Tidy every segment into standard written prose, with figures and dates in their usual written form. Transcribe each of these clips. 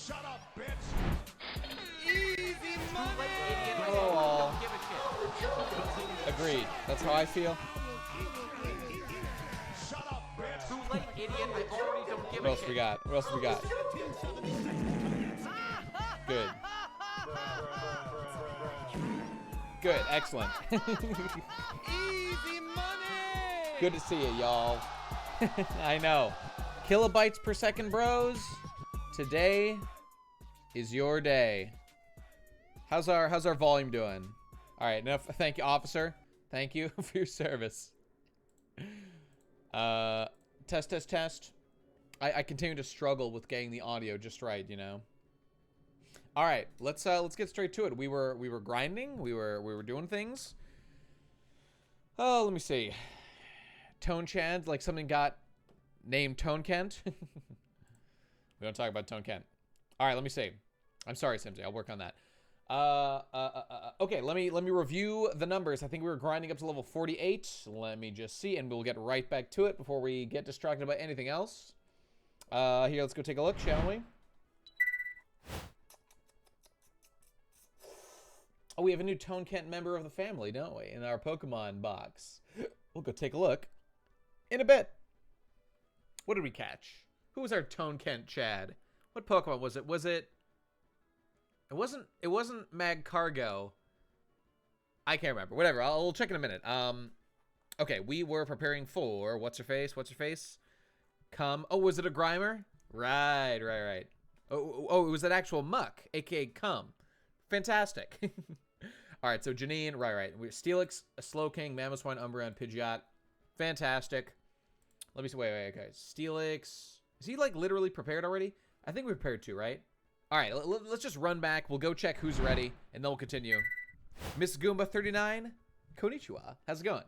Shut up, bitch. Easy money. Oh. Agreed. That's how I feel. Shut up, bitch. Too late, idiot. I already don't give What a else shit. we got? What else we got? Good. Good. Excellent. Easy money. Good to see you, y'all. I know. Kilobytes per second, bros. Today is your day. How's our volume doing? All right, enough. Thank you, officer. Thank you for your service. Test. I continue to struggle with getting the audio just right, you know. All right, let's get straight to it. We were grinding. We were doing things. Oh, let me see. Tone Chad, like something got named Tone Kent. We don't talk about Tone Kent. All right, let me see. I'm sorry, Simsy. I'll work on that. Okay, let me review the numbers. I think we were grinding up to level 48. Let me just see, and we'll get right back to it before we get distracted by anything else. Here, let's go take a look, shall we? Oh, we have a new Tone Kent member of the family, don't we? In our Pokemon box. We'll go take a look in a bit. What did we catch? Who was our Tone Kent Chad? What Pokemon was it? It wasn't Magcargo. I can't remember. Whatever. I'll check in a minute. Okay, we were preparing for what's her face? Come. Oh, was it a Grimer? Right. Oh, it was an actual Muck, aka Come. Fantastic. All right, so Janine, right. We're Steelix, a Slowking, Mamoswine, Umbreon, Pidgeot. Fantastic. Let me see. Wait. Okay. Steelix. Is he like literally prepared already? I think we prepared too, right? All right, let's just run back. We'll go check who's ready, and then we'll continue. Miss Goomba 39, konnichiwa. How's it going?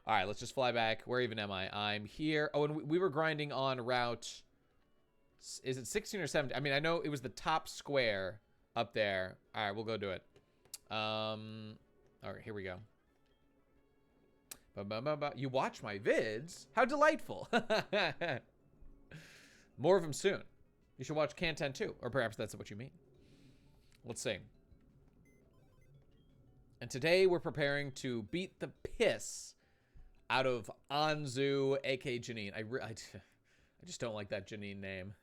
All right, let's just fly back. Where even am I? I'm here. Oh, and we were grinding on route. Is it 16 or 17? I mean, I know it was the top square up there. All right, we'll go do it. All right, here we go. You watch my vids? How delightful. More of them soon. You should watch Kanten too, or perhaps that's what you mean. Let's see. And today we're preparing to beat the piss out of Anzu, aka Janine. I just don't like that Janine name.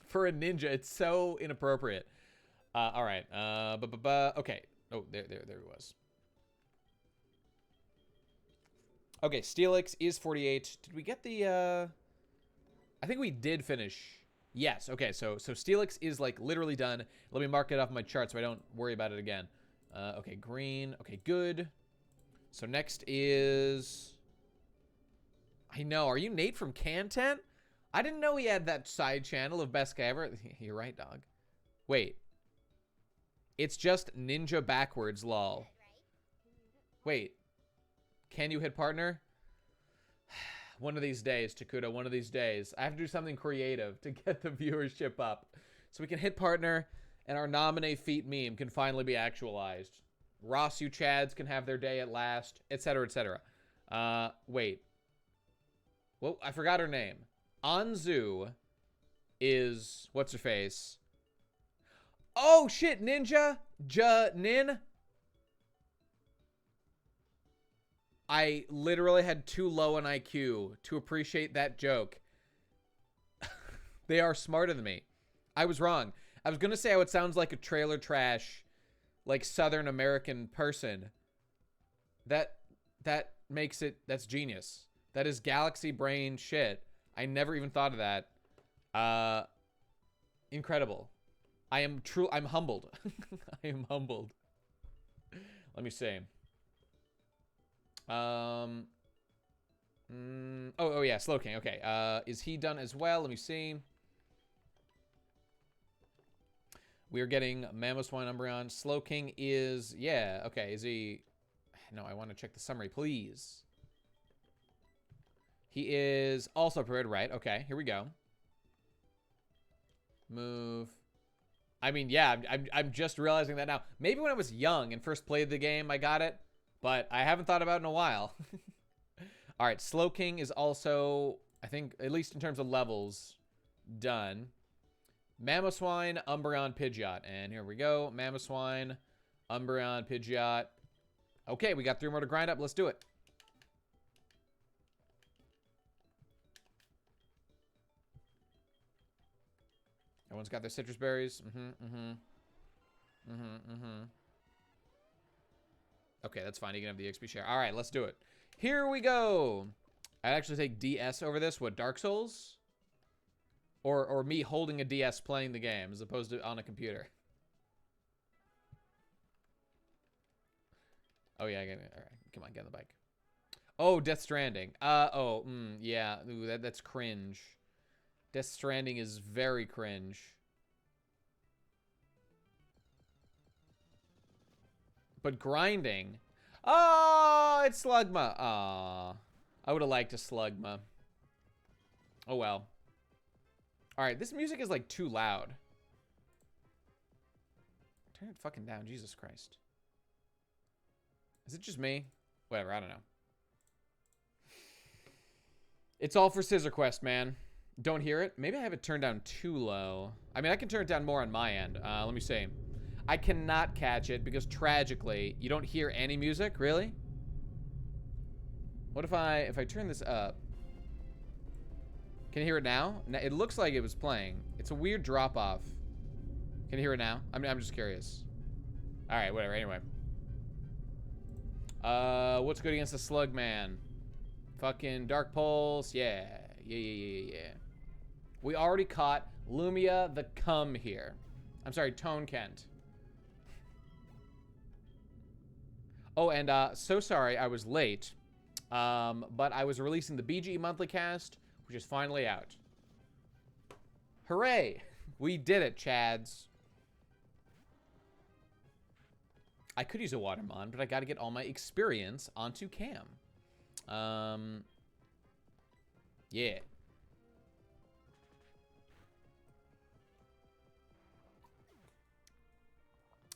For a ninja, it's so inappropriate. All right. Okay. Oh, there he was. Okay, Steelix is 48. Did we get the I think we did finish. Yes, okay, so Steelix is like literally done. Let me mark it off my chart so I don't worry about it again. Okay, green. Okay, good. So next is... I know, are you Nate from Kanten? I didn't know he had that side channel of Best Guy Ever. You're right, dog. Wait. It's just Ninja Backwards, lol. Wait. Can you hit partner? One of these days, Takuda, one of these days. I have to do something creative to get the viewership up. So we can hit partner, and our nominate feat meme can finally be actualized. Ross, you Chads can have their day at last, etc., etc. Wait. Well, I forgot her name. Anzu is... What's her face? Oh, shit, Ninja? Nin? I literally had too low an IQ to appreciate that joke. They are smarter than me. I was wrong. I was going to say how it sounds like a trailer trash, like Southern American person. That makes it, that's genius. That is galaxy brain shit. I never even thought of that. Incredible. I'm humbled. I am humbled. Let me see. Oh yeah, Slowking. Okay. Is he done as well? Let me see. We are getting Mamoswine, Umbreon. Slowking is, yeah, okay. Is he? No, I want to check the summary, please. He is also prepared, right? Okay, here we go. Move. I mean, yeah, I'm just realizing that now. Maybe when I was young and first played the game, I got it. But I haven't thought about it in a while. All right, Slowking is also, I think, at least in terms of levels, done. Mamoswine, Umbreon, Pidgeot. And here we go. Mamoswine, Umbreon, Pidgeot. Okay, we got 3 more to grind up. Let's do it. Everyone's got their citrus berries. Okay, that's fine. You can have the XP share. All right, let's do it. Here we go. I'd actually take DS over this. What, Dark Souls? Or me holding a DS playing the game as opposed to on a computer. Oh, yeah. All right. Come on, get on the bike. Oh, Death Stranding. Yeah. Ooh, that's cringe. Death Stranding is very cringe. But grinding. Oh, it's Slugma. Aw. I would have liked a Slugma. Oh, well. All right, this music is like too loud. Turn it fucking down, Jesus Christ. Is it just me? Whatever, I don't know. It's all for Scissor Quest, man. Don't hear it? Maybe I have it turned down too low. I mean, I can turn it down more on my end. Let me see. I cannot catch it because tragically, you don't hear any music, really? What if I turn this up? Can you hear it now? It looks like it was playing. It's a weird drop off. Can you hear it now? I'm just curious. All right, whatever. Anyway. What's good against the Slug Man? Fucking Dark Pulse. Yeah. Yeah. We already caught Lumia the Cum here. I'm sorry, Tone Kent. Oh, and so sorry I was late. But I was releasing the BGE monthly cast, which is finally out. Hooray! We did it, Chads. I could use a Watermon, but I gotta get all my experience onto Cam. Yeah.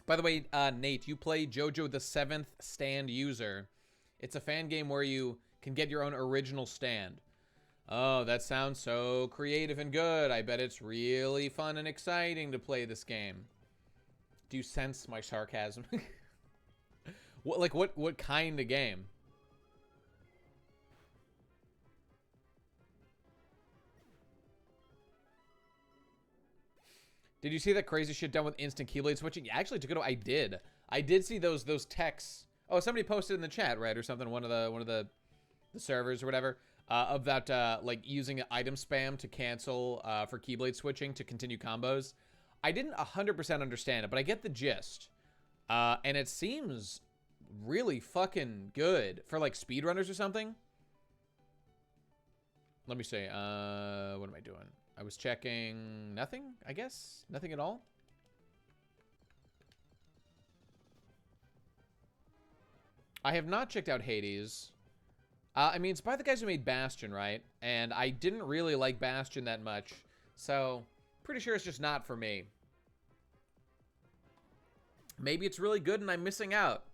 By the way, Nate, you play JoJo the 7th stand user. It's a fan game where you can get your own original stand. Oh, that sounds so creative and good. I bet it's really fun and exciting to play this game. Do you sense my sarcasm? What kind of game? Did you see that crazy shit done with instant Keyblade switching? Yeah, actually, to go to, I did. I did see those texts. Oh, somebody posted in the chat, right, or something. One of the servers or whatever of that like using item spam to cancel for Keyblade switching to continue combos. I didn't 100% understand it, but I get the gist. And it seems really fucking good for like speedrunners or something. Let me see. What am I doing? I was checking nothing, I guess. Nothing at all. I have not checked out Hades. I mean, it's by the guys who made Bastion, right? And I didn't really like Bastion that much. So, pretty sure it's just not for me. Maybe it's really good and I'm missing out.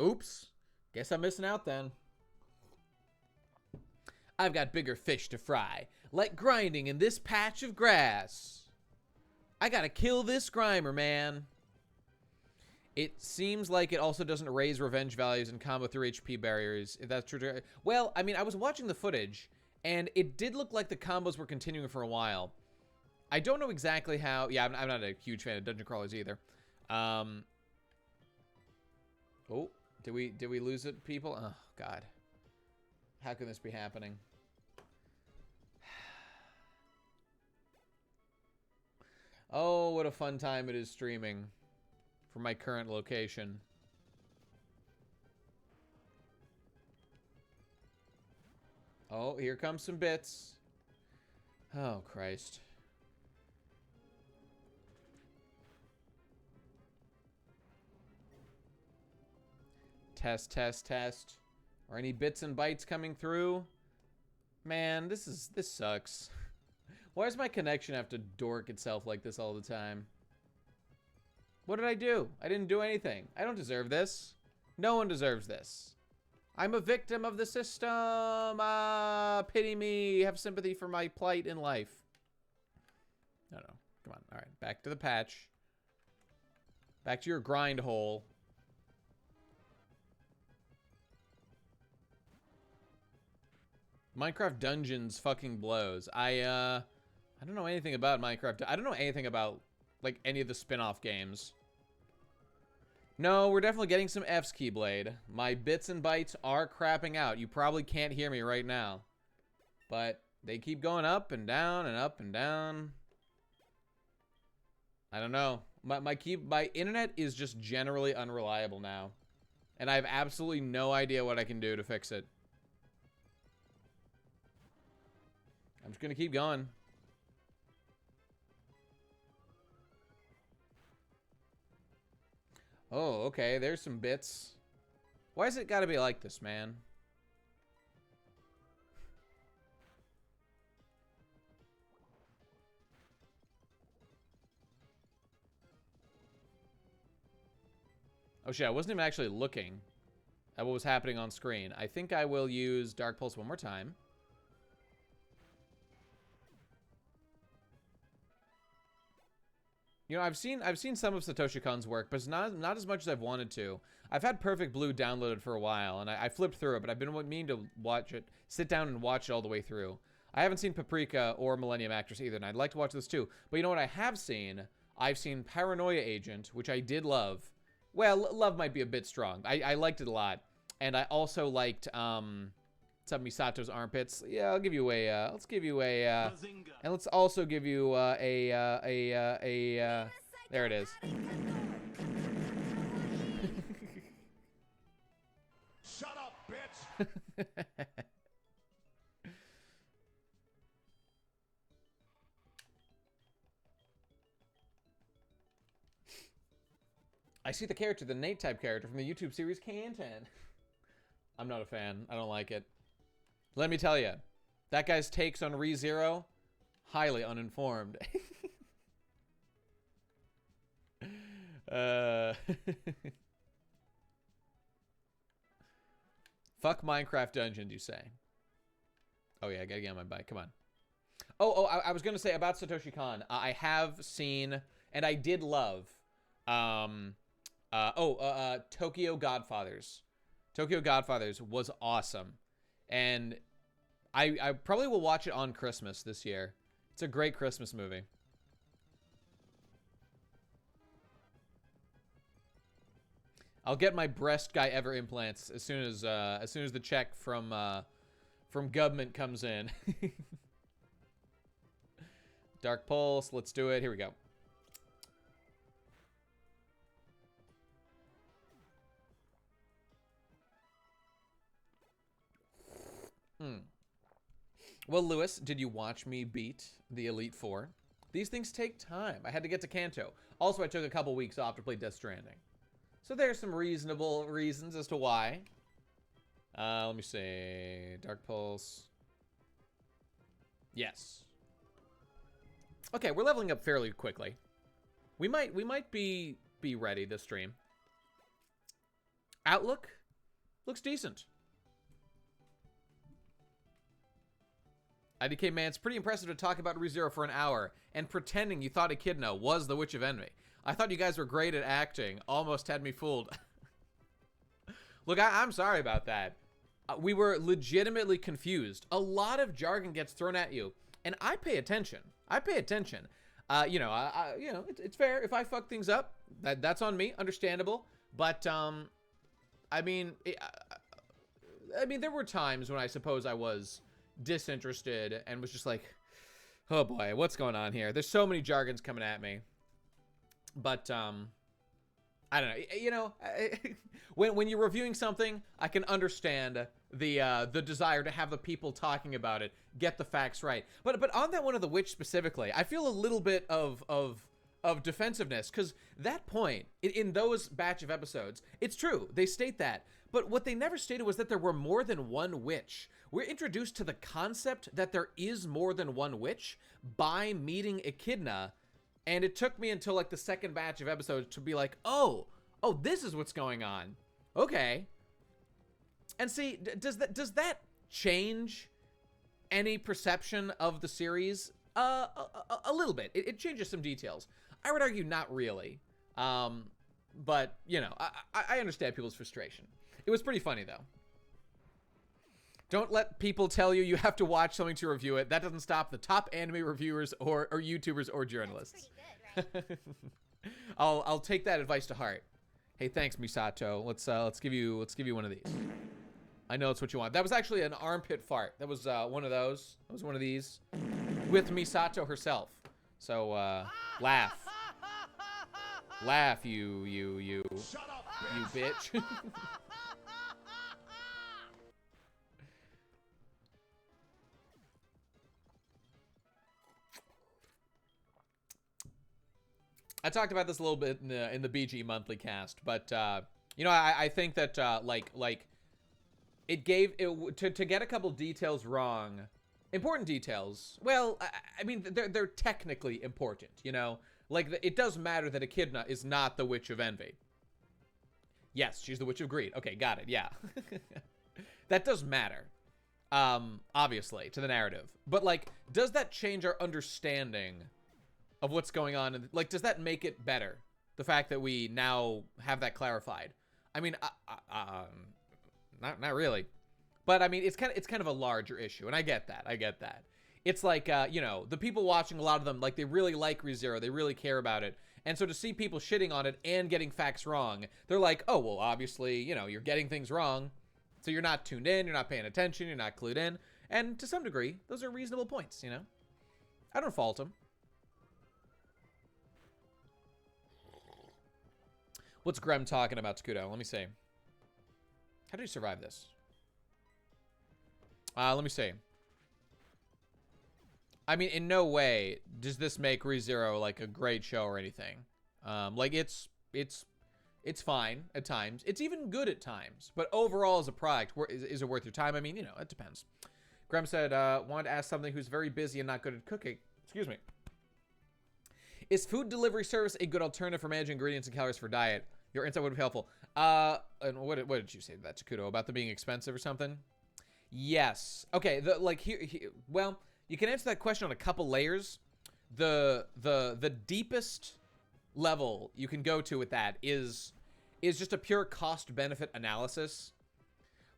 Oops. Guess I'm missing out then. I've got bigger fish to fry, like grinding in this patch of grass. I gotta kill this grimer, man. It seems like it also doesn't raise revenge values and combo through HP barriers, if that's true. Well, I mean, I was watching the footage, and it did look like the combos were continuing for a while. I don't know exactly how. Yeah, I'm not a huge fan of dungeon crawlers either. Oh, did we lose it, people? Oh, God. How can this be happening? Oh, what a fun time it is streaming from my current location. Oh, here comes some bits. Oh, Christ. Test, test, test. Are any bits and bytes coming through? Man, this sucks. Why does my connection have to dork itself like this all the time? What did I do? I didn't do anything. I don't deserve this. No one deserves this. I'm a victim of the system. Pity me. Have sympathy for my plight in life. No. Come on. All right. Back to the patch. Back to your grind hole. Minecraft Dungeons fucking blows. I don't know anything about Minecraft. I don't know anything about, like, any of the spin-off games. No, we're definitely getting some F's, Keyblade. My bits and bytes are crapping out. You probably can't hear me right now. But they keep going up and down and up and down. I don't know. My internet is just generally unreliable now. And I have absolutely no idea what I can do to fix it. I'm just gonna keep going. Oh, okay, there's some bits. Why has it gotta be like this, man? Oh shit, I wasn't even actually looking at what was happening on screen. I think I will use Dark Pulse one more time. You know, I've seen some of Satoshi Kon's work, but it's not as much as I've wanted to. I've had Perfect Blue downloaded for a while, and I flipped through it, but I've been meaning to watch it, sit down and watch it all the way through. I haven't seen Paprika or Millennium Actress either, and I'd like to watch those too. But you know what I have seen? I've seen Paranoia Agent, which I did love. Well, love might be a bit strong. I liked it a lot. And I also liked some Misato's Armpits. Yeah, I'll give you a, let's give you a, and let's also give you there it is. Shut up, bitch! I see the character, the Nate type character from the YouTube series Canton. I'm not a fan. I don't like it. Let me tell you, that guy's takes on ReZero, highly uninformed. Fuck Minecraft Dungeons, you say? Oh yeah, I gotta get on my bike. Come on. I was gonna say about Satoshi Kon. I have seen, and I did love, Tokyo Godfathers. Tokyo Godfathers was awesome. And I probably will watch it on Christmas this year. It's a great Christmas movie. I'll get my breast guy ever implants as soon as the check from government comes in. Dark Pulse, let's do it. Here we go. Well, Lewis, did you watch me beat the Elite Four? These things take time. I had to get to Kanto. Also, I took a couple weeks off to play Death Stranding. So there's some reasonable reasons as to why. Let me see. Dark Pulse. Yes. Okay, we're leveling up fairly quickly. We might be ready this stream. Outlook looks decent. IDK man, it's pretty impressive to talk about ReZero for an hour and pretending you thought Echidna was the Witch of Envy. I thought you guys were great at acting. Almost had me fooled. Look, I'm sorry about that. We were legitimately confused. A lot of jargon gets thrown at you, and I pay attention. I pay attention. You know, it's fair if I fuck things up. That's on me. Understandable. But I mean, there were times when I suppose I was disinterested and was just like, oh boy, what's going on here? There's so many jargons coming at me. But I don't know. You know, when you're reviewing something, I can understand the desire to have the people talking about it get the facts right. But on that one of the witch specifically, I feel a little bit of defensiveness, because that point in those batch of episodes, it's true, they state that. But what they never stated was that there were more than one witch. We're introduced to the concept that there is more than one witch by meeting Echidna, and it took me until like the second batch of episodes to be like, oh, this is what's going on. Okay. And see, does that change any perception of the series? A little bit. It changes some details. I would argue not really. But, you know, I understand people's frustration. It was pretty funny, though. Don't let people tell you have to watch something to review it. That doesn't stop the top anime reviewers or YouTubers or journalists. That's pretty good, right? I'll take that advice to heart. Hey, thanks, Misato. Let's give you one of these. I know it's what you want. That was actually an armpit fart. That was one of those. That was one of these with Misato herself. So laugh. Laugh, you Shut up, bitch. I talked about this a little bit in the BGE monthly cast, but you know, I think that like it gave it to get a couple details wrong, important details. Well, I mean they're technically important, you know. Like it does matter that Echidna is not the Witch of Envy. Yes, she's the Witch of Greed. Okay, got it. Yeah, that does matter, obviously, to the narrative. But like, does that change our understanding of what's going on? And like, does that make it better? The fact that we now have that clarified. I mean, not really. But I mean, it's kind of a larger issue, and I get that. It's like, you know, the people watching, a lot of them, like, they really like ReZero. They really care about it. And so to see people shitting on it and getting facts wrong, they're like, oh, well, obviously, you know, you're getting things wrong. So you're not tuned in. You're not paying attention. You're not clued in. And to some degree, those are reasonable points, you know? I don't fault them. What's Grem talking about, Takuto? Let me see. How do you survive this? Let me see. I mean, in no way does this make ReZero like a great show or anything. Like it's fine at times. It's even good at times. But overall, as a product, is it worth your time? I mean, you know, it depends. Graham said, wanted to ask something who's very busy and not good at cooking. Excuse me. Is food delivery service a good alternative for managing ingredients and calories for diet? Your insight would be helpful. And what did you say to that, Takuto? About them being expensive or something? Yes. Okay. Well, you can answer that question on a couple layers. The deepest level you can go to with that is just a pure cost benefit analysis.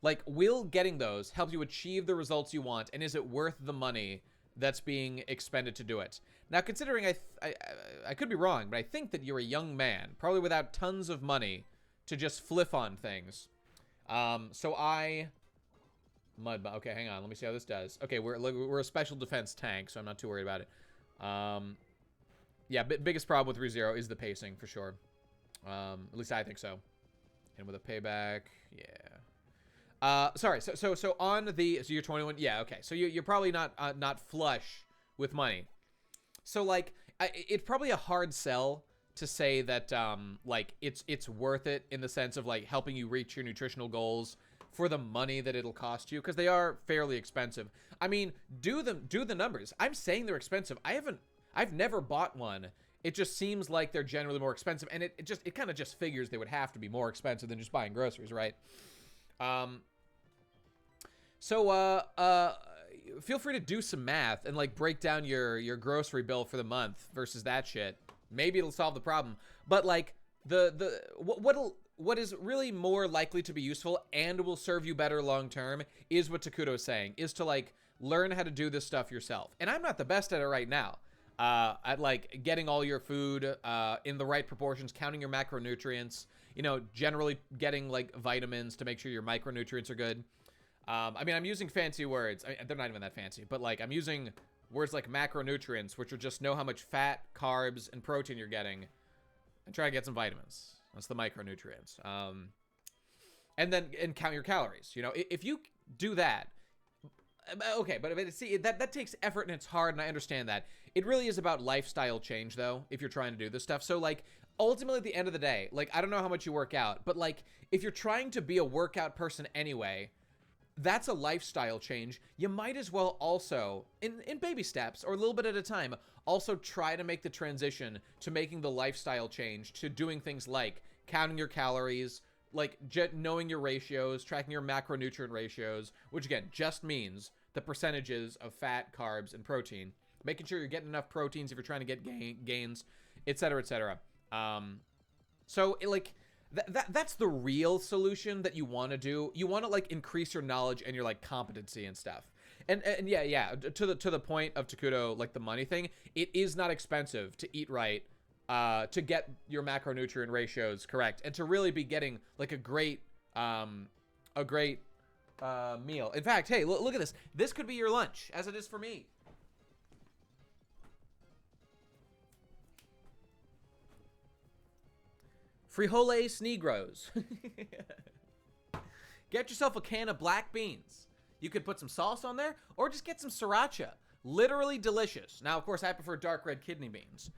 Like, will getting those help you achieve the results you want, and is it worth the money that's being expended to do it? Now, considering I could be wrong, but I think that you're a young man, probably without tons of money to just fliff on things. Mud. Okay, hang on. Let me see how this does. Okay, we're a special defense tank, so I'm not too worried about it. Yeah, biggest problem with ReZero is the pacing for sure. At least I think so. And with a payback, yeah. Sorry. So on the you're 21. Yeah. Okay. So you're probably not flush with money. So like it's probably a hard sell to say that like it's worth it in the sense of like helping you reach your nutritional goals for the money that it'll cost you, because they are fairly expensive. I mean, do the numbers. I'm saying they're expensive. I've never bought one. It just seems like they're generally more expensive, and it kind of just figures they would have to be more expensive than just buying groceries, right? Feel free to do some math and like break down your grocery bill for the month versus that shit. Maybe it'll solve the problem. But like what is really more likely to be useful and will serve you better long term is what Takuto is saying, is to like learn how to do this stuff yourself. And I'm not the best at it right now. At like getting all your food in the right proportions, counting your macronutrients, you know, generally getting like vitamins to make sure your micronutrients are good. I mean, I'm using fancy words. I mean, they're not even that fancy, but like I'm using words like macronutrients, which will just know how much fat, carbs, and protein you're getting, and try to get some vitamins. That's the micronutrients. And count your calories. You know, if you do that, okay, but see, that takes effort and it's hard, and I understand that. It really is about lifestyle change, though, if you're trying to do this stuff. So, like, ultimately, at the end of the day, like, I don't know how much you work out, but, like, if you're trying to be a workout person anyway, that's a lifestyle change. You might as well also, in baby steps, or a little bit at a time, also try to make the transition to making the lifestyle change to doing things like counting your calories, like knowing your ratios, tracking your macronutrient ratios, which again just means the percentages of fat, carbs, and protein. Making sure you're getting enough proteins if you're trying to get gains, etc., etc. So that's the real solution that you want to do. You want to like increase your knowledge and your like competency and stuff. And yeah, to the point of Takuto, like the money thing, it is not expensive to eat right, to get your macronutrient ratios correct, and to really be getting like a great meal. In fact, hey, look at this. This could be your lunch, as it is for me. Frijoles negros. Get yourself a can of black beans. You could put some sauce on there, or just get some sriracha. Literally delicious. Now, of course, I prefer dark red kidney beans,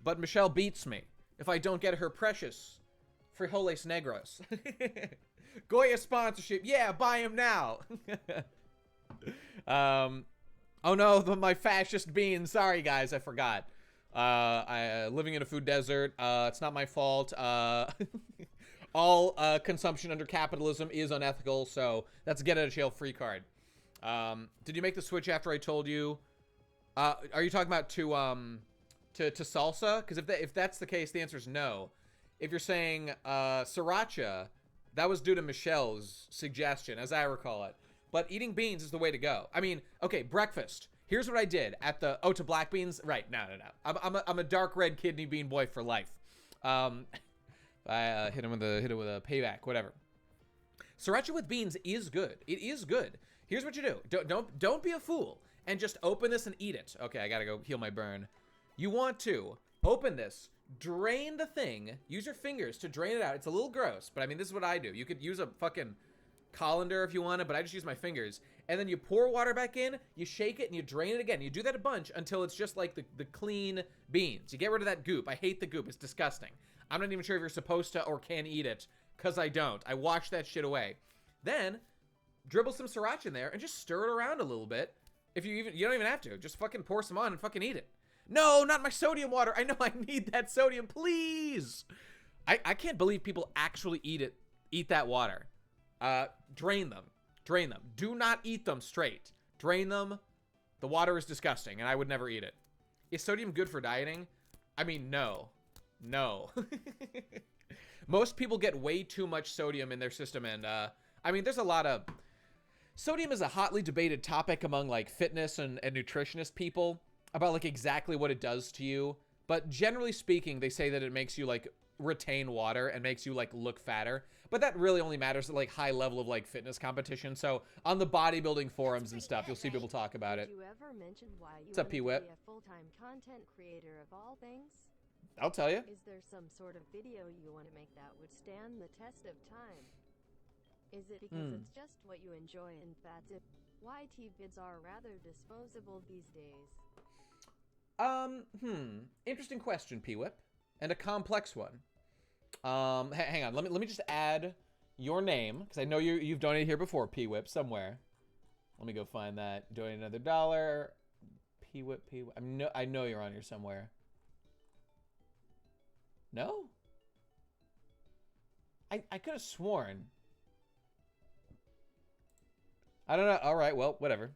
but Michelle beats me if I don't get her precious frijoles negros. Goya sponsorship. Yeah, buy him now. Oh no, my fascist beans. Sorry, guys, I forgot. Living in a food desert. It's not my fault. All consumption under capitalism is unethical, so that's a get out of jail free card. Did you make the switch after I told you? Are you talking about to salsa? Because if that's the case, the answer is no. If you're saying sriracha, that was due to Michelle's suggestion, as I recall it. But eating beans is the way to go. I mean, okay, breakfast. Here's what I did at the to black beans. Right, no. I'm a dark red kidney bean boy for life. I hit him with a payback, whatever. Sriracha with beans is good. It is good. Here's what you do. Don't be a fool and just open this and eat it. Okay, I gotta go heal my burn. You want to open this, drain the thing, use your fingers to drain it out. It's a little gross, but I mean, this is what I do. You could use a fucking colander if you wanted, but I just use my fingers. And then you pour water back in, you shake it, and you drain it again. You do that a bunch until it's just like the clean beans. You get rid of that goop. I hate the goop. It's disgusting. I'm not even sure if you're supposed to or can eat it, because I don't. I wash that shit away. Then dribble some sriracha in there and just stir it around a little bit. You don't even have to. Just fucking pour some on and fucking eat it. No, not my sodium water. I know I need that sodium, please. I can't believe people actually eat that water. Drain them. Do not eat them straight. Drain them. The water is disgusting, and I would never eat it. Is sodium good for dieting? I mean, no. Most people get way too much sodium in their system, and I mean, there's a lot of... Sodium is a hotly debated topic among, like, fitness and nutritionist people about, like, exactly what it does to you. But generally speaking, they say that it makes you, like, retain water and makes you, like, look fatter. But that really only matters at, like, high level of, like, fitness competition. So on the bodybuilding forums and stuff, you'll see people talk about it. Did you ever mention why you What's up, P-Whip? be a full-time content creator of all things? I'll tell you. Is there some sort of video you want to make that would stand the test of time? Is it because it's just what you enjoy and that's it? YT vids are rather disposable these days. Interesting question, P-Whip. And a complex one. Hang on. Let me just add your name, because I know you've donated here before, P-Whip, somewhere. Let me go find that. Donate another $1. P-Whip. I know you're on here somewhere. No? I could have sworn. I don't know. All right, well, whatever.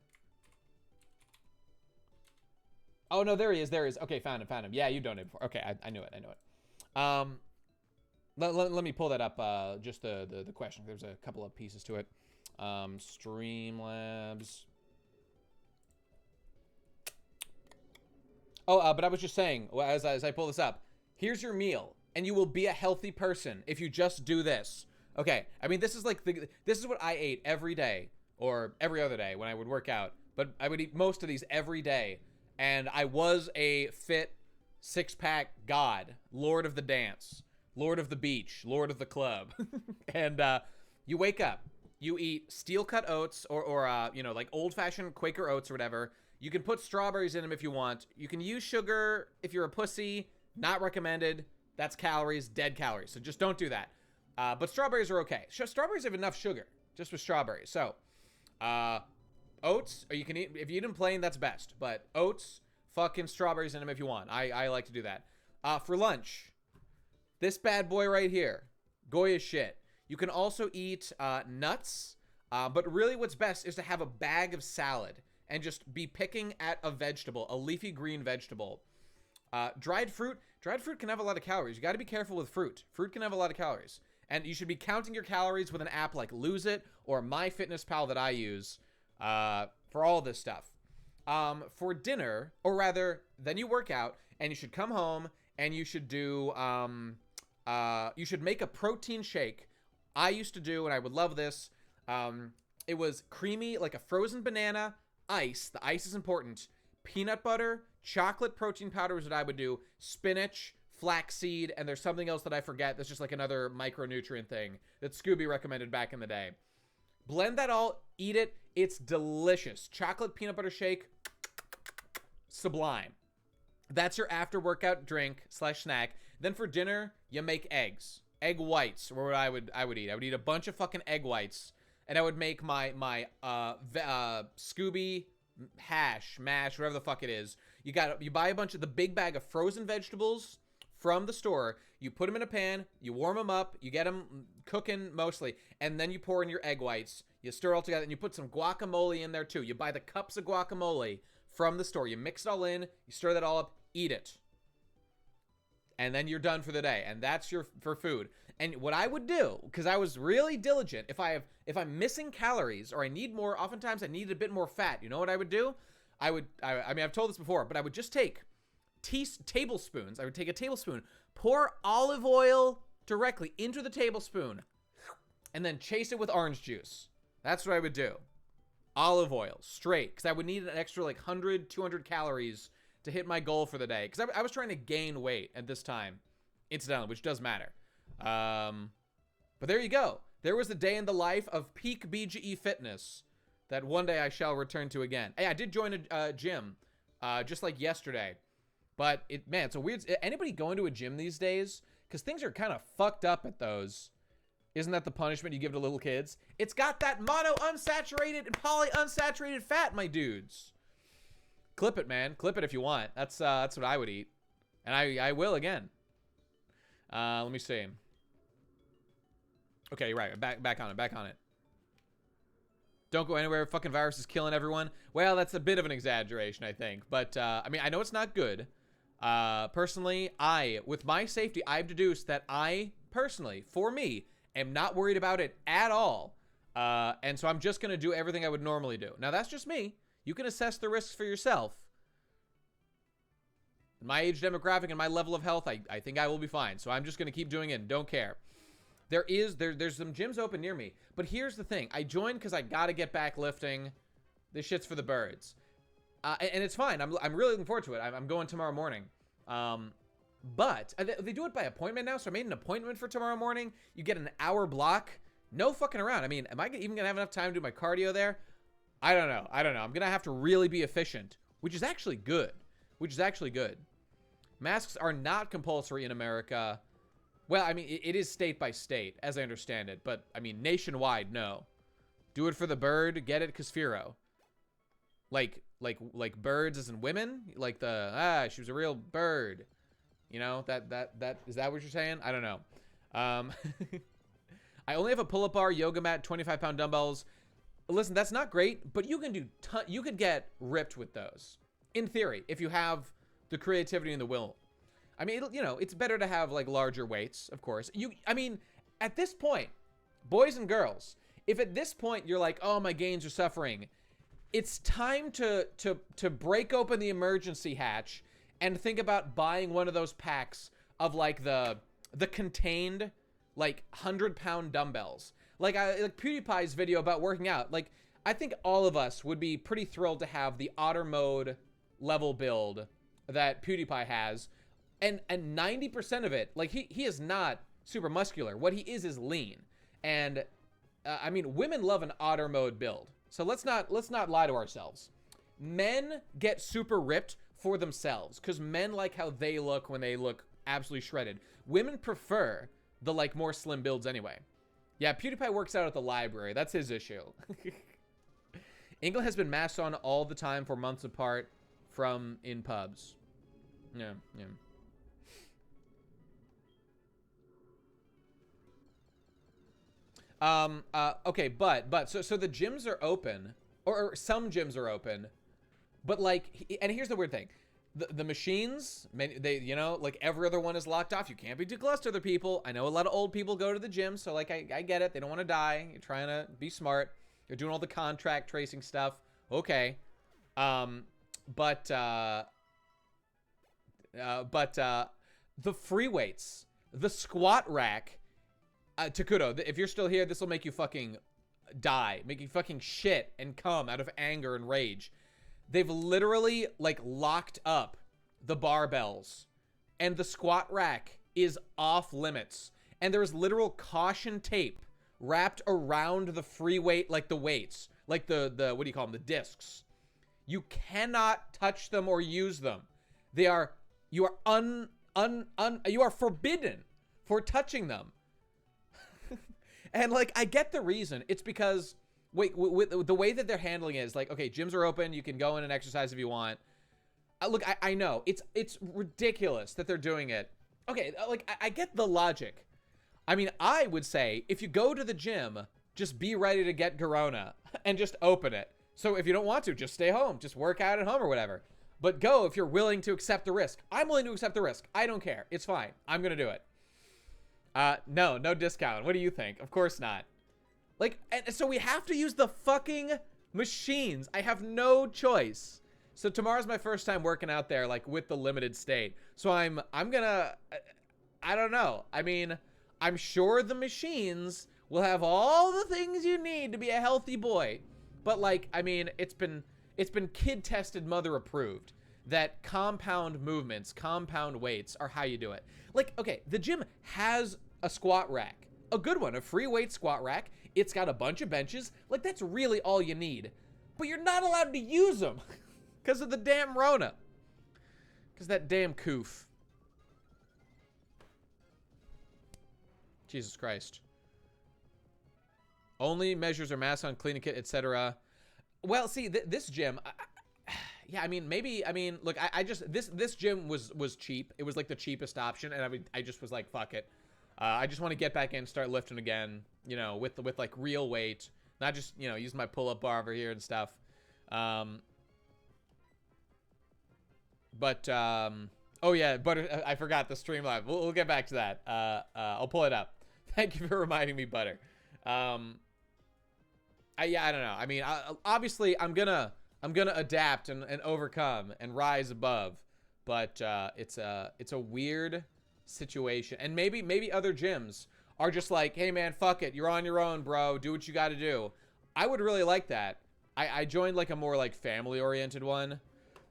Oh, no, there he is. Okay, found him. Yeah, you donated before. Okay, I knew it. Let me pull that up, just the question. There's a couple of pieces to it. Streamlabs. Oh, but I was just saying, as I pull this up, here's your meal, and you will be a healthy person if you just do this. Okay, I mean, this is like this is what I ate every day, or every other day when I would work out, but I would eat most of these every day, and I was a fit six-pack god, lord of the dance, lord of the beach, lord of the club. And you wake up, you eat steel-cut oats or you know, like old-fashioned Quaker oats or whatever. You can put strawberries in them if you want. You can use sugar if you're a pussy. Not recommended. That's calories, dead calories. So just don't do that. But strawberries are okay. Strawberries have enough sugar just with strawberries. So oats, or you can eat, if you eat them plain, that's best. But oats, fucking strawberries in them if you want. I like to do that. For lunch, this bad boy right here, Goya shit. You can also eat nuts, but really what's best is to have a bag of salad and just be picking at a vegetable, a leafy green vegetable. Dried fruit can have a lot of calories. You got to be careful with fruit. Fruit can have a lot of calories. And you should be counting your calories with an app like Lose It or MyFitnessPal that I use for all this stuff. For dinner, or rather, then you work out, and you should come home, and you should do, you should make a protein shake. I used to do, and I would love this, it was creamy, like a frozen banana, ice, the ice is important, peanut butter, chocolate protein powder is what I would do, spinach, flaxseed, and there's something else that I forget that's just like another micronutrient thing that Scooby recommended back in the day. Blend that all, eat it, it's delicious. Chocolate peanut butter shake, sublime. That's your after workout drink / snack. Then for dinner, you make eggs. Egg whites, or what I would eat. I would eat a bunch of fucking egg whites, and I would make my Scooby mash, whatever the fuck it is. You buy a bunch of the big bag of frozen vegetables from the store, you put them in a pan, you warm them up, you get them cooking mostly, and then you pour in your egg whites, you stir it all together, and you put some guacamole in there too. You buy the cups of guacamole from the store, you mix it all in, you stir that all up, eat it. And then you're done for the day, and that's for food. And what I would do, because I was really diligent, if I'm missing calories or I need more, oftentimes I need a bit more fat, you know what I would do? I mean, I've told this before, but I would just take tablespoons. I would take a tablespoon, pour olive oil directly into the tablespoon, and then chase it with orange juice. That's what I would do. Olive oil, straight, because I would need an extra like 100, 200 calories to hit my goal for the day, because I was trying to gain weight at this time, incidentally, which does matter. But there you go. There was a day in the life of peak BGE fitness that one day I shall return to again. Hey, I did join a gym, just like yesterday. But it's a weird. Anybody going to a gym these days? Because things are kind of fucked up at those. Isn't that the punishment you give to little kids? It's got that mono unsaturated and poly unsaturated fat, my dudes. Clip it, man. Clip it if you want. That's what I would eat, and I will again. Let me see. Okay, right. Back on it. Don't go anywhere. Fucking virus is killing everyone. Well, that's a bit of an exaggeration, I think. But I mean, I know it's not good. Personally, with my safety, I've deduced that I personally, for me, am not worried about it at all. And so I'm just going to do everything I would normally do. Now, that's just me. You can assess the risks for yourself. My age demographic and my level of health, I think I will be fine. So I'm just going to keep doing it and don't care. There's some gyms open near me. But here's the thing. I joined because I got to get back lifting. This shit's for the birds. And it's fine. I'm really looking forward to it. I'm going tomorrow morning. But they do it by appointment now. So I made an appointment for tomorrow morning. You get an hour block. No fucking around. I mean, am I even going to have enough time to do my cardio there? I don't know. I'm going to have to really be efficient, which is actually good. Masks are not compulsory in America. Well, I mean, it is state by state, as I understand it. But, I mean, nationwide, no. Do it for the bird, get it, Caspiro. Like birds as in women? Like she was a real bird. You know, that is that what you're saying? I don't know. I only have a pull-up bar, yoga mat, 25-pound dumbbells. Listen, that's not great, but you could get ripped with those. In theory, if you have the creativity and the will. I mean, it's better to have like larger weights, of course. I mean, at this point, boys and girls, if at this point you're like, oh, my gains are suffering, it's time to break open the emergency hatch and think about buying one of those packs of like the contained like 100-pound dumbbells. Like PewDiePie's video about working out. Like, I think all of us would be pretty thrilled to have the otter mode level build that PewDiePie has. And 90% of it, like he is not super muscular. What he is lean. And I mean, women love an otter mode build. So let's not lie to ourselves. Men get super ripped for themselves because men like how they look when they look absolutely shredded. Women prefer the like more slim builds anyway. Yeah, PewDiePie works out at the library. That's his issue. England has been masked on all the time for months apart from in pubs. Yeah. Okay, but so the gyms are open, or some gyms are open, But like, and here's the weird thing. The machines, they, you know, like every other one is locked off. You can't be too close to other people. I know a lot of old people go to the gym, so like I get it. They don't want to die. You're trying to be smart. You're doing all the contract tracing stuff. Okay. But the free weights, the squat rack, Takuto, if you're still here, this will make you fucking die, make you fucking shit and come out of anger and rage. They've literally like locked up the barbells, and the squat rack is off limits, and there's literal caution tape wrapped around the free weight, like the weights, like the what do you call them, the discs. You cannot touch them or use them. You are you are forbidden for touching them. And like, I get the reason. It's because with the way that they're handling it is like, okay, gyms are open, you can go in and exercise if you want. Look, I know it's ridiculous that they're doing it. Okay, like I get the logic. I mean, I would say if you go to the gym, just be ready to get corona and just open it. So if you don't want to, just stay home, just work out at home or whatever. But go if you're willing to accept the risk. I'm willing to accept the risk. I don't care. It's fine. I'm gonna do it. No discount. What do you think? Of course not. Like, and so we have to use the fucking machines. I have no choice. So tomorrow's my first time working out there, like with the limited state. So I'm gonna, I don't know. I mean, I'm sure the machines will have all the things you need to be a healthy boy. But like, I mean, it's been kid tested, mother approved that compound movements, compound weights are how you do it. Like, okay, the gym has a squat rack, a good one, a free weight squat rack. It's got a bunch of benches. Like, that's really all you need. But you're not allowed to use them because of the damn Rona. Because that damn coof. Jesus Christ. Only measures are mass on cleaning kit, etc. Well, see, this gym, yeah, I mean, maybe, I mean, look, I just, this gym was cheap. It was like the cheapest option, and I just was like, fuck it. I just want to get back in, start lifting again, you know, with like real weight, not just, you know, use my pull-up bar over here and stuff. Oh yeah, Butter, I forgot the stream live. We'll get back to that. I'll pull it up. Thank you for reminding me, Butter. Yeah, I don't know. I mean, obviously I'm gonna adapt and overcome and rise above, but it's a weird situation. And maybe other gyms are just like, hey man, fuck it, you're on your own, bro, do what you got to do. I would really like that. I joined like a more like family oriented one.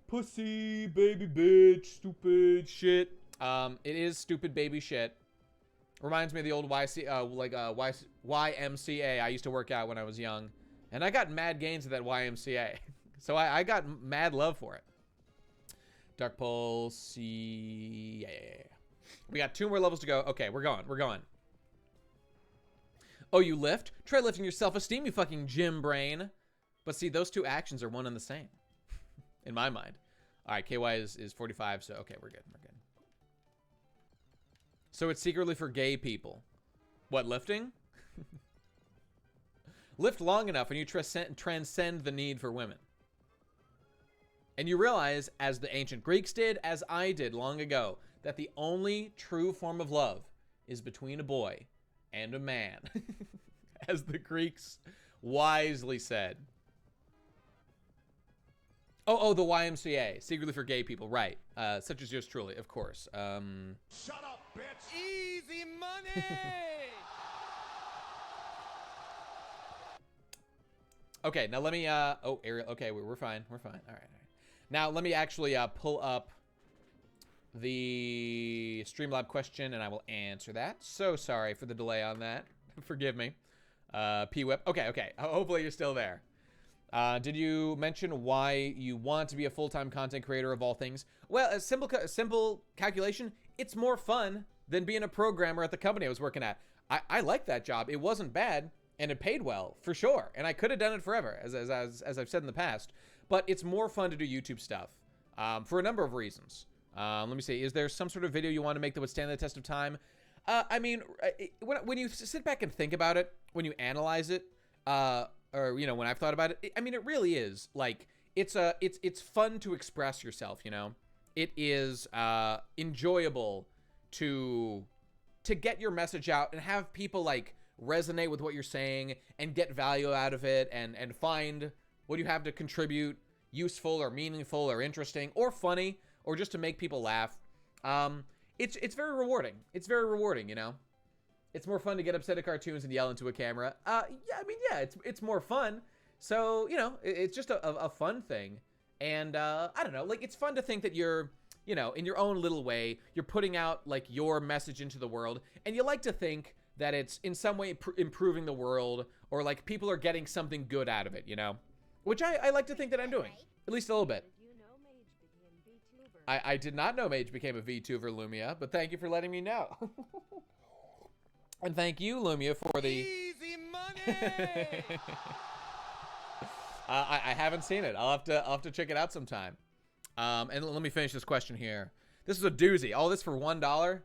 Pussy baby bitch stupid shit. It is stupid baby shit. Reminds me of the old YMCA. I used to work out when I was young, and I got mad gains at that YMCA. So I got mad love for it. Dark Pulse, yeah. We got 2 more levels to go. Okay, we're going. Oh, you lift? Try lifting your self-esteem, you fucking gym brain. But see, those 2 actions are one and the same. In my mind. All right, KY is 45, so okay, we're good. So it's secretly for gay people. What, lifting? Lift long enough and you transcend the need for women. And you realize, as the ancient Greeks did, as I did long ago, that the only true form of love is between a boy and a man. As the Greeks wisely said. Oh, the YMCA, secretly for gay people, right? Such as yours truly, of course. Shut up, bitch! Easy money! Okay, now let me, oh, Ariel, okay, we're fine, All right. Now, let me actually pull up the Streamlab question, and I will answer that. So sorry for the delay on that. Forgive me. P-Whip, okay, hopefully you're still there. Did you mention why you want to be a full-time content creator of all things? Well, a simple calculation, it's more fun than being a programmer at the company I was working at. I liked that job. It wasn't bad, and it paid well, for sure. And I could have done it forever, as I've said in the past. But it's more fun to do YouTube stuff, for a number of reasons. Let me see. Is there some sort of video you want to make that would stand the test of time? I mean, when you sit back and think about it, when you analyze it, or, you know, when I've thought about it, I mean, it really is, like, it's fun to express yourself, you know? It is enjoyable to get your message out and have people like resonate with what you're saying and get value out of it and find what you have to contribute useful or meaningful or interesting or funny or just to make people laugh. It's very rewarding. It's very rewarding, you know? It's more fun to get upset at cartoons and yell into a camera. Yeah, I mean, yeah, it's more fun. So, you know, it's just a fun thing. And I don't know, like, it's fun to think that you're, you know, in your own little way, you're putting out like your message into the world, and you like to think that it's in some way improving the world, or like people are getting something good out of it, you know? Which I like to think that I'm doing, at least a little bit. Did you know Mage became VTuber? I did not know Mage became a VTuber, Lumia, but thank you for letting me know. And thank you, Lumia, for the... Easy money! I haven't seen it. I'll have to check it out sometime. And let me finish this question here. This is a doozy. All this for $1?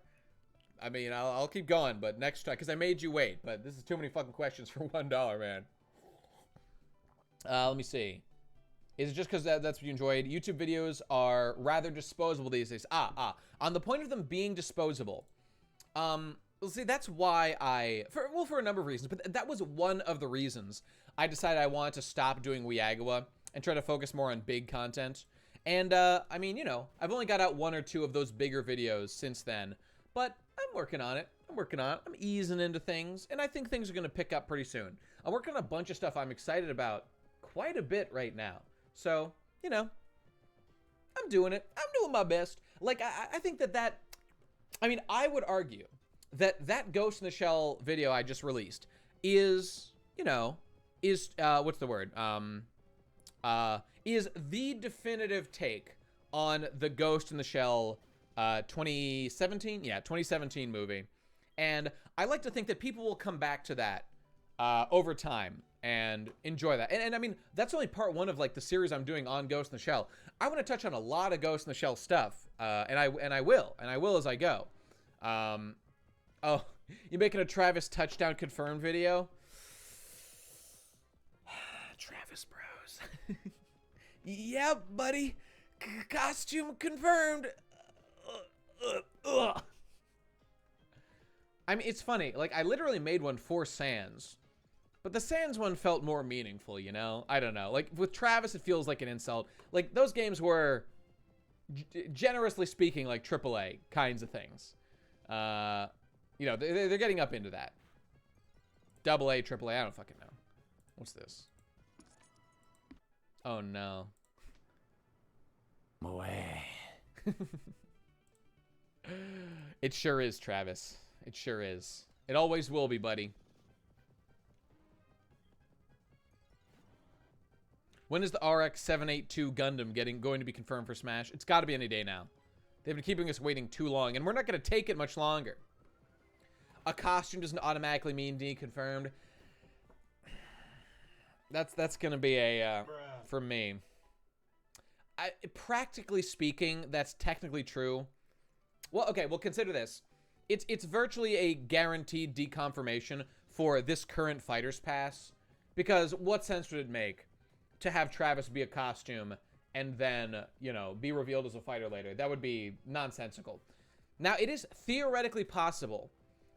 I mean, I'll keep going, but next time, because I made you wait. But this is too many fucking questions for $1, man. Let me see. Is it just because that's what you enjoyed? YouTube videos are rather disposable these days. On the point of them being disposable. Well, see, that's why for a number of reasons, but that was one of the reasons I decided I wanted to stop doing Weagawa and try to focus more on big content. And, I mean, you know, I've only got out 1 or 2 of those bigger videos since then, but I'm working on it. I'm easing into things, and I think things are going to pick up pretty soon. I'm working on a bunch of stuff I'm excited about quite a bit right now. So, you know, I'm doing it. I'm doing my best. Like, I think that, I mean, I would argue that Ghost in the Shell video I just released is, you know, what's the word? Is the definitive take on the Ghost in the Shell 2017? Yeah, 2017 movie. And I like to think that people will come back to that over time and enjoy that. And I mean, that's only part 1 of like the series I'm doing on Ghost in the Shell. I want to touch on a lot of Ghost in the Shell stuff, and I will as I go. Oh, you making a Travis touchdown confirmed video? Travis bros. Yeah, buddy. Costume confirmed. I mean, it's funny. Like, I literally made one for Sans, but the Sans one felt more meaningful, you know? I don't know. Like, with Travis, it feels like an insult. Like, those games were, generously speaking, like AAA kinds of things. You know, they're getting up into that. AA, AAA, I don't fucking know. What's this? Oh, no. It sure is, Travis. It sure is. It always will be, buddy. When is the RX-782 Gundam going to be confirmed for Smash? It's got to be any day now. They've been keeping us waiting too long, and we're not going to take it much longer. A costume doesn't automatically mean deconfirmed. That's going to be a, for me. Practically speaking, that's technically true. Well, okay, well, consider this. It's virtually a guaranteed deconfirmation for this current Fighter's Pass, because what sense would it make to have Travis be a costume and then, you know, be revealed as a fighter later? That would be nonsensical. Now, it is theoretically possible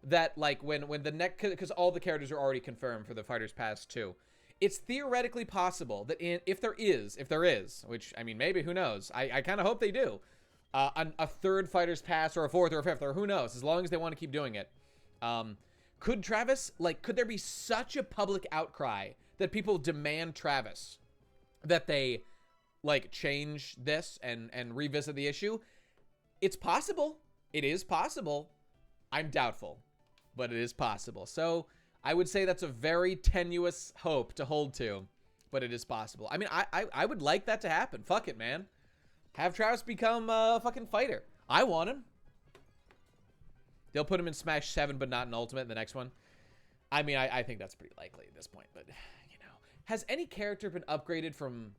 that, like, when the next, because all the characters are already confirmed for the Fighter's Pass 2, it's theoretically possible that if there is, which, I mean, maybe, who knows? I kind of hope they do. A 3rd Fighter's Pass or a 4th or a 5th, or who knows, as long as they want to keep doing it. Could Travis, like, could there be such a public outcry that people demand Travis that they, like, change this and revisit the issue? It's possible. It is possible. I'm doubtful, but it is possible. So I would say that's a very tenuous hope to hold to, but it is possible. I mean, I would like that to happen. Fuck it, man. Have Travis become a fucking fighter. I want him. They'll put him in Smash 7, but not in Ultimate in the next one. I mean, I think that's pretty likely at this point, but, you know. Has any character been upgraded from...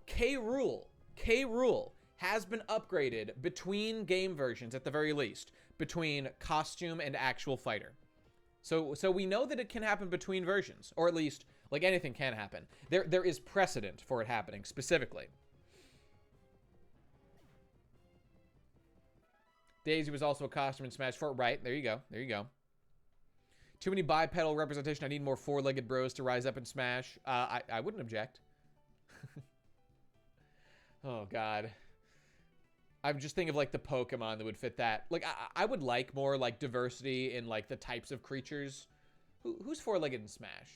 K. Rool. K. Rool has been upgraded between game versions, at the very least, between costume and actual fighter. So we know that it can happen between versions, or at least Like, anything can happen. There is precedent for it happening, specifically. Daisy was also a costume in Smash 4. Right, there you go. There you go. Too many bipedal representation. I need more four-legged bros to rise up in Smash. I wouldn't object. Oh, God. I'm just thinking of, like, the Pokemon that would fit that. Like, I would like more, like, diversity in, like, the types of creatures. Who's four-legged in Smash?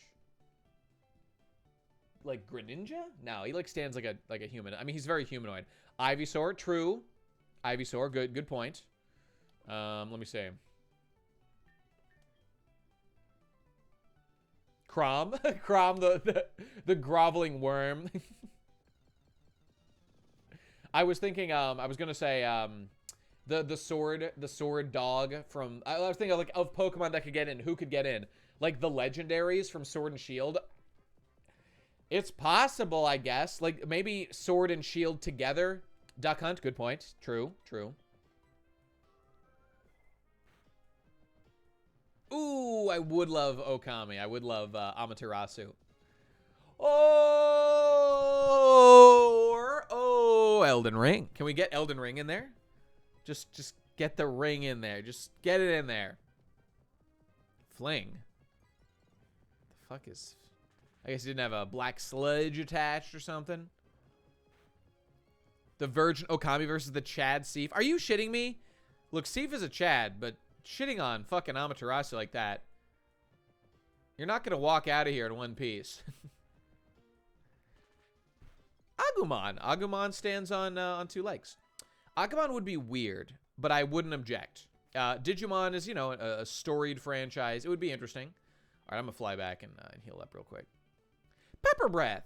Like, Greninja? No, he, like, stands like a human. I mean, he's very humanoid. Ivysaur, true. Ivysaur, good point. Let me see. Crom? Crom, the groveling worm. I was thinking, I was gonna say, the sword dog from, I was thinking like of Pokemon that could get in, who could get in? Like the legendaries from Sword and Shield. It's possible, I guess. Like maybe Sword and Shield together. Duck Hunt, good point. True. Ooh, I would love Okami. I would love Amaterasu. Oh, Elden Ring. Can we get Elden Ring in there? Just get the ring in there. Just get it in there. Fling. The fuck is... I guess he didn't have a black sludge attached or something. The Virgin Okami versus the Chad Seif. Are you shitting me? Look, Seif is a Chad, but shitting on fucking Amaterasu like that. You're not going to walk out of here in one piece. Agumon. Agumon stands on two legs. Agumon would be weird, but I wouldn't object. Digimon is, you know, a storied franchise. It would be interesting. All right, I'm going to fly back and heal up real quick. Pepper Breath.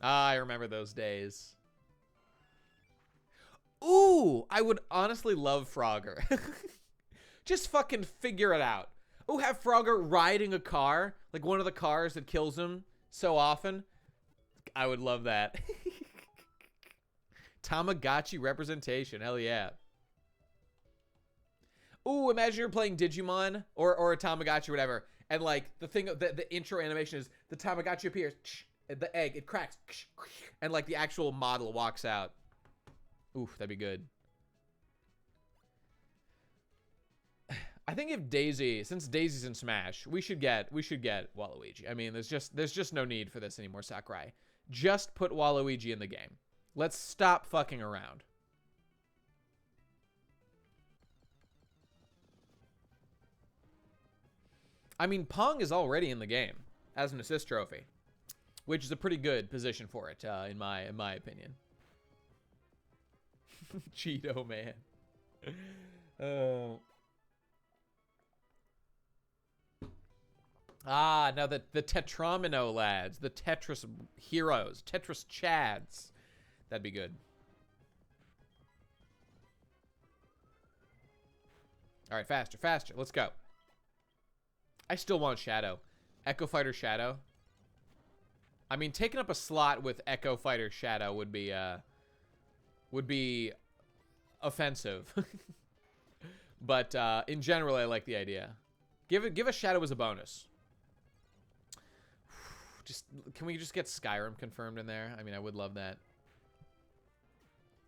I remember those days. Ooh, I would honestly love Frogger. Just fucking figure it out. Ooh, have Frogger riding a car, like one of the cars that kills him so often. I would love that. Tamagotchi representation, hell yeah. Ooh, imagine you're playing Digimon or a Tamagotchi or whatever, and like the intro animation is the Tamagotchi appears, the egg, it cracks, and like the actual model walks out. Oof, that'd be good. I think if Daisy, since Daisy's in Smash, we should get Waluigi. I mean, there's just no need for this anymore, Sakurai. Just put Waluigi in the game. Let's stop fucking around. I mean, Pong is already in the game as an assist trophy, which is a pretty good position for it, in my opinion. Cheeto man. Now the Tetramino lads, the Tetris heroes, Tetris Chads. That'd be good. All right, faster. Let's go. I still want Shadow. Echo Fighter Shadow. I mean, taking up a slot with Echo Fighter Shadow would be offensive. But in general, I like the idea. Give a Shadow as a bonus. Can we just get Skyrim confirmed in there? I mean, I would love that.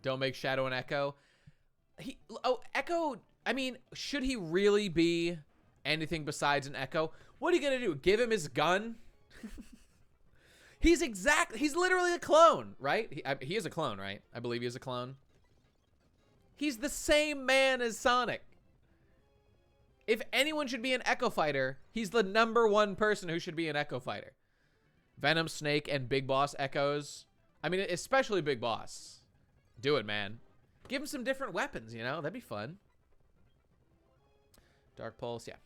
Don't make Shadow an Echo. Echo, I mean, should he really be anything besides an Echo? What are you going to do? Give him his gun? He's literally a clone, right? He is a clone, right? I believe he is a clone. He's the same man as Sonic. If anyone should be an Echo Fighter, he's the #1 person who should be an Echo Fighter. Venom, Snake, and Big Boss Echoes. I mean, especially Big Boss. Do it, man. Give him some different weapons, you know? That'd be fun. Dark Pulse, yeah.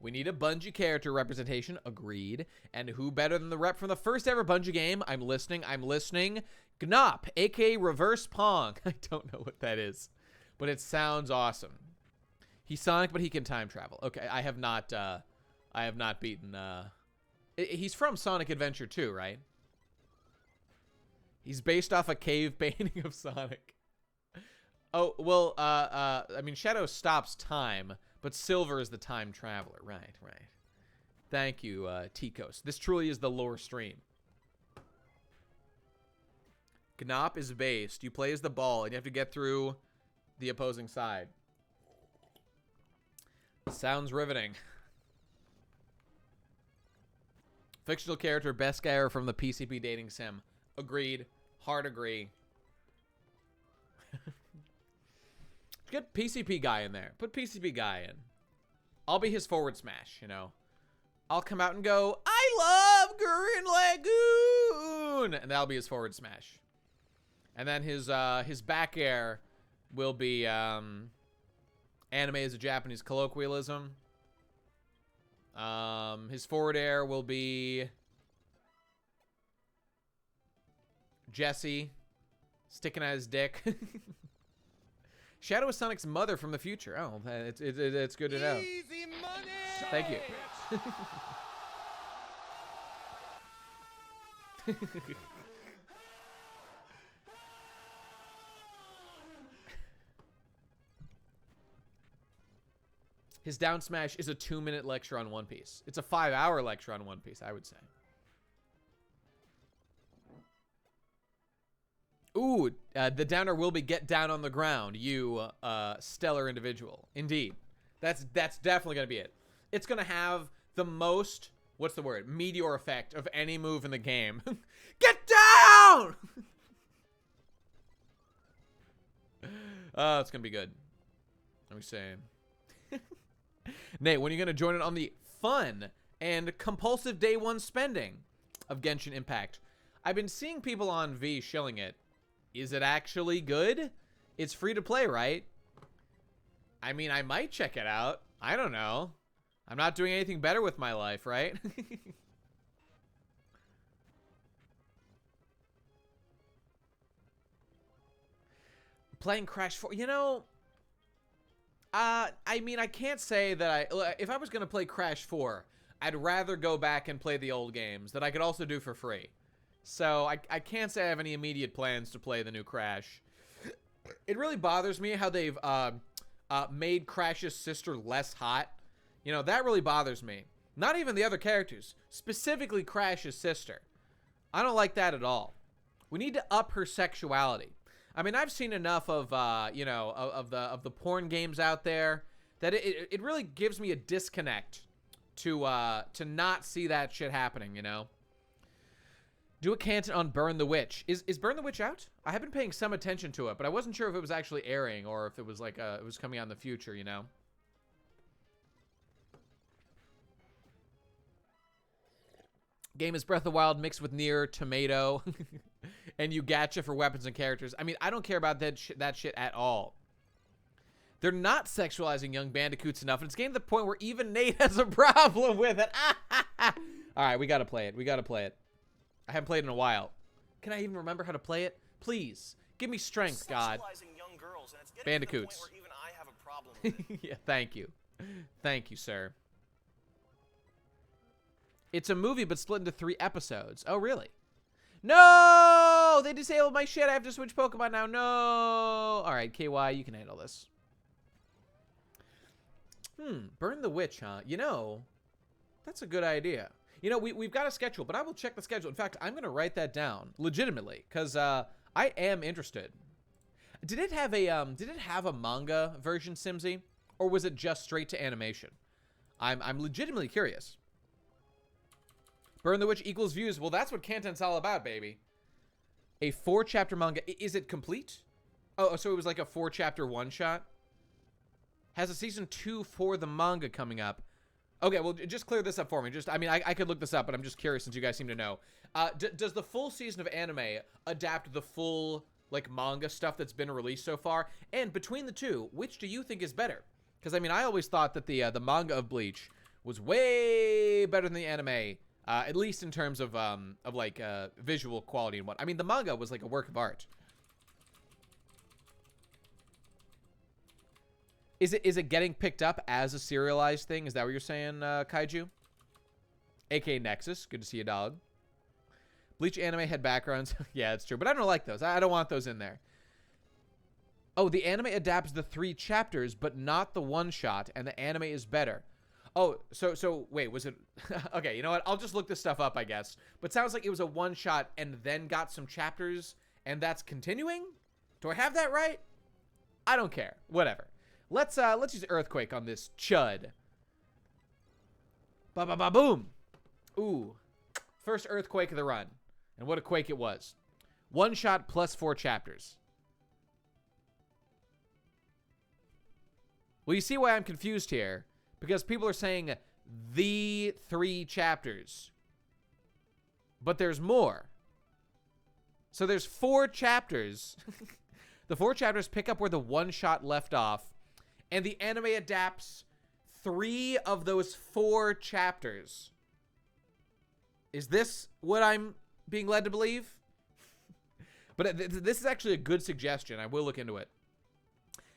We need a Bungie character representation. Agreed. And who better than the rep from the first ever Bungie game? I'm listening. Gnop, a.k.a. Reverse Pong. I don't know what that is, but it sounds awesome. He's Sonic, but he can time travel. Okay, I have not beaten, he's from Sonic Adventure 2, right? He's based off a cave painting of Sonic. Oh, well, I mean, Shadow stops time, But Silver is the time traveler. Right, right. Thank you, Tikos. This truly is the lore stream. Gnop is based. You play as the ball, and you have to get through the opposing side. Sounds riveting. Fictional character, best guy ever from the PCP dating sim. Agreed. Hard agree. Get PCP guy in there. Put PCP guy in. I'll be his forward smash, you know. I'll come out and go, I love Gurren Lagoon! And that'll be his forward smash. And then his back air will be anime is a Japanese colloquialism. His forward air will be Jesse sticking out his dick. Shadow is Sonic's mother from the future. Oh, it's good to know. Easy money. Thank you. His down smash is a 2-minute lecture on One Piece. It's a 5-hour lecture on One Piece, I would say. Ooh, the downer will be get down on the ground, you stellar individual. Indeed. That's definitely going to be it. It's going to have the most, what's the word, meteor effect of any move in the game. Get down! Oh, it's going to be good. Let me see. Nate, when are you going to join it on the fun and compulsive day one spending of Genshin Impact? I've been seeing people on V shilling it. Is it actually good? It's free to play, right? I mean, I might check it out. I don't know. I'm not doing anything better with my life, right? Playing Crash 4, you know, I mean, I can't say that if I was going to play Crash 4, I'd rather go back and play the old games that I could also do for free. So I can't say I have any immediate plans to play the new Crash. It really bothers me how they've made Crash's sister less hot. You know, that really bothers me. Not even the other characters, specifically Crash's sister. I don't like that at all. We need to up her sexuality. I mean, I've seen enough of, you know, of the porn games out there that it really gives me a disconnect to not see that shit happening, you know? Do a canton on Burn the Witch. Is Burn the Witch out? I have been paying some attention to it, but I wasn't sure if it was actually airing or if it was like it was coming out in the future, you know? Game is Breath of the Wild mixed with Nier, Tomato, and you gacha for weapons and characters. I mean, I don't care about that shit at all. They're not sexualizing young bandicoots enough, and it's getting to the point where even Nate has a problem with it. All right, we gotta play it. We gotta play it. I haven't played it in a while. Can I even remember how to play it? Please, give me strength, God. Young girls, and it's Bandicoots. to the point where even I have a problem with it. Yeah, thank you. Thank you, sir. It's a movie, but split into 3 episodes. Oh, really? No! They disabled my shit. I have to switch Pokemon now. No! All right, KY, you can handle this. Burn the Witch, huh? You know, that's a good idea. You know, we've got a schedule, but I will check the schedule. In fact, I'm going to write that down legitimately because I am interested. Did it have a manga version, Simsy, or was it just straight to animation? I'm legitimately curious. Burn the Witch equals views. Well, that's what Canton's all about, baby. A 4-chapter manga. Is it complete? Oh, so it was like a 4-chapter one-shot? Has a season 2 for the manga coming up. Okay, well, just clear this up for me. I mean, I could look this up, but I'm just curious since you guys seem to know. Does the full season of anime adapt the full, like, manga stuff that's been released so far? And between the two, which do you think is better? Because, I mean, I always thought that the manga of Bleach was way better than the anime. At least in terms of like visual quality and what. I mean, the manga was like a work of art. Is it getting picked up as a serialized thing? Is that what you're saying, Kaiju? AK Nexus, good to see you, dog. Bleach anime had backgrounds. Yeah, it's true, but I don't like those. I don't want those in there. Oh, the anime adapts the 3 chapters, but not the one-shot, and the anime is better. Oh, so wait, was it... Okay, you know what? I'll just look this stuff up, I guess. But sounds like it was a one-shot and then got some chapters, and that's continuing? Do I have that right? I don't care. Whatever. Let's use Earthquake on this chud. Ba-ba-ba-boom! Ooh. First Earthquake of the run. And what a quake it was. One-shot plus 4 chapters. Well, you see why I'm confused here. Because people are saying the 3 chapters. But there's more. So there's 4 chapters. The 4 chapters pick up where the one-shot left off. And the anime adapts 3 of those 4 chapters. Is this what I'm being led to believe? But this is actually a good suggestion. I will look into it.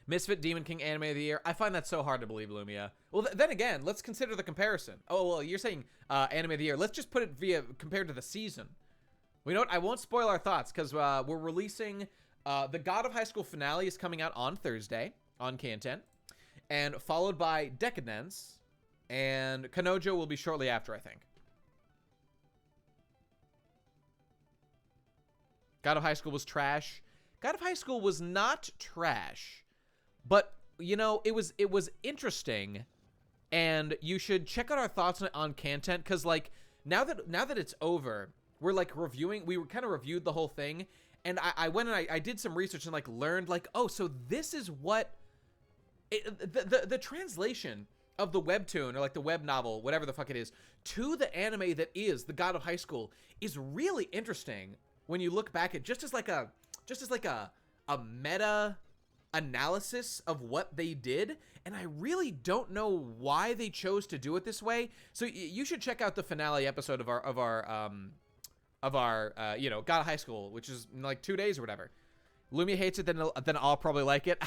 Misfit Demon King Anime of the Year. I find that so hard to believe, Lumia. Well, then again, let's consider the comparison. Oh, well, you're saying Anime of the Year. Let's just put it compared to the season. Well, you know what? I won't spoil our thoughts because we're releasing... the God of High School finale is coming out on Thursday on Kanten. And followed by Decadence. And Kanojo will be shortly after, I think. God of High School was trash. God of High School was not trash. But, you know, it was interesting. And you should check out our thoughts on Kanten. Because, like, now that it's over, we're, like, reviewing. We kind of reviewed the whole thing. And I went and I did some research and, like, learned, like, oh, so this is what... the translation of the webtoon or like the web novel, whatever the fuck it is, to the anime that is the God of High School is really interesting when you look back at just as like a meta analysis of what they did. And I really don't know why they chose to do it this way. So you should check out the finale episode of our you know, God of High School, which is in like 2 days or whatever. Lumia hates it, then I'll probably like it.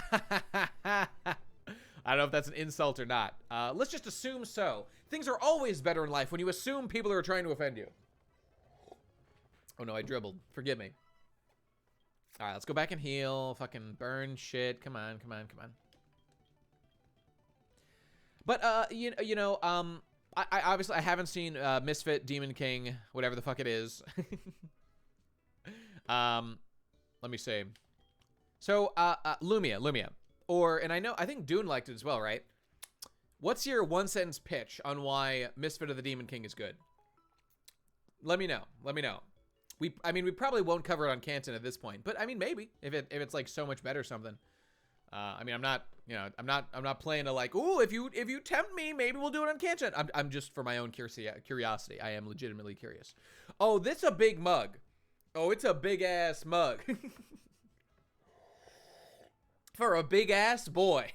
I don't know if that's an insult or not. Let's just assume so. Things are always better in life when you assume people are trying to offend you. Oh no, I dribbled. Forgive me. All right, let's go back and heal. Fucking burn shit. Come on. But you know, I obviously I haven't seen Misfit Demon King, whatever the fuck it is. Let me see. So, Lumia. And I think Dune liked it as well, right? What's your 1-sentence pitch on why Misfit of the Demon King is good? Let me know. I mean, we probably won't cover it on Kanten at this point, but I mean, maybe if it's like so much better or something. I mean, I'm not playing to like, ooh, if you tempt me, maybe we'll do it on Kanten. I'm just for my own curiosity. I am legitimately curious. Oh, this is a big mug. Oh, it's a big ass mug. For a big ass boy.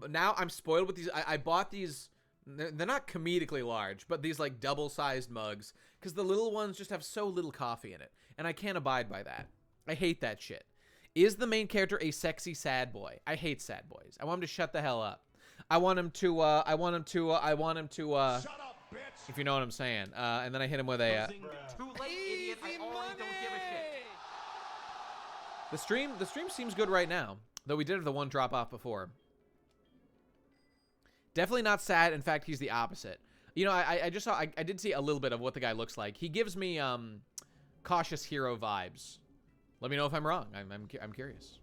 Now I'm spoiled with these. I bought these. They're not comedically large, but these like double-sized mugs because the little ones just have so little coffee in it, and I can't abide by that. I hate that shit. Is the main character a sexy sad boy? I hate sad boys. I want him to shut the hell up. I want him to. Shut up, bitch. If you know what I'm saying. And then I hit him with a. Too late, idiot. I already don't give a shit. The stream seems good right now, though we did have the one drop off before. Definitely not sad. In fact, he's the opposite. You know, I just saw, I did see a little bit of what the guy looks like. He gives me cautious hero vibes. Let me know if I'm wrong. I'm curious.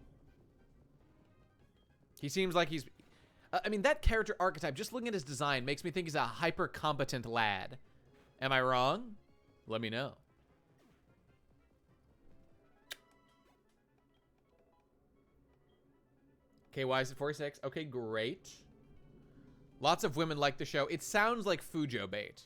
He seems like he's, I mean, that character archetype, just looking at his design, makes me think he's a hyper competent lad. Am I wrong? Let me know. Okay, why is it 46? Okay, great. Lots of women like the show. It sounds like Fujo bait.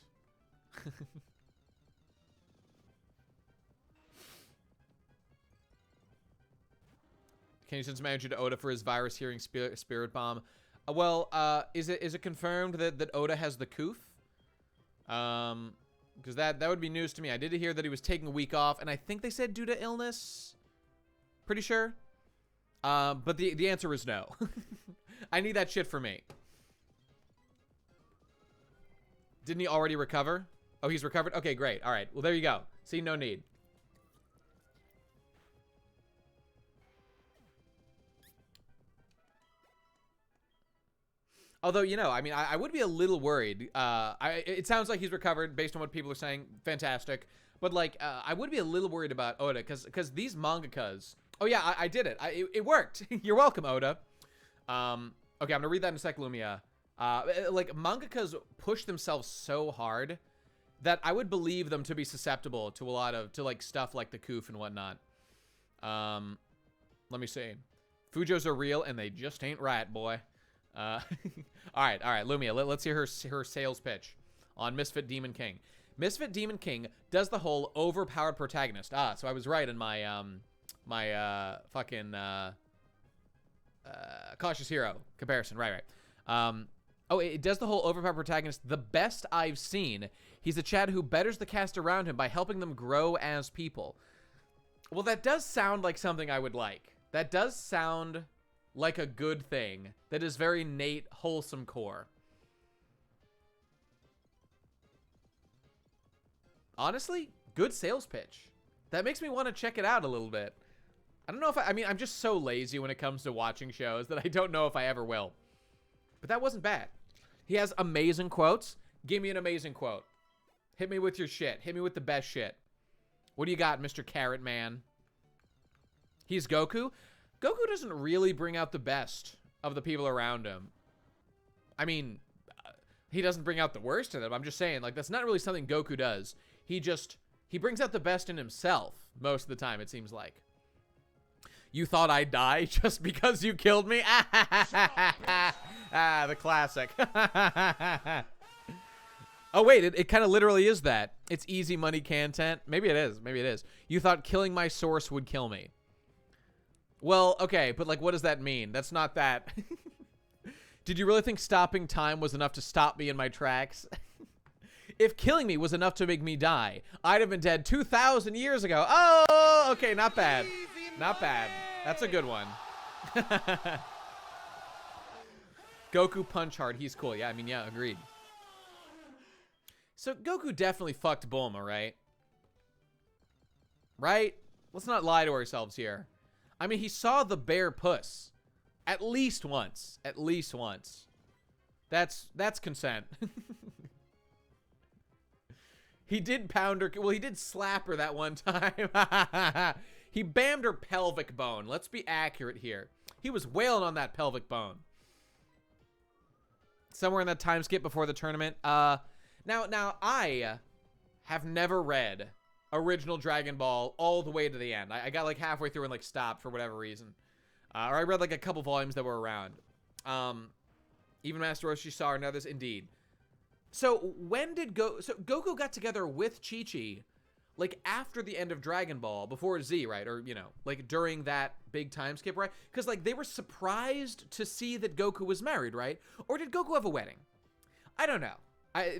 Can you send some energy to Oda for his virus hearing spirit bomb? Is it confirmed that Oda has the coof? Because that would be news to me. I did hear that he was taking a week off, and I think they said due to illness. Pretty sure. But the answer is no. I need that shit for me. Didn't he already recover? Oh, he's recovered? Okay, great. All right. Well, there you go. See, no need. Although, you know, I mean, I would be a little worried. It sounds like he's recovered based on what people are saying. Fantastic. But, like, I would be a little worried about Oda because these mangakas... Oh, yeah, I did it. It worked. You're welcome, Oda. Okay, I'm going to read that in a sec, Lumia. Like, mangakas push themselves so hard that I would believe them to be susceptible to a lot of... to, like, stuff like the Koof and whatnot. Let me see. Fujos are real, and they just ain't right, boy. All right, Lumia, let's hear her sales pitch on Misfit Demon King. Misfit Demon King does the whole overpowered protagonist. So I was right in my fucking Cautious Hero comparison. Right. It does the whole overpowered protagonist the best I've seen. He's a Chad who betters the cast around him by helping them grow as people. Well, that does sound like something I would like. That does sound like a good thing that is very Nate, wholesome core. Honestly, good sales pitch. That makes me want to check it out a little bit. I don't know if I mean, I'm just so lazy when it comes to watching shows that I don't know if I ever will. But that wasn't bad. He has amazing quotes. Give me an amazing quote. Hit me with your shit. Hit me with the best shit. What do you got, Mr. Carrot Man? He's Goku. Goku doesn't really bring out the best of the people around him. I mean, he doesn't bring out the worst of them. I'm just saying, like, that's not really something Goku does. He brings out the best in himself most of the time, it seems like. You thought I'd die just because you killed me? The classic. Oh, wait, it kind of literally is that. It's easy money content. Maybe it is. Maybe it is. You thought killing my source would kill me. Well, okay, but, like, what does that mean? That's not that. Did you really think stopping time was enough to stop me in my tracks? If killing me was enough to make me die, I'd have been dead 2,000 years ago. Oh, okay, not bad. Not bad. That's a good one. Goku punch hard. He's cool. Yeah, I mean, yeah, agreed. So Goku definitely fucked Bulma, right? Right? Let's not lie to ourselves here. I mean, he saw the bare puss. At least once. At least once. That's consent. He did pound her. Well, he did slap her that one time. He bammed her pelvic bone. Let's be accurate here. He was wailing on that pelvic bone. Somewhere in that time skip before the tournament. Now I have never read original Dragon Ball all the way to the end. I got like halfway through and like stopped for whatever reason. Or I read like a couple volumes that were around. Even Master Roshi saw and others, indeed. So when did Goku got together with Chi-Chi, like after the end of Dragon Ball, before Z, right? Or, you know, like during that big time skip, right? Because like they were surprised to see that Goku was married, right? Or did Goku have a wedding? I don't know.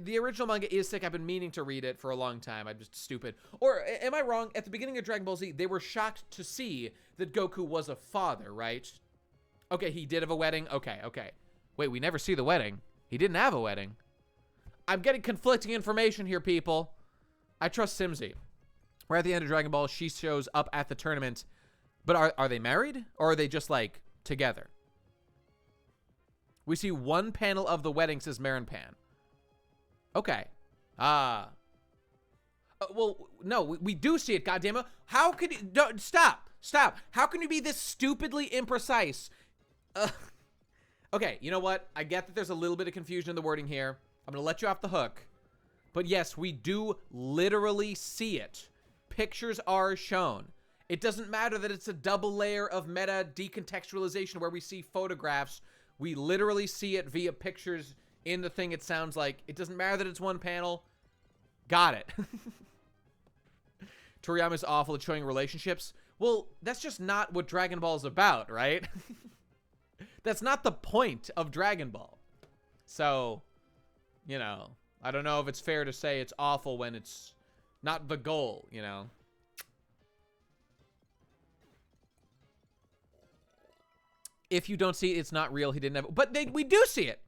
The original manga is sick. I've been meaning to read it for a long time. I'm just stupid. Or am I wrong? At the beginning of Dragon Ball Z, they were shocked to see that Goku was a father, right? Okay, he did have a wedding. Okay. Wait, we never see the wedding. He didn't have a wedding. I'm getting conflicting information here, people. I trust Simsy. We're at the end of Dragon Ball. She shows up at the tournament. But are they married? Or are they just, like, together? We see one panel of the wedding, says Marin Pan. Okay. Well, no, we do see it, goddammit. How could you... No, stop. How can you be this stupidly imprecise? Okay, you know what? I get that there's a little bit of confusion in the wording here. I'm going to let you off the hook. But yes, we do literally see it. Pictures are shown. It doesn't matter that it's a double layer of meta decontextualization where we see photographs. We literally see it via pictures in the thing, it sounds like. It doesn't matter that it's one panel. Got it. Toriyama's awful at showing relationships. Well, that's just not what Dragon Ball is about, right? That's not the point of Dragon Ball. So, you know, I don't know if it's fair to say it's awful when it's not the goal, you know? If you don't see it, it's not real. He didn't have... But we do see it.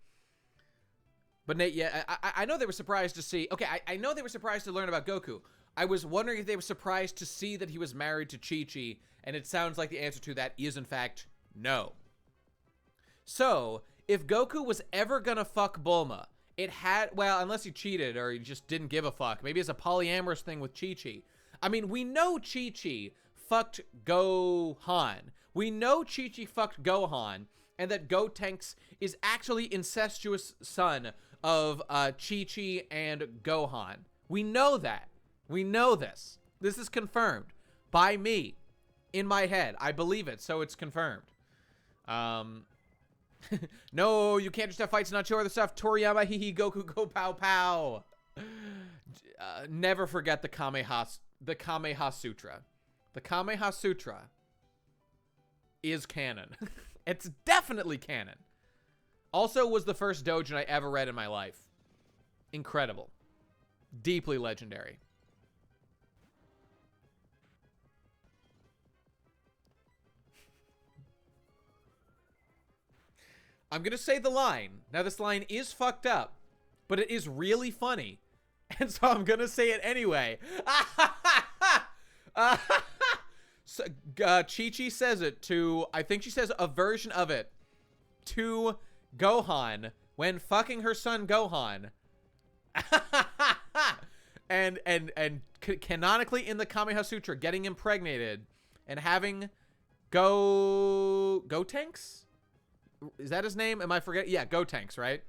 But Nate, yeah, I know they were surprised to see... Okay, I know they were surprised to learn about Goku. I was wondering if they were surprised to see that he was married to Chi-Chi, and it sounds like the answer to that is, in fact, no. So, if Goku was ever gonna fuck Bulma, it had, well, unless he cheated or he just didn't give a fuck. Maybe it's a polyamorous thing with Chi-Chi. I mean, we know Chi-Chi fucked Gohan. We know Chi-Chi fucked Gohan, and that Gotenks is actually incestuous son of Chi-Chi and Gohan. We know that. We know this. This is confirmed by me in my head. I believe it, so it's confirmed. No, you can't just have fights and not show other stuff. Toriyama, hee Goku, go pow pow. Never forget the Kameha Sutra. The Kameha Sutra is canon. It's definitely canon. Also was the first doujin I ever read in my life. Incredible. Deeply legendary. I'm going to say the line. Now, this line is fucked up, but it is really funny. And so I'm going to say it anyway. So, Chi-Chi says it to, I think she says a version of it to Gohan when fucking her son Gohan. and canonically in the Kameha Sutra, getting impregnated and having Gotenks? Is that his name? Am I forgetting? Yeah, Gotenks, right?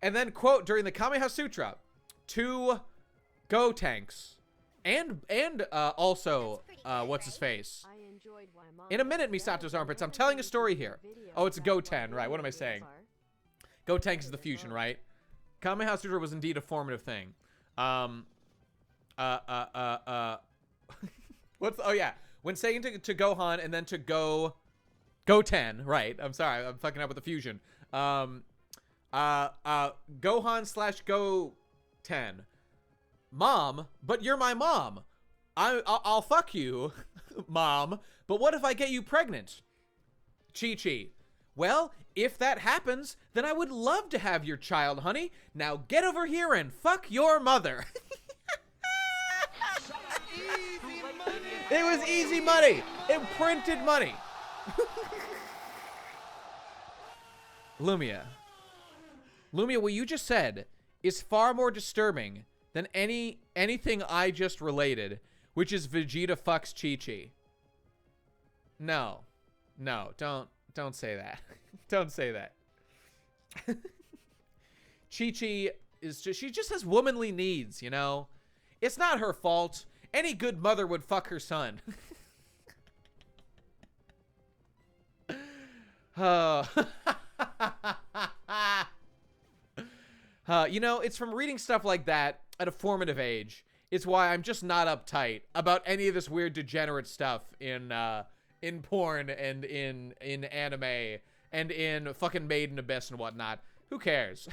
And then quote during the Kameha Sutra to Gotenks and also what's his face? In a minute, Misato's armpits. I'm telling a story here. Oh, it's Goten, right? What am I saying? Gotenks is the fusion, right? Kameha Sutra was indeed a formative thing. What's, oh yeah. When saying to Gohan and then to Goten, right? I'm sorry, I'm fucking up with the fusion. Gohan/Goten. Mom, but you're my mom. I'll fuck you, Mom. But what if I get you pregnant? Chi-Chi. Well, if that happens, then I would love to have your child, honey. Now get over here and fuck your mother. It was easy money. It printed money. Lumia, what you just said is far more disturbing than anything I just related, which is Vegeta fucks Chi-Chi. No, don't say that. Don't say that. Chi-Chi is just, she just has womanly needs, you know? It's not her fault. Any good mother would fuck her son. You know, it's from reading stuff like that at a formative age. It's why I'm just not uptight about any of this weird degenerate stuff in porn and in anime and in fucking Made in Abyss and whatnot. Who cares?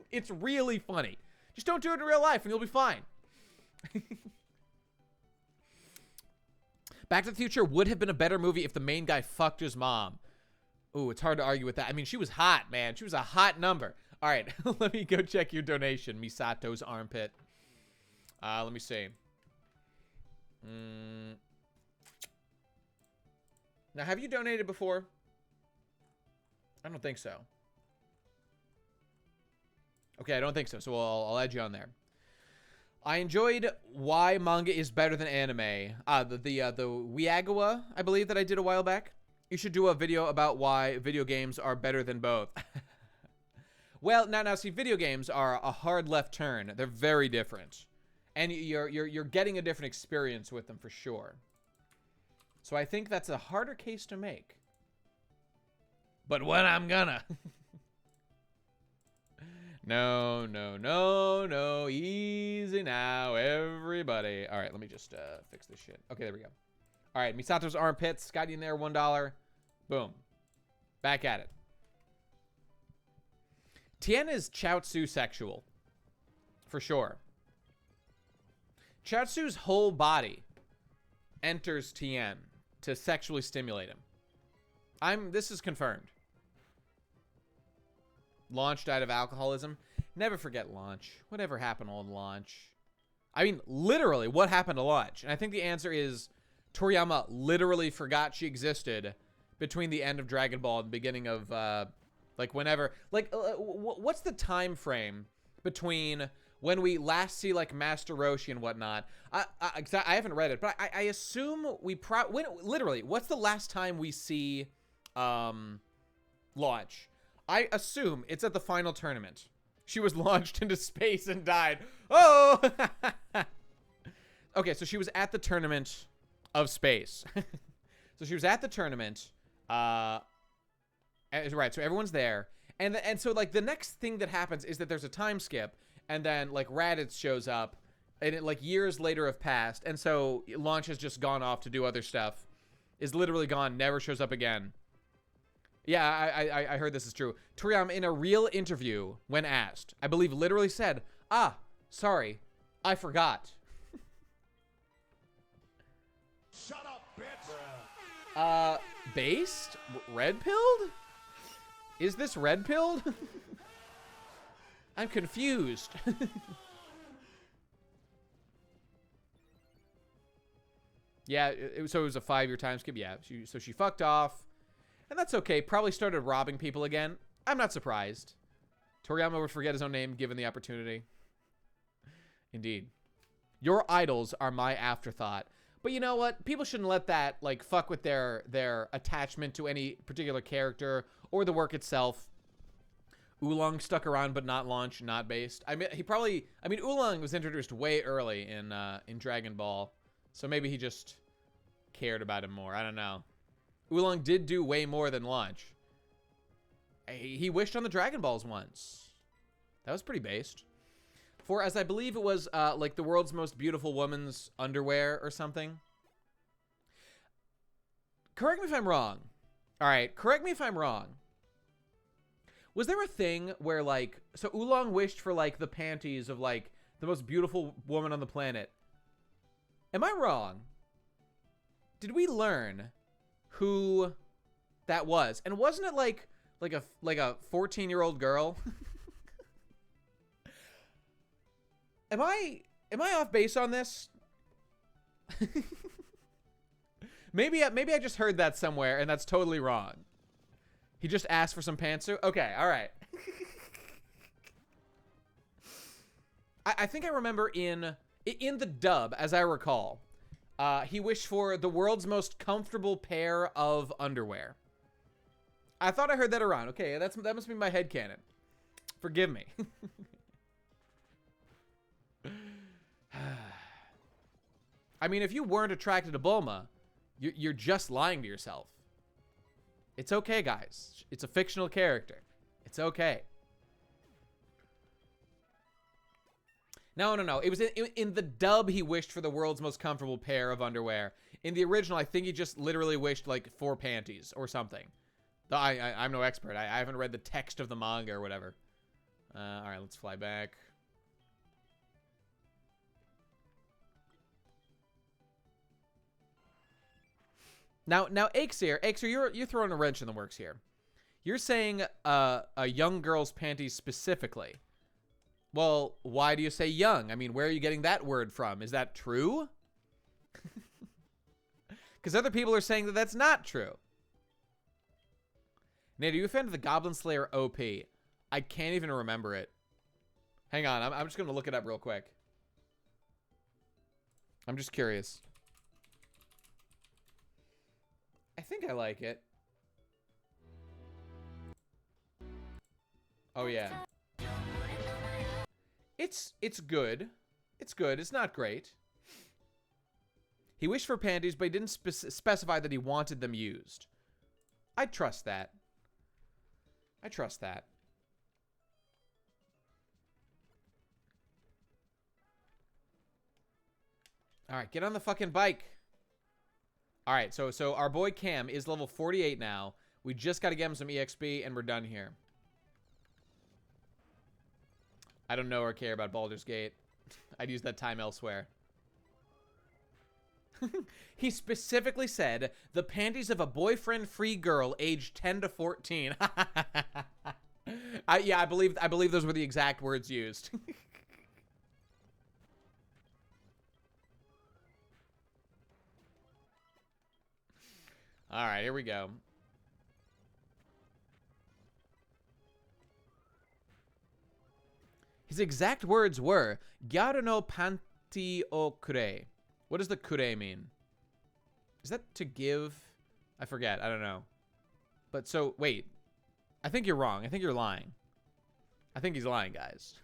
It's really funny. Just don't do it in real life and you'll be fine. Back to the Future would have been a better movie if the main guy fucked his mom. Ooh, it's hard to argue with that. I mean, she was hot, man. She was a hot number. All right, let me go check your donation, Misato's armpit. Let me see. Now, have you donated before? I don't think so. Okay, I don't think so, so I'll add you on there. I enjoyed why manga is better than anime. The Wiagawa, I believe, that I did a while back. You should do a video about why video games are better than both. Well, now, see, video games are a hard left turn. They're very different. And you're getting a different experience with them for sure. So I think that's a harder case to make. But when I'm gonna. No. Easy now, everybody. All right, let me just fix this shit. Okay, there we go. All right, Misato's armpits. Got you in there, $1. Boom. Back at it. Tien is Chaozu sexual. For sure. Chaozu's whole body enters Tien to sexually stimulate him. This is confirmed. Launch died of alcoholism. Never forget Launch. Whatever happened on Launch? I mean, literally, what happened to Launch? And I think the answer is Toriyama literally forgot she existed between the end of Dragon Ball and the beginning of like whenever, like what's the time frame between when we last see like Master Roshi and whatnot? I haven't read it, but I assume we literally, what's the last time we see launch? I assume it's at the final tournament. She was launched into space and died. Oh! Okay, so she was at the tournament of space. So she was at the tournament. Right, so everyone's there. And so, like, the next thing that happens is that there's a time skip. And then, like, Raditz shows up. And, like, years later have passed. And so Launch has just gone off to do other stuff. Is literally gone. Never shows up again. Yeah, I heard this is true. Toriyama, in a real interview, when asked, I believe literally said, "Ah, sorry, I forgot." Shut up, bitch. Based? Red-pilled? Is this red-pilled? I'm confused. Yeah, so it was a 5-year time skip. Yeah, so she fucked off. And that's okay. Probably started robbing people again. I'm not surprised. Toriyama would forget his own name given the opportunity. Indeed. Your idols are my afterthought. But you know what? People shouldn't let that, like, fuck with their attachment to any particular character or the work itself. Oolong stuck around, but not Launch, not Based. I mean, Oolong was introduced way early in Dragon Ball. So maybe he just cared about him more. I don't know. Oolong did do way more than Launch. He wished on the Dragon Balls once. That was pretty based. For, as I believe it was, like, the world's most beautiful woman's underwear or something. Correct me if I'm wrong. All right, correct me if I'm wrong. Was there a thing where, like, so Oolong wished for, like, the panties of, like, the most beautiful woman on the planet. Am I wrong? Did we learn who that was? And wasn't it like a 14-year-old girl? Am I off base on this? maybe I just heard that somewhere and that's totally wrong. He just asked for some pantsu? Okay, all right. I think I remember in the dub, as I recall, he wished for the world's most comfortable pair of underwear. I thought I heard that around. Okay, that must be my headcanon. Forgive me. I mean, if you weren't attracted to Bulma, you're just lying to yourself. It's okay, guys. It's a fictional character. It's okay. No. It was in the dub he wished for the world's most comfortable pair of underwear. In the original, I think he just literally wished, like, for panties or something. I'm no expert. I haven't read the text of the manga or whatever. All right, let's fly back. Now, Aixir, you're throwing a wrench in the works here. You're saying a young girl's panties specifically. Well, why do you say young? I mean, where are you getting that word from? Is that true? Because other people are saying that that's not true. Nate, are you a fan of the Goblin Slayer OP? I can't even remember it. Hang on, I'm just going to look it up real quick. I'm just curious. I think I like it. Oh, yeah. It's good. It's good. It's not great. He wished for panties, but he didn't specify that he wanted them used. I trust that. I trust that. All right, get on the fucking bike. All right, so our boy Cam is level 48 now. We just got to get him some EXP, and we're done here. I don't know or care about Baldur's Gate. I'd use that time elsewhere. He specifically said, the panties of a boyfriend-free girl aged 10 to 14. Yeah, I believe those were the exact words used. All right, here we go. His exact words were, Gyaru no panty o kure. What does the kure mean? Is that to give? I forget. I don't know. But so, wait. I think you're wrong. I think you're lying. I think he's lying, guys.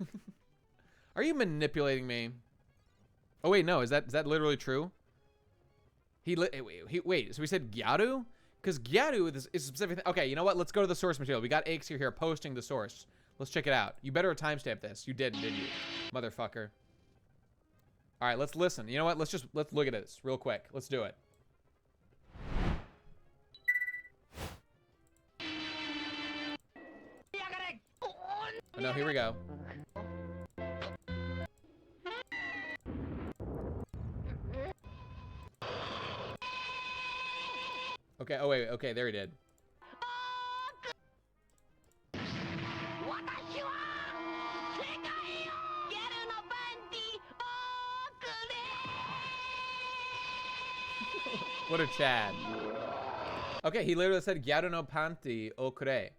Are you manipulating me? Oh, wait, no. Is that literally true? Wait, so we said Gyaru? Because Gyaru is a specific thing. Okay, you know what? Let's go to the source material. We got Aix here posting the source. Let's check it out. You better timestamp this. You didn't you? Motherfucker. All right, let's listen. You know what? Let's look at this real quick. Let's do it. Oh, no, here we go. Okay, oh wait, okay, there he did. What a Chad. Okay, he literally said Gyaru no panty o kure.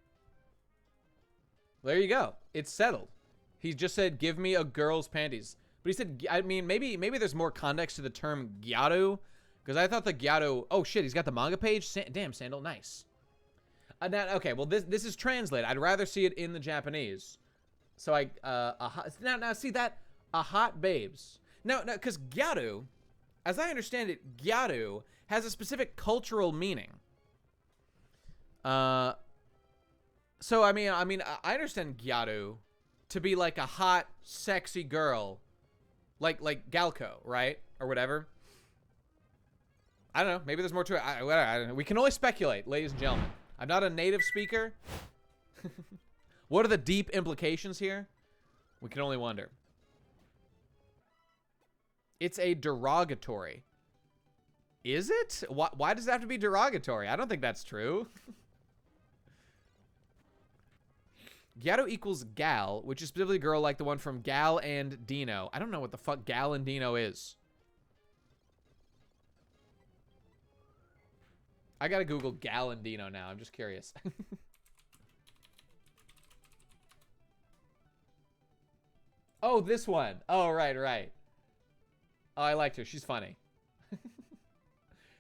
There you go. It's settled. He just said, give me a girl's panties. But he said, I mean, maybe there's more context to the term Gyaru. Because I thought the Gyaru, oh shit, he's got the manga page? Damn, Sandal, nice. Okay, well, this is translated. I'd rather see it in the Japanese. So now see that? A hot babes. Now, because Gyaru, as I understand it, Gyaru has a specific cultural meaning. So I mean, I understand Gyaru to be like a hot, sexy girl, like Galco, right, or whatever. I don't know. Maybe there's more to it. I don't know. We can only speculate, ladies and gentlemen. I'm not a native speaker. What are the deep implications here? We can only wonder. It's a derogatory. Is it? Why does it have to be derogatory? I don't think that's true. Gyaru equals gal, which is specifically girl like the one from Gal and Dino. I don't know what the fuck Gal and Dino is. I gotta Google Gal and Dino now. I'm just curious. Oh, this one. Oh, right. Oh, I liked her. She's funny.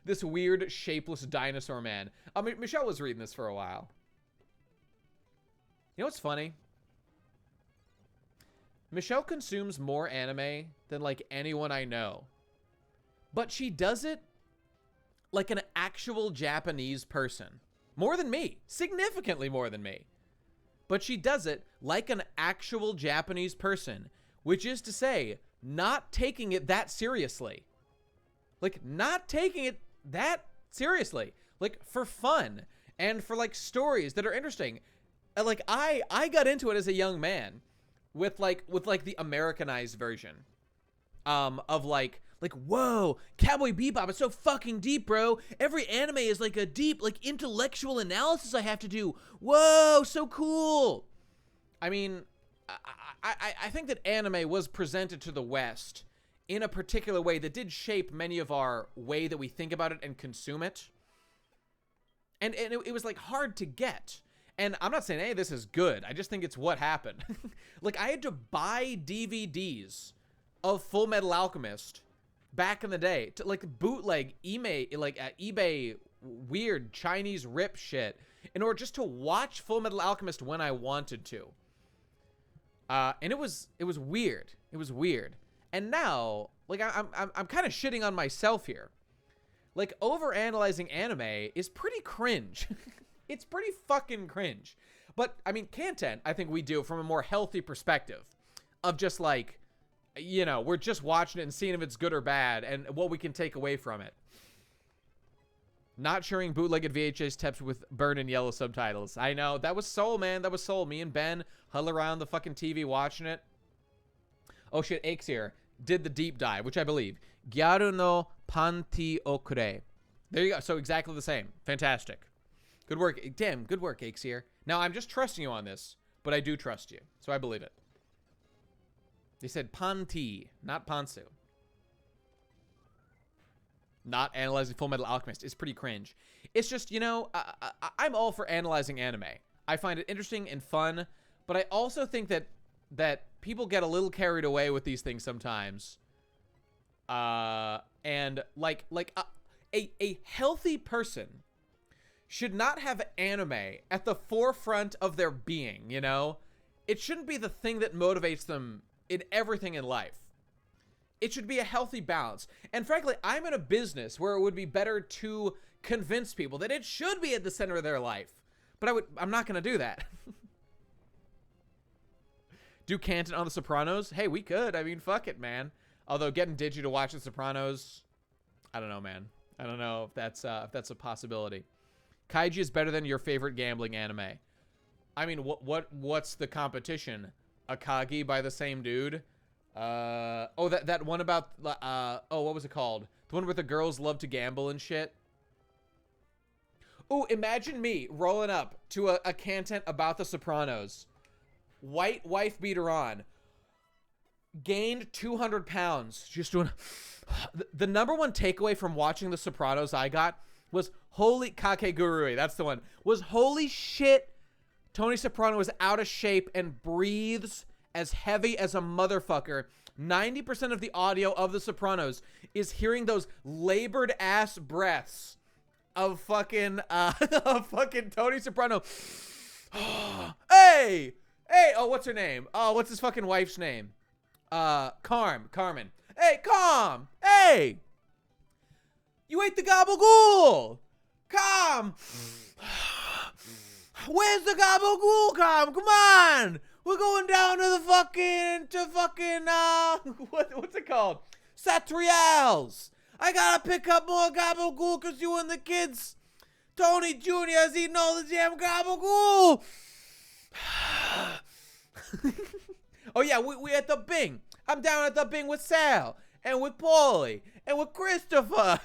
This weird, shapeless dinosaur man. I mean, Michelle was reading this for a while. You know what's funny? Michelle consumes more anime than, like, anyone I know. But she does it like an actual Japanese person. More than me. Significantly more than me. But she does it like an actual Japanese person. Which is to say, not taking it that seriously. Like, not taking it that seriously. Like, for fun. And for, like, stories that are interesting. Like, I got into it as a young man. With the Americanized version. Of, like, whoa, Cowboy Bebop is so fucking deep, bro. Every anime is like a deep, like, intellectual analysis I have to do. Whoa, so cool. I mean, I think that anime was presented to the West in a particular way that did shape many of our way that we think about it and consume it. And it was, like, hard to get. And I'm not saying, hey, this is good. I just think it's what happened. Like, I had to buy DVDs of Full Metal Alchemist back in the day to, like, bootleg eBay weird Chinese rip shit in order just to watch Full Metal Alchemist when I wanted to. And it was weird. It was weird. And now, like, I'm kind of shitting on myself here. Like, overanalyzing anime is pretty cringe. It's pretty fucking cringe. But, I mean, content, I think we do from a more healthy perspective of just, like, you know, we're just watching it and seeing if it's good or bad and what we can take away from it. Not sharing bootlegged VHS tapes with burned and yellow subtitles. I know. That was Soul, man. That was Soul. Me and Ben huddle around the fucking TV watching it. Oh, shit. Aix here did the deep dive, which I believe. Gyaru no panty o kure. There you go. So exactly the same. Fantastic. Good work. Damn, good work, Aix here. Now, I'm just trusting you on this, but I do trust you. So I believe it. They said panty, not pantsu. Not analyzing Full Metal Alchemist is pretty cringe. It's just, you know, I'm all for analyzing anime. I find it interesting and fun, but I also think that that people get a little carried away with these things sometimes. And like a healthy person should not have anime at the forefront of their being, you know? It shouldn't be the thing that motivates them in everything in life. It should be a healthy balance. And frankly, I'm in a business where it would be better to convince people that it should be at the center of their life. But I'm not going to do that. Do Canton on The Sopranos? Hey, we could. I mean, fuck it, man. Although getting Digi to watch The Sopranos, I don't know, man. I don't know if that's a possibility. Kaiji is better than your favorite gambling anime. I mean, what's the competition? Akagi by the same dude? Oh, that one about oh, what was it called? The one where the girls love to gamble and shit. Ooh, imagine me rolling up to a Canton about The Sopranos. White wife beater on. Gained 200 pounds. Just doing... The number one takeaway from watching The Sopranos I got was holy... Kakegurui, that's the one. Was holy shit, Tony Soprano is out of shape and breathes as heavy as a motherfucker. 90% of the audio of The Sopranos is hearing those labored ass breaths of fucking Tony Soprano. Hey! Hey! Oh, what's her name? Oh, what's his fucking wife's name? Carmen. Hey, Calm! Hey! You ate the gabagool! Calm! Where's the gabagool, Calm? Come on! We're going down to the fucking, what's it called? Satrials! I gotta pick up more gabagool because you and the kids, Tony Jr. has eaten all the damn gabagool! Oh yeah, we at the Bing. I'm down at the Bing with Sal, and with Paulie, and with Christopher.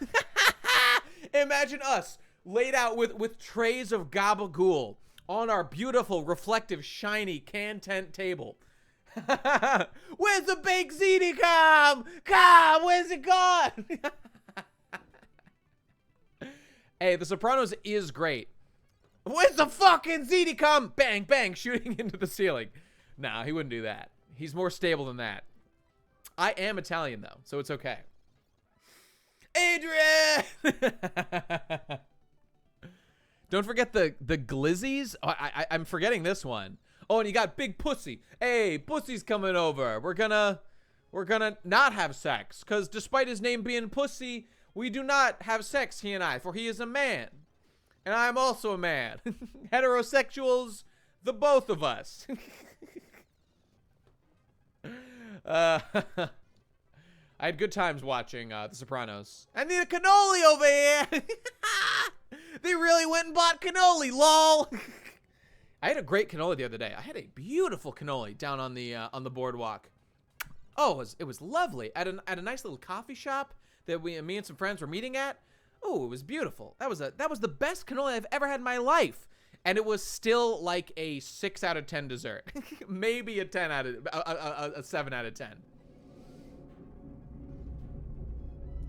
Imagine us laid out with trays of gabagool on our beautiful, reflective, shiny can tent table. Where's the baked ziti, Calm, where's it gone? Hey, The Sopranos is great. Where's the fucking ziti, Calm? Bang, bang, shooting into the ceiling. Nah, he wouldn't do that. He's more stable than that. I am Italian, though, so it's okay. Adrian! Don't forget the glizzies. Oh, I'm forgetting this one. Oh, and you got Big Pussy. Hey, Pussy's coming over. We're gonna not have sex, because despite his name being Pussy, we do not have sex, he and I, for he is a man. And I'm also a man. Heterosexuals, the both of us. I had good times watching The Sopranos. I need a cannoli over here. They really went and bought cannoli, lol. I had a great cannoli the other day. I had a beautiful cannoli down on the boardwalk. Oh, it was lovely. At a nice little coffee shop that me and some friends were meeting at. Oh, it was beautiful. That was the best cannoli I've ever had in my life. And it was still like a 6 out of 10 dessert. Maybe a 7 out of 10.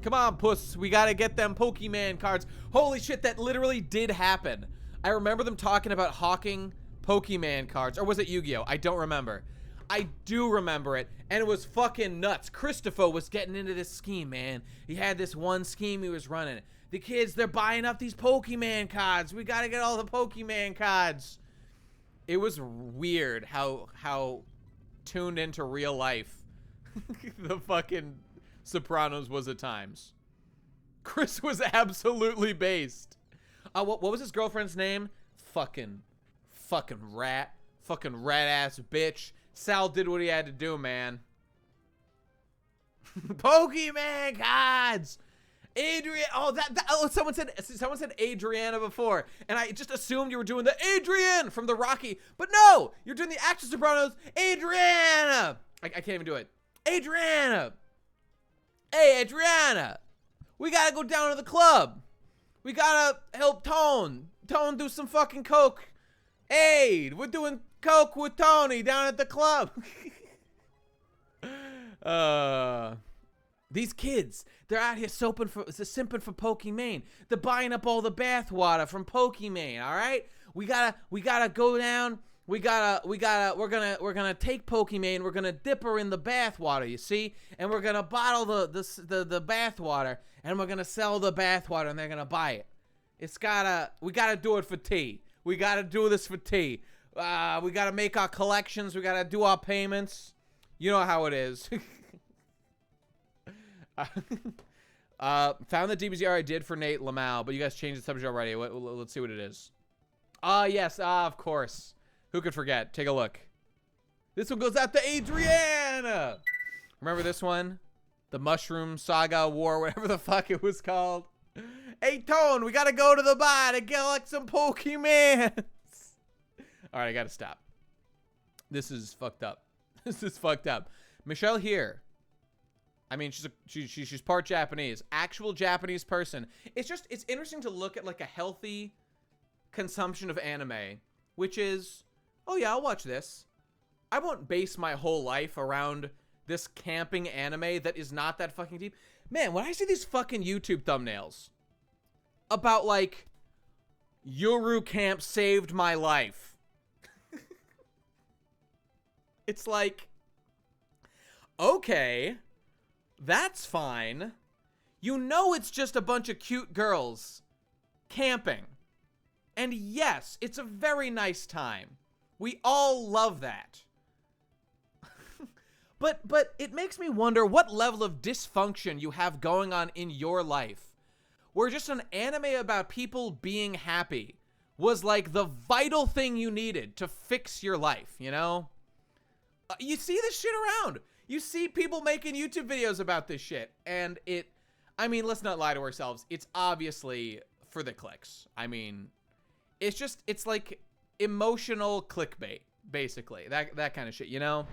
Come on, puss. We gotta get them Pokemon cards. Holy shit, that literally did happen. I remember them talking about hawking Pokemon cards. Or was it Yu-Gi-Oh? I don't remember. I do remember it. And it was fucking nuts. Christopher was getting into this scheme, man. He had this one scheme he was running. The kids, they're buying up these Pokemon cards. We gotta get all the Pokemon cards. It was weird how tuned into real life the fucking Sopranos was at times. Chris was absolutely based. What was his girlfriend's name? Fucking rat. Fucking rat ass bitch. Sal did what he had to do, man. Pokemon cards. Adrian. Oh, someone said Adriana before, and I just assumed you were doing the Adrian from the Rocky, but no, you're doing the actual Sopranos. Adriana. I can't even do it. Adriana. Hey, Adriana. We gotta go down to the club. We gotta help Tone do some fucking coke. Hey, we're doing coke with Tony down at the club. These kids, they're out here simping for Pokemon. They're buying up all the bathwater from Pokemon, all right? We gotta go down. we're gonna take Pokimane, we're gonna dip her in the bath water, you see, and we're gonna bottle the bath water, and we're gonna sell the bath water, and they're gonna buy it. We gotta do it for tea. We gotta do this for tea. We gotta make our collections. We gotta do our payments. You know how it is. Found the DBZR I did for Nate Lamau, but you guys changed the subject already. Let's see what it is. Yes, of course. Who could forget? Take a look. This one goes out to Adriana. Remember this one? The Mushroom Saga War, whatever the fuck it was called. Hey, Tone, we gotta go to the bar to collect some Pokemans. All right, I gotta stop. This is fucked up. This is fucked up. Michelle here. I mean, she's part Japanese, actual Japanese person. It's interesting to look at like a healthy consumption of anime, which is, oh yeah, I'll watch this. I won't base my whole life around this camping anime that is not that fucking deep. Man, when I see these fucking YouTube thumbnails about like Yuru Camp saved my life, it's like, okay, that's fine. You know it's just a bunch of cute girls camping. And yes, it's a very nice time. We all love that. But it makes me wonder what level of dysfunction you have going on in your life, where just an anime about people being happy was like the vital thing you needed to fix your life, you know? You see this shit around. You see people making YouTube videos about this shit, and I mean, let's not lie to ourselves. It's obviously for the clicks. I mean, it's like emotional clickbait, basically. That kind of shit, you know?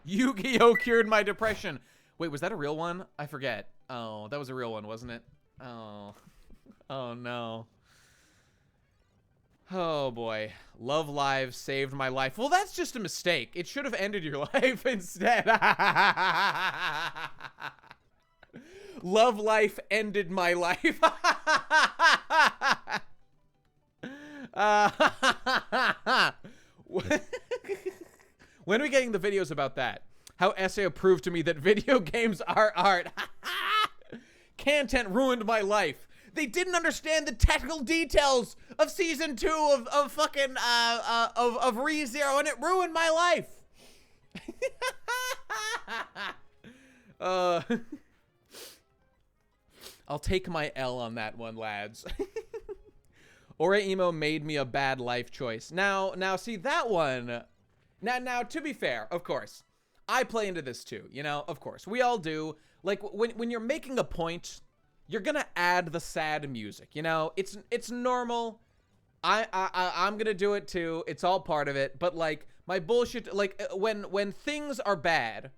Yu-Gi-Oh! Cured my depression. Wait, was that a real one? I forget. Oh, that was a real one, wasn't it? Oh. Oh, no. Oh, boy. Love Live saved my life. Well, that's just a mistake. It should have ended your life instead. Love Life ended my life. When are we getting the videos about that? How Essay proved to me that video games are art. Content ruined my life. They didn't understand the technical details of season 2 of fucking of ReZero, and it ruined my life. I'll take my L on that one, lads. Ore Emo made me a bad life choice. Now see that one. Now to be fair, of course, I play into this too, you know, of course. We all do. Like when you're making a point, you're gonna add the sad music, you know? It's normal. I'm gonna do it too. It's all part of it. But like my bullshit, like when things are bad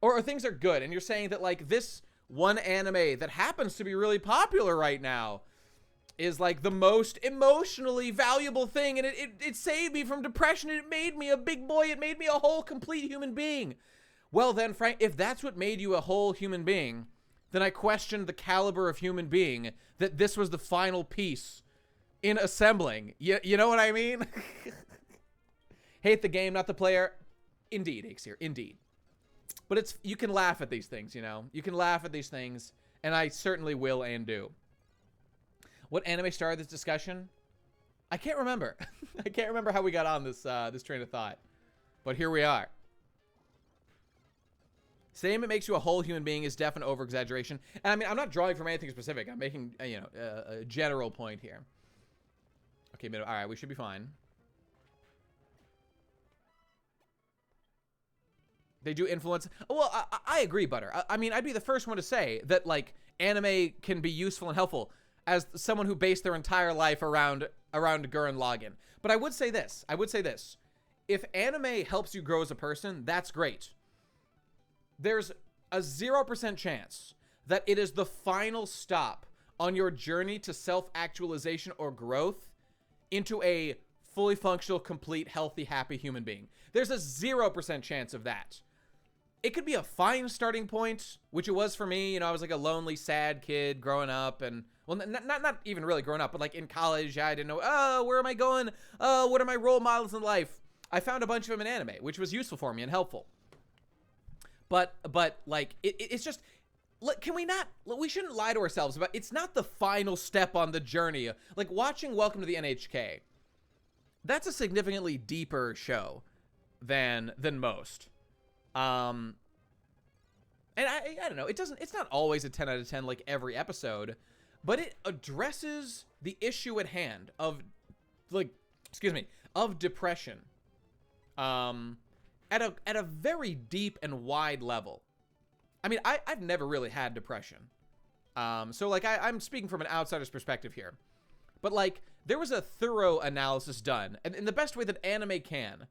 or things are good, and you're saying that like this one anime that happens to be really popular right now is like the most emotionally valuable thing, and it saved me from depression, and it made me a big boy, it made me a whole complete human being. Well then, Frank, if that's what made you a whole human being, then I questioned the caliber of human being that this was the final piece in assembling. You know what I mean? Hate the game, not the player. Indeed, Axier, indeed. But you can laugh at these things, you know? You can laugh at these things, and I certainly will and do. What anime started this discussion? I can't remember. I can't remember how we got on this this train of thought. But here we are. Saying it makes you a whole human being is definite over-exaggeration. And I mean, I'm not drawing from anything specific. I'm making, you know, a general point here. Okay, all right, we should be fine. They do influence. Well, I agree, Butter. I mean, I'd be the first one to say that, like, anime can be useful and helpful as someone who based their entire life around Gurren Lagann. But I would say this. If anime helps you grow as a person, that's great. There's a 0% chance that it is the final stop on your journey to self-actualization or growth into a fully functional, complete, healthy, happy human being. There's a 0% chance of that. It could be a fine starting point, which it was for me. You know, I was like a lonely, sad kid growing up, and well, not even really growing up, but like in college, I didn't know, oh, where am I going? Oh, what are my role models in life? I found a bunch of them in anime, which was useful for me and helpful. But like, it's just, can we not, we shouldn't lie to ourselves about, it's not the final step on the journey. Like, watching Welcome to the NHK, that's a significantly deeper show than most. And I don't know, it's not always a 10 out of 10 like every episode, but it addresses the issue at hand of, like, of depression. At a very deep and wide level. I mean, I've never really had depression. So like I'm speaking from an outsider's perspective here. But like, there was a thorough analysis done, and in the best way that anime can,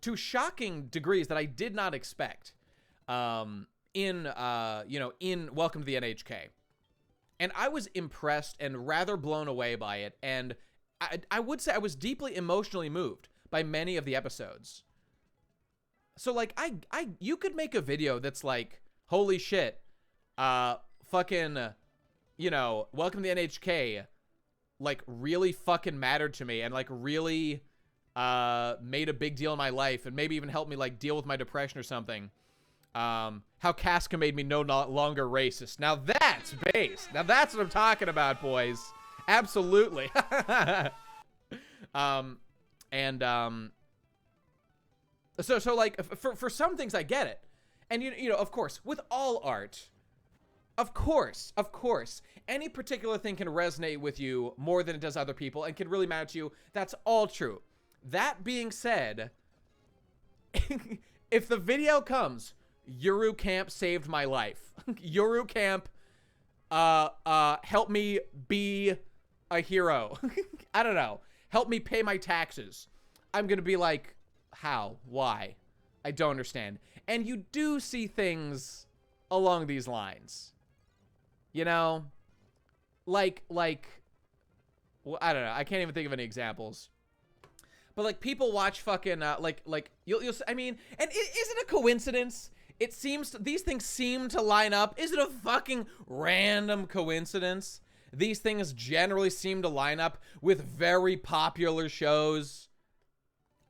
to shocking degrees that I did not expect, in Welcome to the NHK. And I was impressed and rather blown away by it, and I would say I was deeply emotionally moved by many of the episodes. So like, you could make a video that's like, holy shit, fucking, Welcome to the NHK, like, really fucking mattered to me and like really made a big deal in my life and maybe even helped me like deal with my depression or something. How Casca made me no longer racist. Now that's base. Now that's what I'm talking about, boys. Absolutely. So like, for some things I get it. And you know, of course, with all art, of course, any particular thing can resonate with you more than it does other people and can really matter to you. That's all true. That being said, if the video comes, Yuru Camp saved my life. Yuru Camp help me be a hero. I don't know. Help me pay my taxes. I'm going to be like, how? Why? I don't understand. And you do see things along these lines. You know? Like, well, I don't know. I can't even think of any examples. But like, people watch fucking, you'll I mean, and is it a coincidence? It seems, these things seem to line up. Is it a fucking random coincidence? These things generally seem to line up with very popular shows.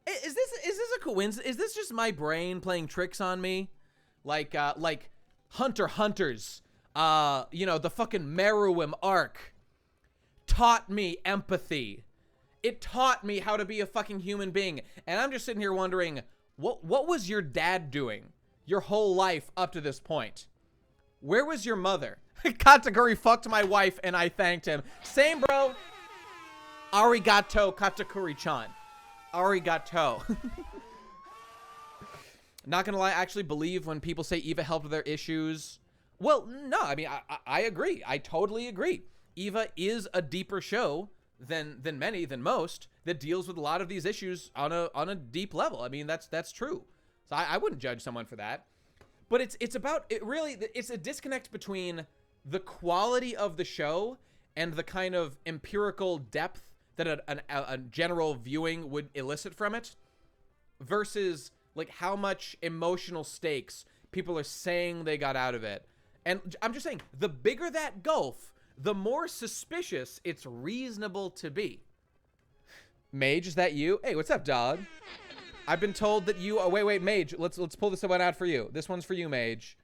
Is this a coincidence? Is this just my brain playing tricks on me? Like Hunter Hunters, the fucking Meruem arc taught me empathy. It taught me how to be a fucking human being. And I'm just sitting here wondering, what was your dad doing your whole life up to this point? Where was your mother? Katakuri fucked my wife and I thanked him. Same, bro. Arigato, Katakuri-chan. Arigato. Not gonna lie, I actually believe when people say Eva helped with their issues. Well, no, I mean, I agree. I totally agree. Eva is a deeper show than most that deals with a lot of these issues on a deep level. I mean, that's true. So I wouldn't judge someone for that. But it's a disconnect between the quality of the show and the kind of empirical depth that a general viewing would elicit from it, versus like how much emotional stakes people are saying they got out of it. And I'm just saying, the bigger that gulf, the more suspicious it's reasonable to be. Mage, is that you? Hey, what's up, dog? I've been told that you, wait, Mage, let's pull this one out for you. This one's for you, Mage.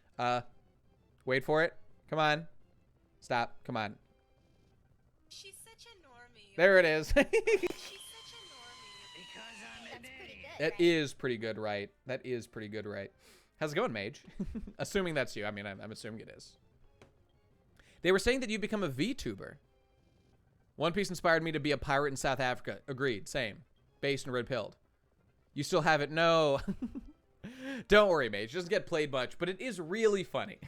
Wait for it. Come on. Stop. Come on. She's such a normie. There it is. She's such a normie. Because I'm an idiot. That is pretty good, right? That is pretty good, right? How's it going, Mage? Assuming that's you. I mean, I'm assuming it is. They were saying that you've become a VTuber. One Piece inspired me to be a pirate in South Africa. Agreed. Same. Based and red-pilled. You still have it? No. Don't worry, Mage. It doesn't get played much, but it is really funny.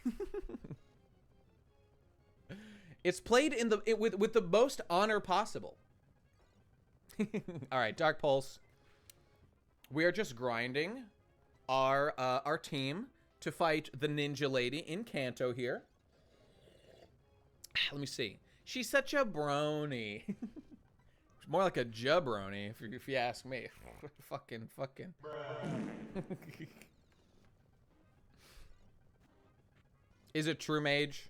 It's played with the most honor possible. All right, Dark Pulse. We are just grinding our team to fight the ninja lady in Kanto here. Let me see. She's such a brony. More like a jabroni, if you ask me. fucking. Is it true, Mage?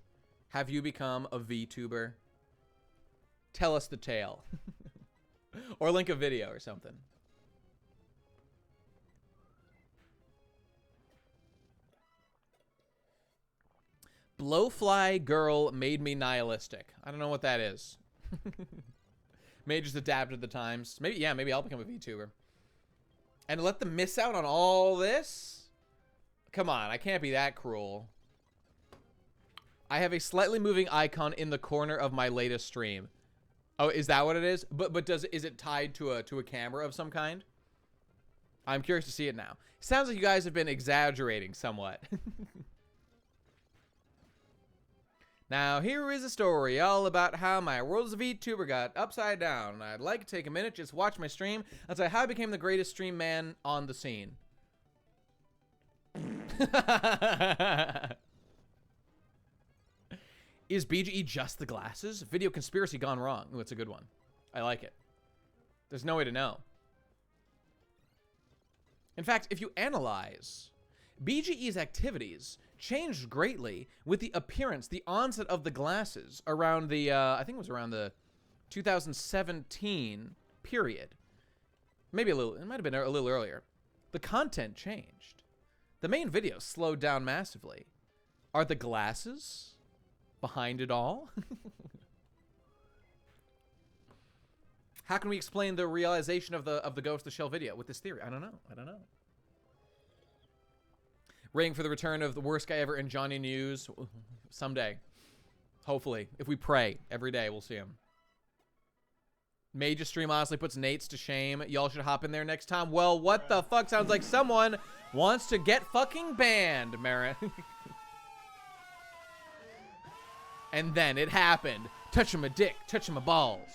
Have you become a VTuber? Tell us the tale. Or link a video or something. Blowfly girl made me nihilistic. I don't know what that is. Maybe just adapted the times. Maybe, yeah, maybe I'll become a VTuber. And let them miss out on all this? Come on, I can't be that cruel. I have a slightly moving icon in the corner of my latest stream. Oh, is that what it is? But is it tied to a camera of some kind? I'm curious to see it now. Sounds like you guys have been exaggerating somewhat. Now, here is a story all about how my world as a VTuber got upside down. I'd like to take a minute, just watch my stream. I'll tell you how I became the greatest stream man on the scene. Is BGE just the glasses? Video conspiracy gone wrong. Ooh, it's a good one. I like it. There's no way to know. In fact, if you analyze, BGE's activities changed greatly with the appearance, the onset of the glasses around the, I think it was around the 2017 period. Maybe a little, it might have been a little earlier. The content changed. The main video slowed down massively. Are the glasses behind it all? How can we explain the realization of the Ghost of the Shell video with this theory? I don't know. I don't know. Waiting for the return of the worst guy ever in Johnny News. Someday. Hopefully. If we pray every day, we'll see him. Major stream honestly puts Nate's to shame. Y'all should hop in there next time. Well, what the fuck? Sounds like someone wants to get fucking banned, Mara. And then it happened. Touch him a dick. Touch him a balls.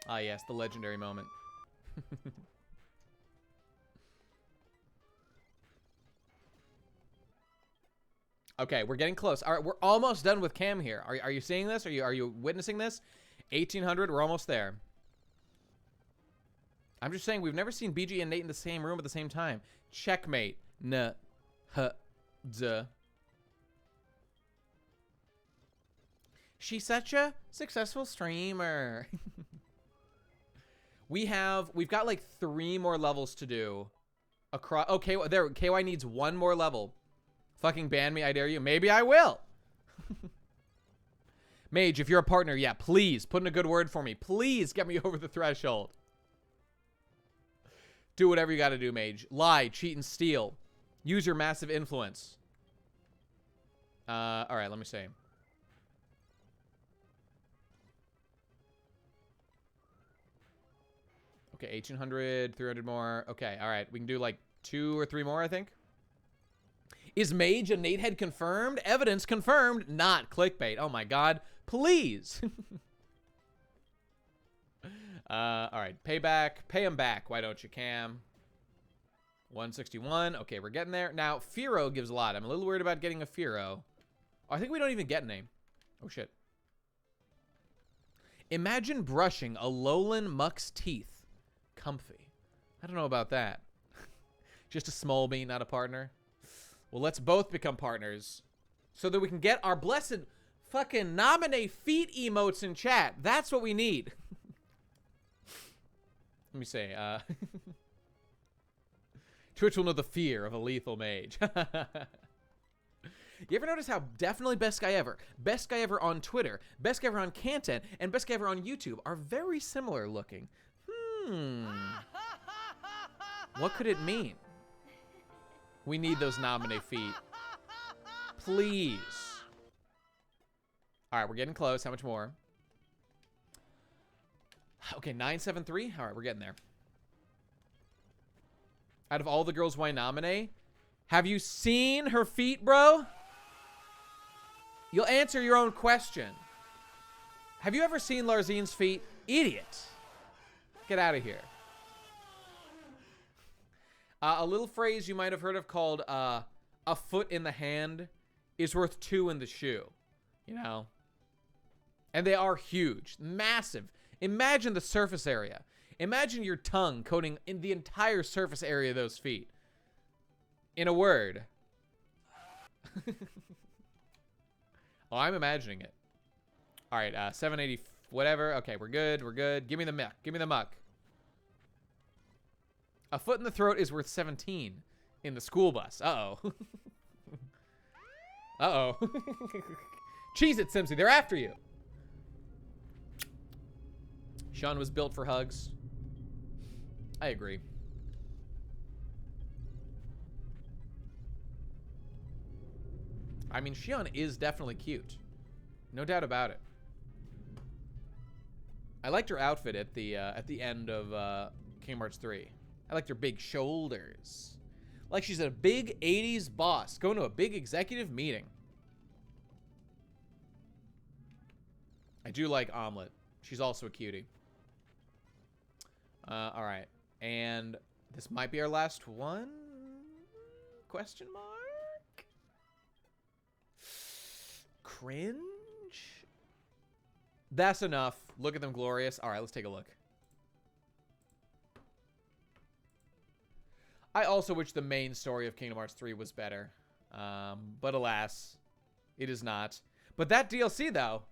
Ah, yes, the legendary moment. Okay, we're getting close. All right, we're almost done with Cam here. Are you seeing this? Are you witnessing this? 1800, we're almost there. I'm just saying, we've never seen BG and Nate in the same room at the same time. Checkmate. Duh. She's such a successful streamer. We've got like 3 more levels to do. Across. Okay, there. KY needs 1 more level. Fucking ban me, I dare you. Maybe I will. Mage, if you're a partner, yeah, please put in a good word for me. Please get me over the threshold. Do whatever you got to do, Mage. Lie, cheat, and steal. Use your massive influence. All right, let me see. Okay, 1800, 300 more. Okay, all right. We can do like 2 or 3 more, I think. Is Mage a Natehead confirmed? Evidence confirmed, not clickbait. Oh my god. Please. All right, payback. Pay him back. Why don't you, Cam? 161. Okay, we're getting there. Now, Firo gives a lot. I'm a little worried about getting a Firo. Oh, I think we don't even get a name. Oh, shit. Imagine brushing a lowland muck's teeth. Comfy. I don't know about that. Just a small bean, not a partner. Well, let's both become partners so that we can get our blessed fucking nominate feet emotes in chat. That's what we need. Let me say, Twitch will know the fear of a lethal mage. You ever notice how definitely best guy ever on Twitter, best guy ever on Canton, and best guy ever on YouTube are very similar looking? What could it mean? We need those nominate feet. Please. All right, we're getting close. How much more? Okay, 973. All right, we're getting there. Out of all the girls why nominate, have you seen her feet, bro? You'll answer your own question. Have you ever seen Larzine's feet? Idiot. Get out of here. A little phrase you might have heard of called a foot in the hand is worth 2 in the shoe. You know? And they are huge. Massive. Imagine the surface area. Imagine your tongue coating in the entire surface area of those feet. In a word. Oh, I'm imagining it. All right, 780, whatever. Okay, we're good. We're good. Give me the muck. Give me the muck. A foot in the throat is worth 17 in the school bus. Uh-oh. Uh-oh. Cheese it, Simpsy. They're after you. Sean was built for hugs. I agree. I mean, Shion is definitely cute. No doubt about it. I liked her outfit at the end of Kingdom Hearts 3. I liked her big shoulders. Like she's a big 80s boss going to a big executive meeting. I do like Omelet. She's also a cutie. All right. And this might be our last one? Question mark? Cringe? That's enough. Look at them glorious. All right, let's take a look. I also wish the main story of Kingdom Hearts 3 was better. But alas, it is not. But that DLC, though,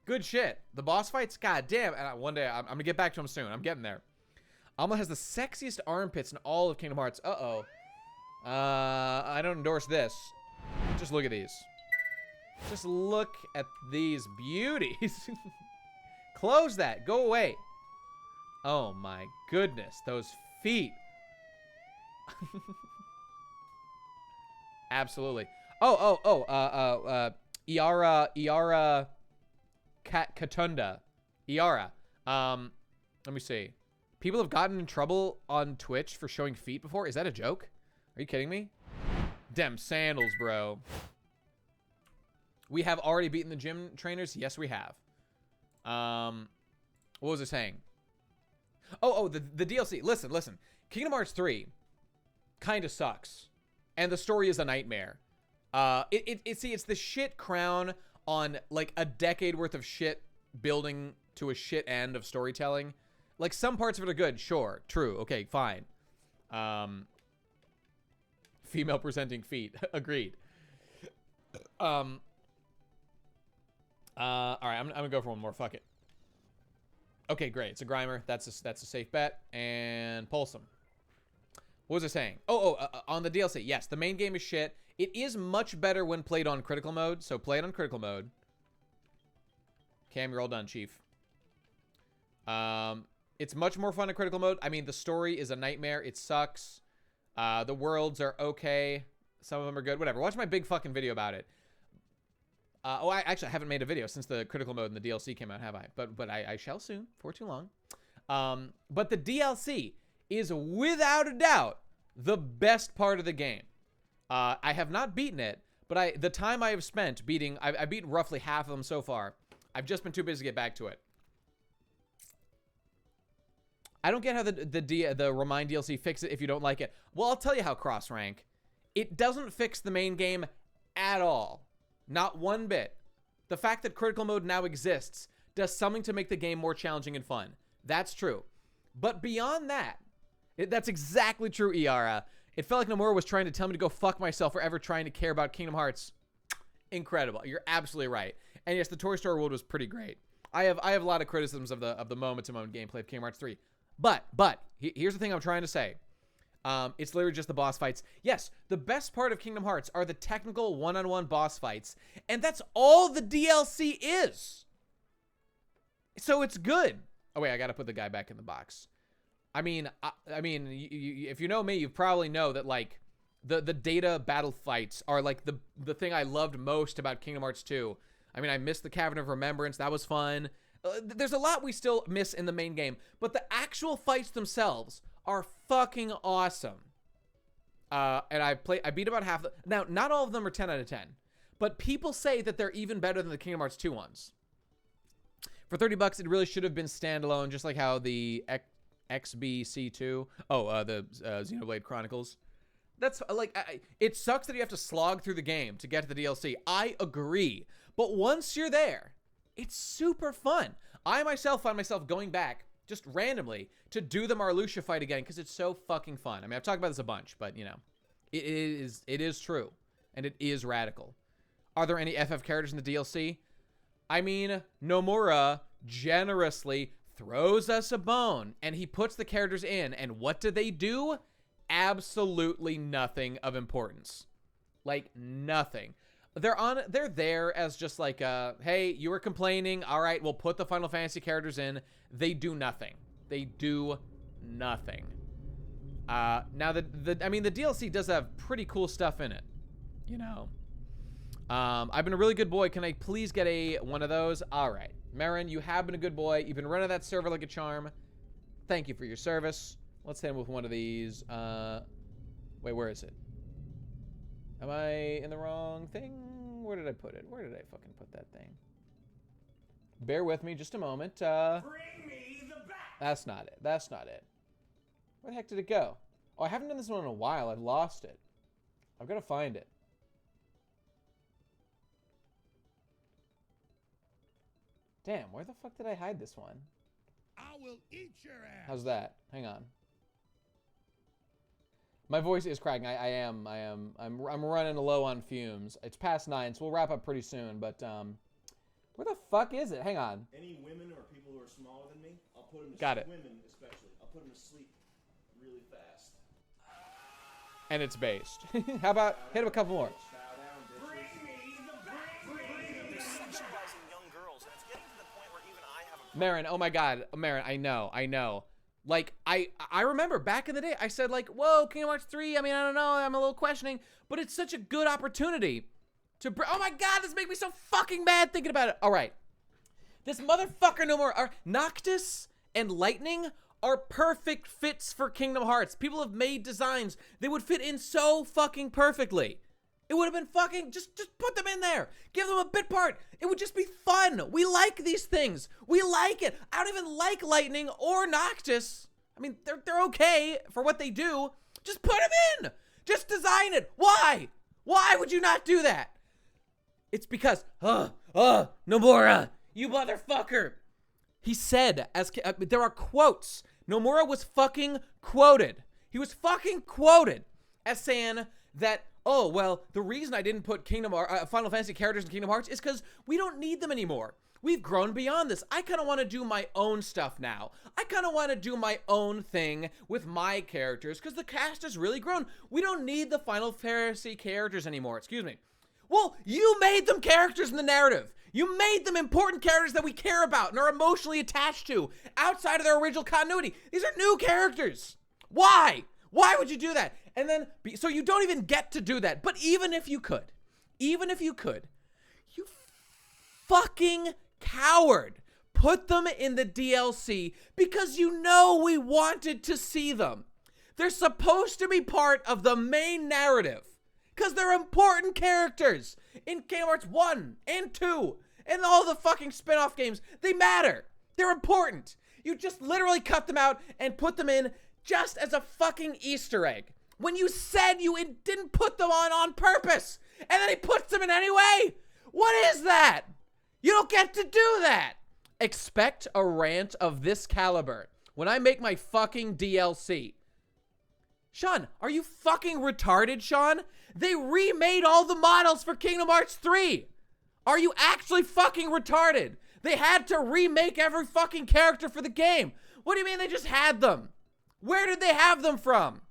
good shit. The boss fights, goddamn. And one day, I'm going to get back to him soon. I'm getting there. Alma has the sexiest armpits in all of Kingdom Hearts. Uh-oh. I don't endorse this. Just look at these. Just look at these beauties. Close that. Go away. Oh my goodness. Those feet. Absolutely. Iara Katunda. Iara. Let me see. People have gotten in trouble on Twitch for showing feet before. Is that a joke? Are you kidding me? Dem sandals, bro. We have already beaten the gym trainers. Yes, we have. What was I saying? The DLC. Listen. Kingdom Hearts 3 kind of sucks. And the story is a nightmare. It's the shit crown on like a decade worth of shit building to a shit end of storytelling. Like some parts of it are good. Sure. True. Okay, fine. Female presenting feet. Agreed. All right, I'm gonna go for one more. Fuck it. Okay, great. It's a Grimer. That's a safe bet. And Pulsum. What was I saying? On the DLC. Yes, the main game is shit. It is much better when played on critical mode. So play it on critical mode. Cam, you're all done, Chief. It's much more fun in critical mode. I mean, the story is a nightmare. It sucks. The worlds are okay. Some of them are good. Whatever. Watch my big fucking video about it. I actually haven't made a video since the critical mode and the DLC came out, have I? But I shall soon, for too long. But the DLC is without a doubt the best part of the game. I have not beaten it, but the time I have spent beating, I beat roughly half of them so far. I've just been too busy to get back to it. I don't get how the Remind DLC fix it if you don't like it. Well, I'll tell you how, Cross Rank. It doesn't fix the main game at all. Not one bit. The fact that critical mode now exists does something to make the game more challenging and fun. That's true. But beyond that, that's exactly true, Iara. It felt like Nomura was trying to tell me to go fuck myself for ever trying to care about Kingdom Hearts. Incredible. You're absolutely right. And yes, the Toy Story world was pretty great. I have a lot of criticisms of the moment-to-moment gameplay of Kingdom Hearts 3. But here's the thing I'm trying to say. It's literally just the boss fights. Yes, the best part of Kingdom Hearts are the technical one-on-one boss fights, and that's all the DLC is. So it's good. Oh wait, I gotta put the guy back in the box. I mean, if you know me, you probably know that like the data battle fights are like the thing I loved most about Kingdom Hearts 2. I mean, I missed the Cavern of Remembrance. That was fun. There's a lot we still miss in the main game, but the actual fights themselves are fucking awesome. And I beat about half. Now, not all of them are 10 out of 10, but people say that they're even better than the Kingdom Hearts 2 ones. For $30, it really should have been standalone, just like how the XBC2, the Xenoblade Chronicles. That's like, it sucks that you have to slog through the game to get to the DLC. I agree, but once you're there, it's super fun. I myself find myself going back just randomly to do the Marluxia fight again because it's so fucking fun. I mean, I've talked about this a bunch, but you know, it is true and it is radical. Are there any FF characters in the DLC? I mean, Nomura generously throws us a bone and he puts the characters in, and what do? Absolutely nothing of importance. Like nothing. they're there as just like, hey, you were complaining. All right, we'll put the Final Fantasy characters in. They do nothing. They do nothing. Now I mean, the DLC does have pretty cool stuff in it, you know. I've been a really good boy. Can I please get one of those? All right, Marin, you have been a good boy. You've been running that server like a charm. Thank you for your service. Let's hit him with one of these. Wait, where is it? Am I in the wrong thing? Where did I put it? Where did I fucking put that thing? Bear with me just a moment. Bring me the bat. That's not it. That's not it. Where the heck did it go? Oh, I haven't done this one in a while. I've lost it. I've got to find it. Damn, where the fuck did I hide this one? I will eat your ass. How's that? Hang on. My voice is cracking. I'm running low on fumes. It's past 9, so we'll wrap up pretty soon. But where the fuck is it? Hang on. Any women or people who are smaller than me, I'll put them to Got sleep. it. Women especially, I'll put them to sleep really fast. And it's based. How about hit him a couple more? Bow down, Bring bitches. me the bat. They're sexualizing young girls, and it's getting to the point where even I have a Marin, oh my god. Marin, I know. Like, I remember back in the day, I said like, whoa, Kingdom Hearts 3, I mean, I don't know, I'm a little questioning, but it's such a good opportunity to oh my god, this makes me so fucking mad thinking about it. All right. This motherfucker Nomura, Noctis and Lightning are perfect fits for Kingdom Hearts. People have made designs. They would fit in so fucking perfectly. It would have been fucking, just put them in there. Give them a bit part. It would just be fun. We like these things. We like it. I don't even like Lightning or Noctis. I mean, they're okay for what they do. Just put them in. Just design it. Why? Why would you not do that? It's because, Nomura, you motherfucker. He said, there are quotes. Nomura was fucking quoted. He was fucking quoted as saying that, oh, well, the reason I didn't put Final Fantasy characters in Kingdom Hearts is because we don't need them anymore. We've grown beyond this. I kind of want to do my own stuff now. I kind of want to do my own thing with my characters because the cast has really grown. We don't need the Final Fantasy characters anymore. Excuse me. Well, you made them characters in the narrative. You made them important characters that we care about and are emotionally attached to outside of their original continuity. These are new characters. Why? Why would you do that? And then, so you don't even get to do that. But even if you could, you fucking coward, put them in the DLC because you know we wanted to see them. They're supposed to be part of the main narrative because they're important characters in Kingdom Hearts 1 and 2 and all the fucking spin-off games. They matter. They're important. You just literally cut them out and put them in just as a fucking Easter egg. When you said you didn't put them on purpose, and then he puts them in anyway. What is that? You don't get to do that. Expect a rant of this caliber when I make my fucking DLC. Sean, are you fucking retarded, Sean? They remade all the models for Kingdom Hearts 3. Are you actually fucking retarded? They had to remake every fucking character for the game. What do you mean they just had them? Where did they have them from?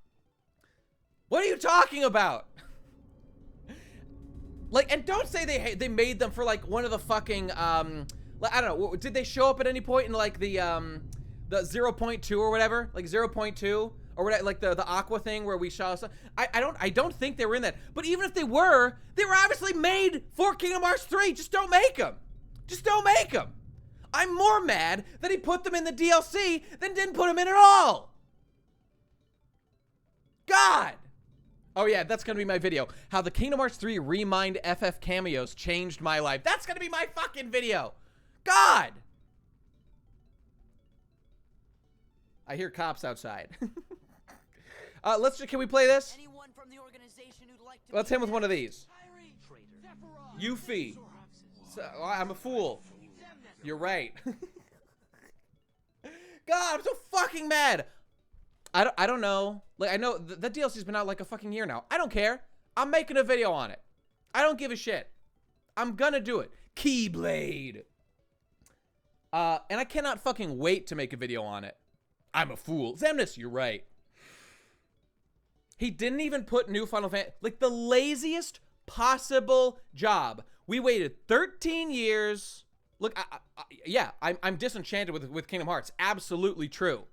What are you talking about? Like, and don't say they made them for like one of the fucking I don't know. Did they show up at any point in like the 0.2 or whatever, like 0.2 or whatever, like the Aqua thing where we saw some? I don't think they were in that. But even if they were obviously made for Kingdom Hearts 3. Just don't make them. Just don't make them. I'm more mad that he put them in the DLC than didn't put them in at all. God. Oh yeah, that's gonna be my video. How the Kingdom Hearts 3 Remind FF cameos changed my life. That's gonna be my fucking video. God. I hear cops outside. Can we play this? Anyone from the organization who'd like to Let's hit him with one of these. Traitor. Yuffie. So, I'm a fool. You're right. God, I'm so fucking mad. I don't know. Like, I know the DLC's been out like a fucking year now. I don't care. I'm making a video on it. I don't give a shit. I'm gonna do it. Keyblade. And I cannot fucking wait to make a video on it. I'm a fool. Zemnis, you're right. He didn't even put new Final Fantasy. Like, the laziest possible job. We waited 13 years. Look, I'm disenchanted with Kingdom Hearts. Absolutely true.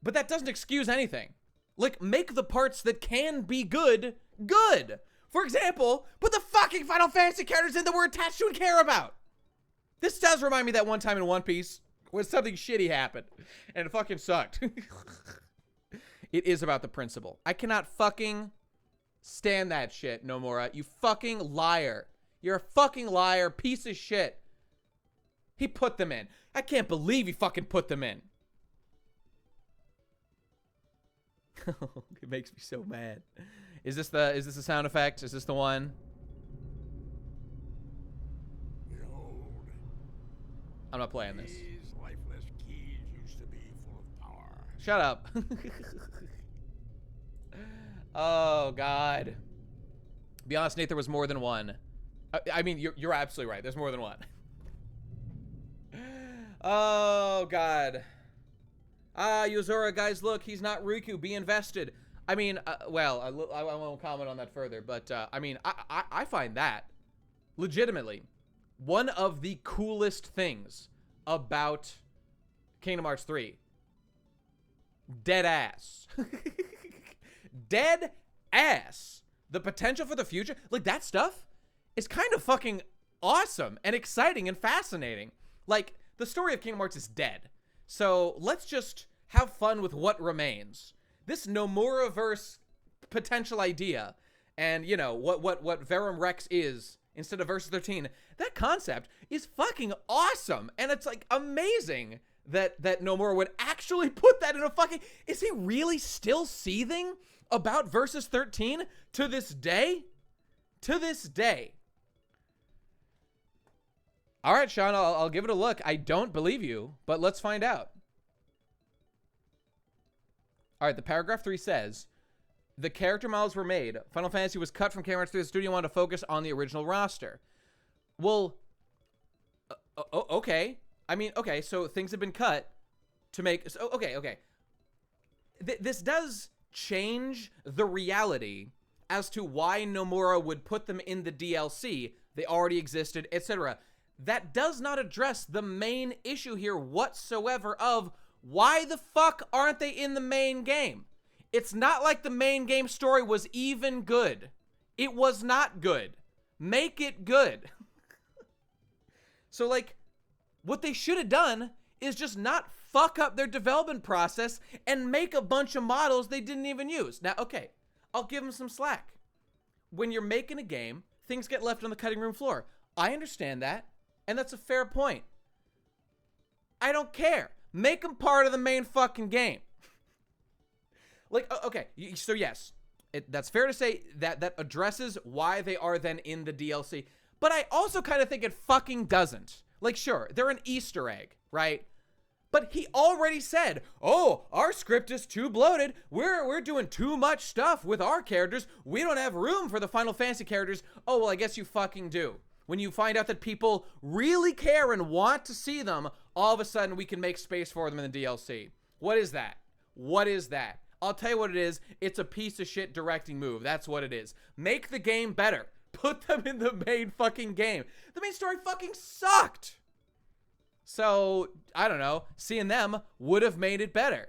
But that doesn't excuse anything. Like, make the parts that can be good, good. For example, put the fucking Final Fantasy characters in that we're attached to and care about. This does remind me that one time in One Piece when something shitty happened and it fucking sucked. It is about the principle. I cannot fucking stand that shit, Nomura. You fucking liar. You're a fucking liar, piece of shit. He put them in. I can't believe he fucking put them in. It makes me so mad. Is this the sound effect? Is this the one? Behold, I'm not playing this. these lifeless keys used to be full of power. Shut up. Oh, God. Be honest, Nate, there was more than one. I mean, you're absolutely right. There's more than one. Oh, God. Yozora, guys, look, he's not Riku. Be invested. I mean, well, I won't comment on that further, but, I mean, I find that legitimately one of the coolest things about Kingdom Hearts 3. Dead ass. Dead ass. The potential for the future, like, that stuff is kind of fucking awesome and exciting and fascinating. Like, the story of Kingdom Hearts is dead. So let's just have fun with what remains. This Nomura-verse potential idea, and, you know, what Verum Rex is instead of Versus 13, that concept is fucking awesome. And it's, like, amazing that Nomura would actually put that in a fucking... Is he really still seething about Versus 13 to this day? To this day. All right, Sean, I'll give it a look. I don't believe you, but let's find out. All right, the paragraph 3 says, the character models were made. Final Fantasy was cut from Kingdom Hearts 3. The studio wanted to focus on the original roster. Well, okay. I mean, okay, so things have been cut to make... So, okay. This does change the reality as to why Nomura would put them in the DLC. They already existed, etc. That does not address the main issue here whatsoever of why the fuck aren't they in the main game? It's not like the main game story was even good. It was not good. Make it good. So, like, what they should have done is just not fuck up their development process and make a bunch of models they didn't even use. Now, okay, I'll give them some slack. When you're making a game, things get left on the cutting room floor. I understand that, and that's a fair point. I don't care. Make them part of the main fucking game. Like, okay, so yes, that's fair to say that addresses why they are then in the DLC. But I also kind of think it fucking doesn't. Like, sure, they're an Easter egg, right? But he already said, oh, our script is too bloated. We're doing too much stuff with our characters. We don't have room for the Final Fantasy characters. Oh, well, I guess you fucking do. When you find out that people really care and want to see them, all of a sudden we can make space for them in the DLC. What is that? What is that? I'll tell you what it is. It's a piece of shit directing move. That's what it is. Make the game better. Put them in the main fucking game. The main story fucking sucked. So, I don't know. Seeing them would have made it better.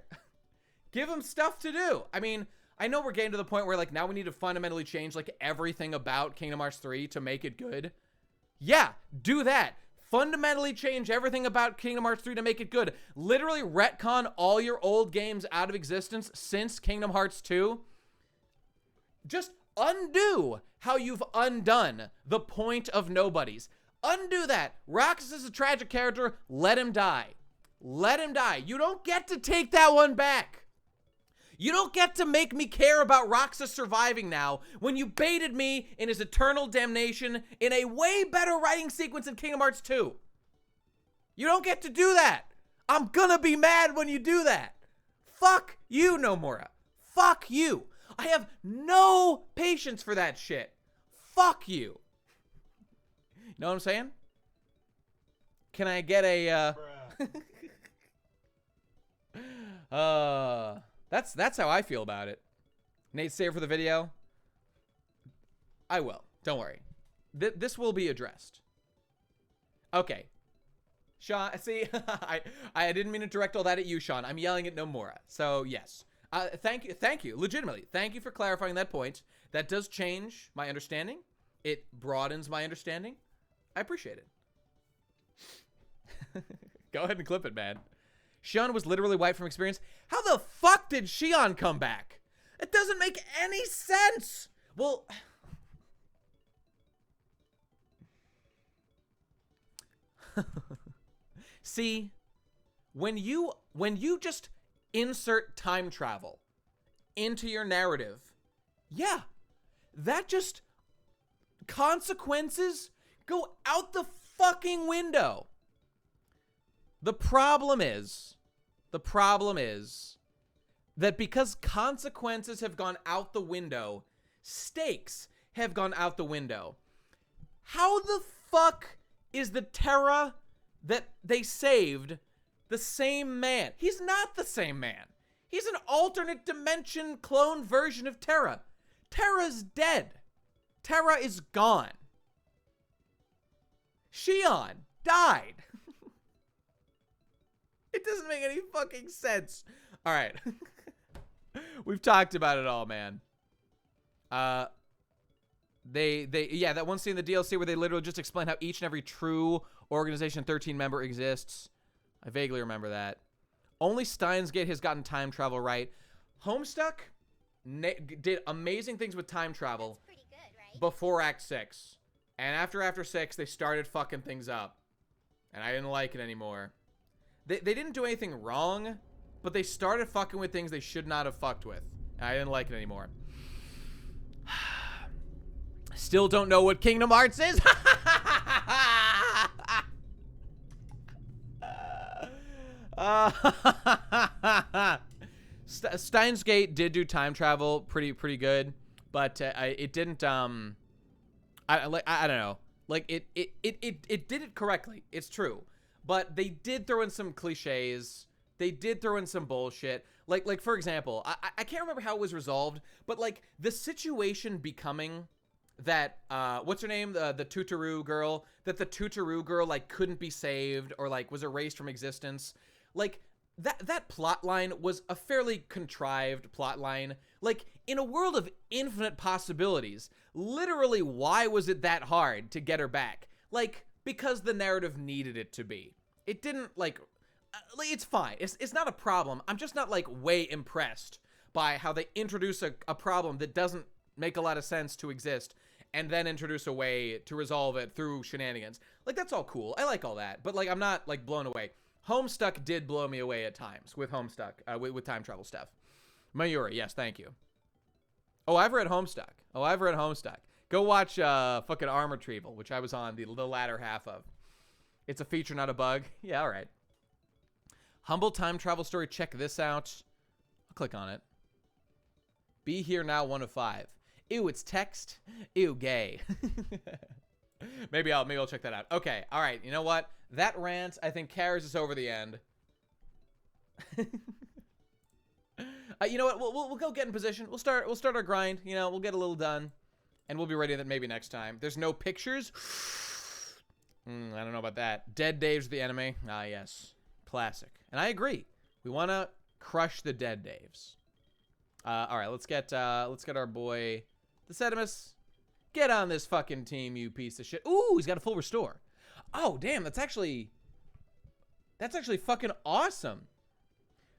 Give them stuff to do. I mean, I know we're getting to the point where, like, now we need to fundamentally change, like, everything about Kingdom Hearts 3 to make it good. Yeah, do that. Fundamentally change everything about Kingdom Hearts 3 to make it good. Literally retcon all your old games out of existence since Kingdom Hearts 2. Just undo how you've undone the point of nobodies. Undo that. Roxas is a tragic character. Let him die. Let him die. You don't get to take that one back. You don't get to make me care about Roxas surviving now when you baited me in his eternal damnation in a way better writing sequence in Kingdom Hearts 2. You don't get to do that. I'm gonna be mad when you do that. Fuck you, Nomura. Fuck you. I have no patience for that shit. Fuck you. Know what I'm saying? Can I get a, That's how I feel about it. Nate, stay for the video. I will. Don't worry. This will be addressed. Okay. Sean, see, I didn't mean to direct all that at you, Sean. I'm yelling at Nomura. So, yes. Thank you. Legitimately. Thank you for clarifying that point. That does change my understanding. It broadens my understanding. I appreciate it. Go ahead and clip it, man. Shion was literally wiped from experience. How the fuck did Shion come back? It doesn't make any sense. Well, see, when you just insert time travel into your narrative, yeah, that just consequences go out the fucking window. The problem is that because consequences have gone out the window, stakes have gone out the window. How the fuck is the Terra that they saved the same man? He's not the same man. He's an alternate dimension clone version of Terra. Terra's dead. Terra is gone. Shion died. It doesn't make any fucking sense. All right. We've talked about it all, man. Yeah, that one scene in the DLC where they literally just explain how each and every true Organization 13 member exists. I vaguely remember that. Only Steins Gate has gotten time travel right. Homestuck did amazing things with time travel before Act 6. And after Act 6, they started fucking things up. And I didn't like it anymore. They didn't do anything wrong, but they started fucking with things they should not have fucked with. And I didn't like it anymore. Still don't know what Kingdom Hearts is. Steins Gate did do time travel pretty good, but it didn't. I don't know. Like it did it correctly. It's true. But they did throw in some cliches. They did throw in some bullshit. Like for example, I can't remember how it was resolved, but like the situation becoming that what's her name, the Tutoru girl, that the Tutoru girl like couldn't be saved or like was erased from existence. Like that plot line was a fairly contrived plot line. Like in a world of infinite possibilities, literally why was it that hard to get her back? Like because the narrative needed it to be. It didn't like it's fine. It's not a problem. I'm just not like way impressed by how they introduce a problem that doesn't make a lot of sense to exist and then introduce a way to resolve it through shenanigans. Like that's all cool. I like all that. But like I'm not like blown away. Homestuck did blow me away at times with Homestuck, with time travel stuff. Mayuri, yes, thank you. Oh, I've read Homestuck. Go watch fucking Arm Retrieval, which I was on the latter half of. It's a feature, not a bug. Yeah, all right. Humble time travel story. Check this out. I'll click on it. Be Here Now 1 of 5. Ew, it's text. Ew, gay. Maybe I'll check that out. Okay, all right. You know what? That rant, I think, carries us over the end. You know what? We'll go get in position. We'll start our grind. You know, we'll get a little done, and we'll be ready that maybe next time. There's no pictures. I don't know about that. Dead Dave's the enemy. Ah, yes, classic. And I agree. We want to crush the Dead Daves. All right, let's get our boy, the Sedimus. Get on this fucking team, you piece of shit. Ooh, he's got a full restore. Oh, damn, that's actually fucking awesome.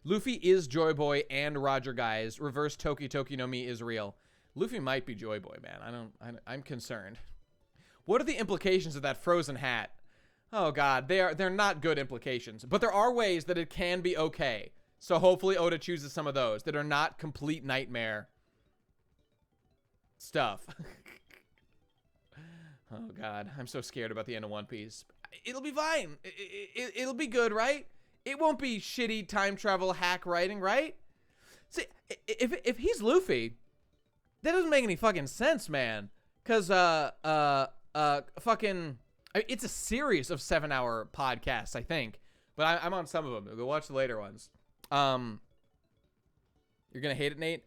Luffy is Joy Boy and Roger Guys. Reverse Toki Toki no Mi is real. Luffy might be Joy Boy, man. I'm concerned. What are the implications of that frozen hat? Oh god, they're not good implications, but there are ways that it can be okay. So hopefully Oda chooses some of those that are not complete nightmare stuff. Oh god, I'm so scared about the end of One Piece. It'll be fine. It'll be good, right? It won't be shitty time travel hack writing, right? See, if he's Luffy, that doesn't make any fucking sense, man. Cause fucking, it's a series of 7-hour podcasts, I think. But I'm on some of them. Go watch the later ones. You're gonna hate it, Nate.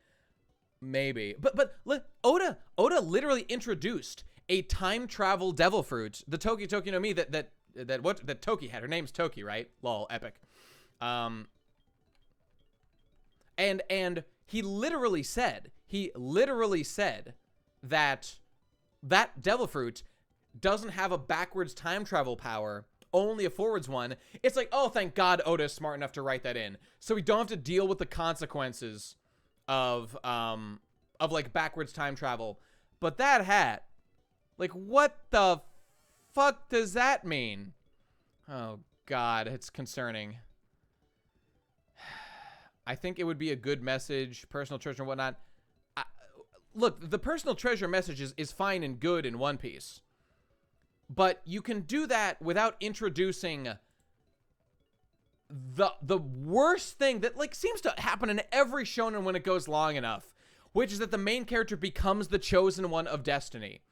Maybe. But look, Oda literally introduced a time travel devil fruit, the Toki Toki no Mi that Toki had. Her name's Toki, right? Lol, epic. And he literally said that devil fruit doesn't have a backwards time travel power, only a forwards one. It's like, oh, thank God Oda is smart enough to write that in, so we don't have to deal with the consequences of like backwards time travel. But that hat, like, what the fuck does that mean? Oh God, it's concerning. I think it would be a good message, personal treasure and whatnot. Look, the personal treasure message is fine and good in One Piece, but you can do that without introducing the worst thing that like seems to happen in every shonen when it goes long enough, which is that the main character becomes the chosen one of destiny.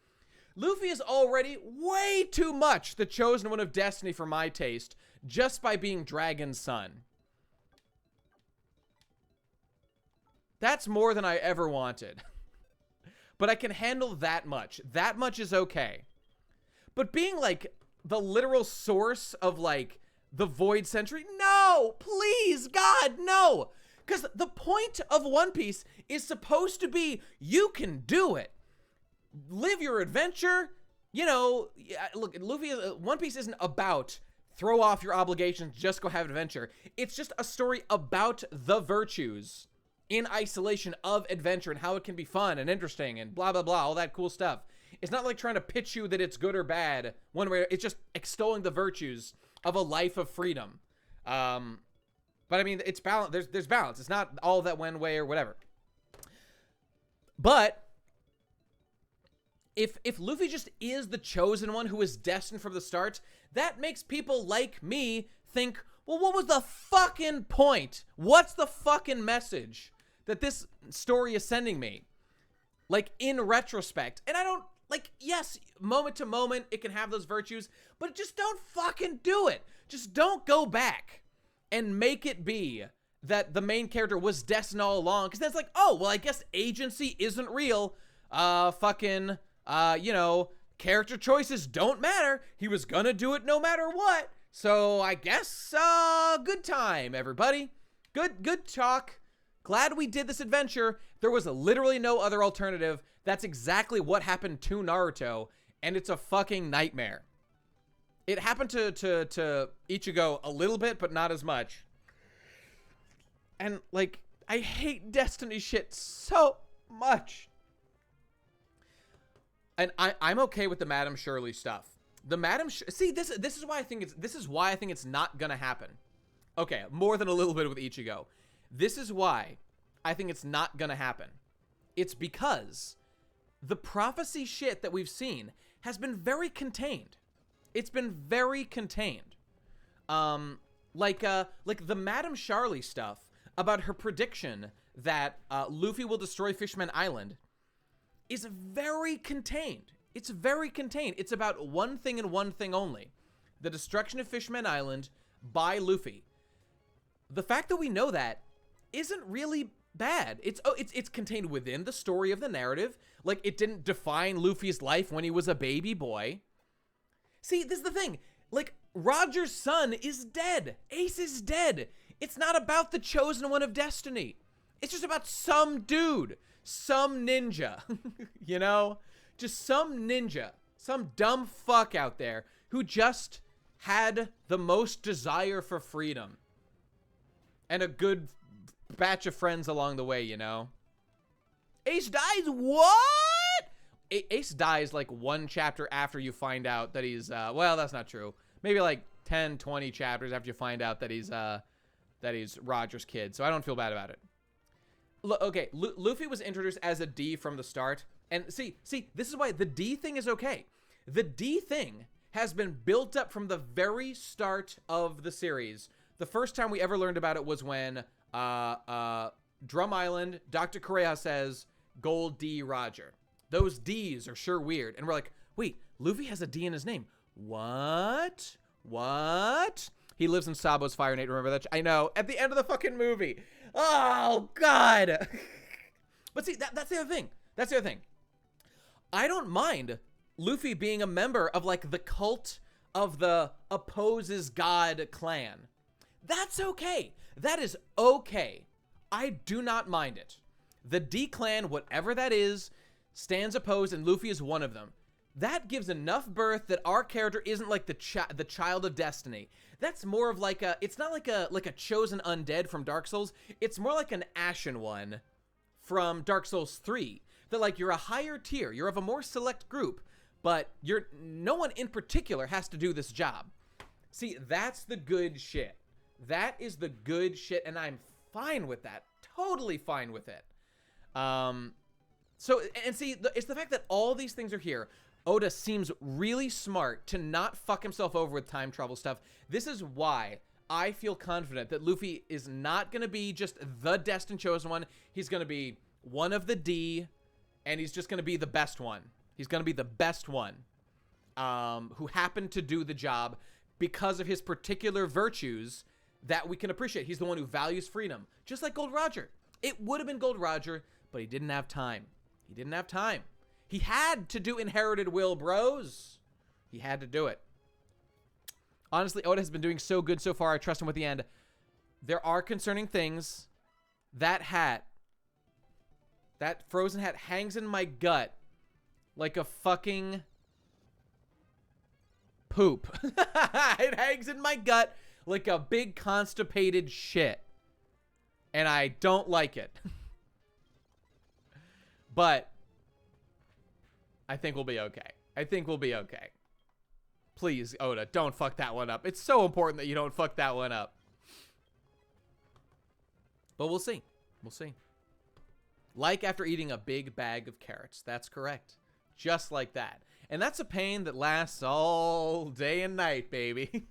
Luffy is already way too much the chosen one of destiny for my taste, just by being Dragon's son. That's more than I ever wanted. But I can handle that much. That much is okay. But being like the literal source of like the Void Century, no, please, God, no. Because the point of One Piece is supposed to be, you can do it. Live your adventure. You know, look, One Piece isn't about throw off your obligations, just go have an adventure. It's just a story about the virtues in isolation of adventure and how it can be fun and interesting and blah, blah, blah, all that cool stuff. It's not like trying to pitch you that it's good or bad one way. It's just extolling the virtues of a life of freedom. But I mean, it's balance. There's balance. It's not all that one way or whatever. But if Luffy just is the chosen one who is destined from the start, that makes people like me think, well, what was the fucking point? What's the fucking message that this story is sending me? Like, in retrospect. And I don't, like, yes, moment to moment, it can have those virtues, but just don't fucking do it. Just don't go back and make it be that the main character was destined all along. Because then it's like, oh, well, I guess agency isn't real. You know, character choices don't matter. He was gonna do it no matter what. So I guess, good time, everybody. Good talk. Glad we did this adventure. There was literally no other alternative. That's exactly what happened to Naruto, and it's a fucking nightmare. It happened to Ichigo a little bit, but not as much. And, like, I hate Destiny shit so much. And I'm okay with the Madame Shirley stuff. The Madame see, this is why I think it's not gonna happen. Okay, more than a little bit with Ichigo. This is why I think it's not gonna happen. It's because the prophecy shit that we've seen has been very contained. It's been very contained. Like the Madame Charlie stuff about her prediction that Luffy will destroy Fishman Island is very contained. It's very contained. It's about one thing and one thing only: the destruction of Fishman Island by Luffy. The fact that we know that isn't really bad. It's contained within the story of the narrative. Like, it didn't define Luffy's life when he was a baby boy. See, this is the thing. Like, Roger's son is dead. Ace is dead. It's not about the chosen one of destiny. It's just about some dude, some ninja, you know? Just some ninja, some dumb fuck out there who just had the most desire for freedom and a good batch of friends along the way, you know? Ace dies? What? Ace dies like one chapter after you find out that he's, well, that's not true. Maybe like 10, 20 chapters after you find out that he's Roger's kid. So I don't feel bad about it. Okay, Luffy was introduced as a D from the start. And see, this is why the D thing is okay. The D thing has been built up from the very start of the series. The first time we ever learned about it was when Drum Island, Dr. Correa says, Gold D Roger. Those D's are sure weird. And we're like, wait, Luffy has a D in his name. What? He lives in Sabo's Fire Nate, remember that? I know, at the end of the fucking movie. Oh, God. But see, that's the other thing. That's the other thing. I don't mind Luffy being a member of, like, the cult of the opposes God clan. That's okay. That is okay. I do not mind it. The D clan, whatever that is, stands opposed, and Luffy is one of them. That gives enough birth that our character isn't like the child of destiny. That's more of like a, it's not like a chosen undead from Dark Souls. It's more like an ashen one from Dark Souls 3. That, like, you're a higher tier, you're of a more select group, but no one in particular has to do this job. See, that's the good shit. That is the good shit, and I'm fine with that. Totally fine with it. So, and see, it's the fact that all these things are here. Oda seems really smart to not fuck himself over with time travel stuff. This is why I feel confident that Luffy is not going to be just the destined chosen one. He's going to be one of the D, and he's just going to be the best one. He's going to be the best one who happened to do the job because of his particular virtues that we can appreciate. He's the one who values freedom, just like Gold Roger. It would have been Gold Roger, but he didn't have time. He didn't have time. He had to do Inherited Will, bros. He had to do it. Honestly, Oda has been doing so good so far. I trust him with the end. There are concerning things. That hat, that frozen hat hangs in my gut like a fucking poop. It hangs in my gut like a big constipated shit. And I don't like it. But I think we'll be okay. I think we'll be okay. Please, Oda, don't fuck that one up. It's so important that you don't fuck that one up. But we'll see. We'll see. Like after eating a big bag of carrots. That's correct. Just like that. And that's a pain that lasts all day and night, baby.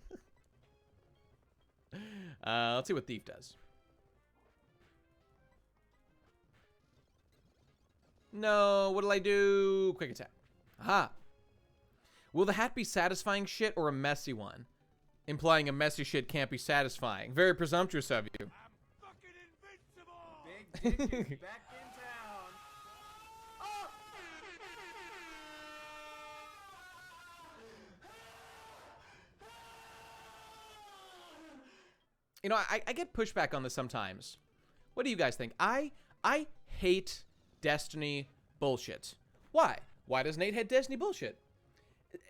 Let's see what Thief does. No, what'll I do? Quick attack. Aha. Will the hat be satisfying shit or a messy one? Implying a messy shit can't be satisfying. Very presumptuous of you. I'm fucking invincible! Big Dick back in town. Oh! You know, I get pushback on this sometimes. What do you guys think? I hate Destiny bullshit. Why? Why does Nate hate Destiny bullshit?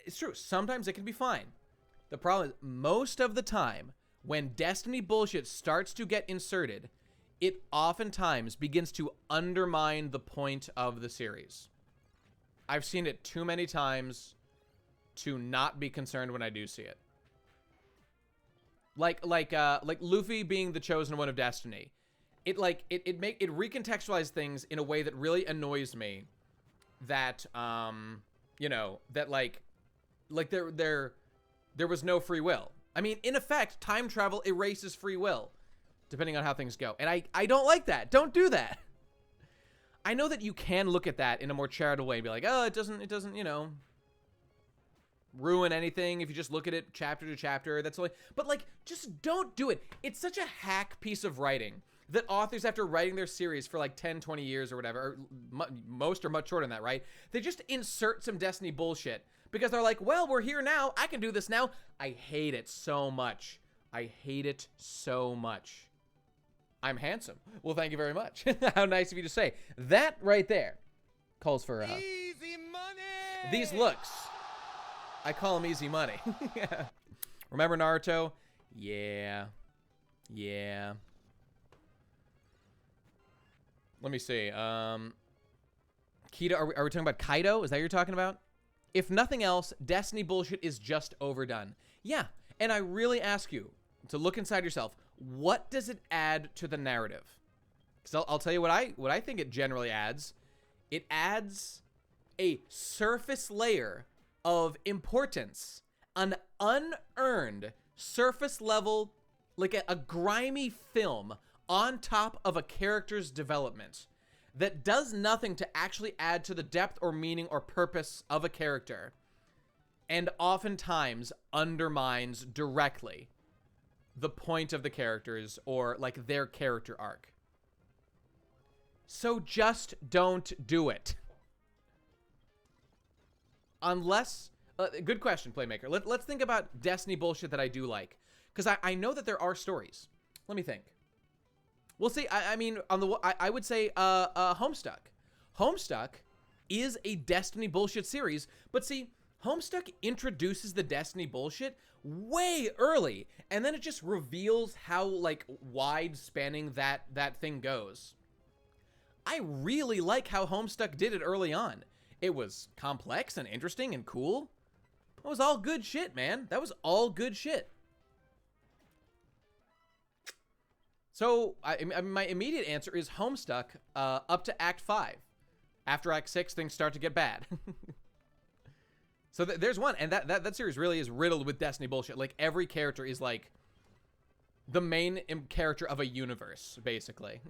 It's true. Sometimes it can be fine. The problem is, most of the time, when Destiny bullshit starts to get inserted, it oftentimes begins to undermine the point of the series. I've seen it too many times to not be concerned when I do see it. Like Luffy being the chosen one of Destiny. It recontextualizes things in a way that really annoys me. That you know, that like there was no free will. I mean, in effect, time travel erases free will, depending on how things go. And I don't like that. Don't do that. I know that you can look at that in a more charitable way and be like, oh, it doesn't, you know, ruin anything if you just look at it chapter to chapter. That's only, but like, just don't do it. It's such a hack piece of writing that authors, after writing their series for like 10, 20 years or whatever, or most are much shorter than that, right? They just insert some Destiny bullshit because they're like, well, we're here now. I can do this now. I hate it so much. I hate it so much. I'm handsome. Well, thank you very much. How nice of you to say. That right there calls for Easy money! these looks. I call them easy money. Remember Naruto? Yeah. Yeah. Let me see. Kito, are we talking about Kaido? Is that what you're talking about? If nothing else, Destiny bullshit is just overdone. Yeah, and I really ask you to look inside yourself. What does it add to the narrative? Because I'll tell you what I think it generally adds. It adds a surface layer of importance, an unearned surface level, like a grimy film on top of a character's development that does nothing to actually add to the depth or meaning or purpose of a character, and oftentimes undermines directly the point of the characters or like their character arc. So just don't do it. Unless, good question, Playmaker. Let's think about Destiny bullshit that I do like. Because I know that there are stories. Let me think. We'll see. I mean, I would say Homestuck. Homestuck is a Destiny bullshit series. But see, Homestuck introduces the Destiny bullshit way early. And then it just reveals how, like, wide-spanning that thing goes. I really like how Homestuck did it early on. It was complex and interesting and cool. It was all good shit, man. That was all good shit. So, my immediate answer is Homestuck up to Act 5. After Act 6, things start to get bad. So there's one, and that series really is riddled with Destiny bullshit. Like, every character is, like, the main character of a universe, basically.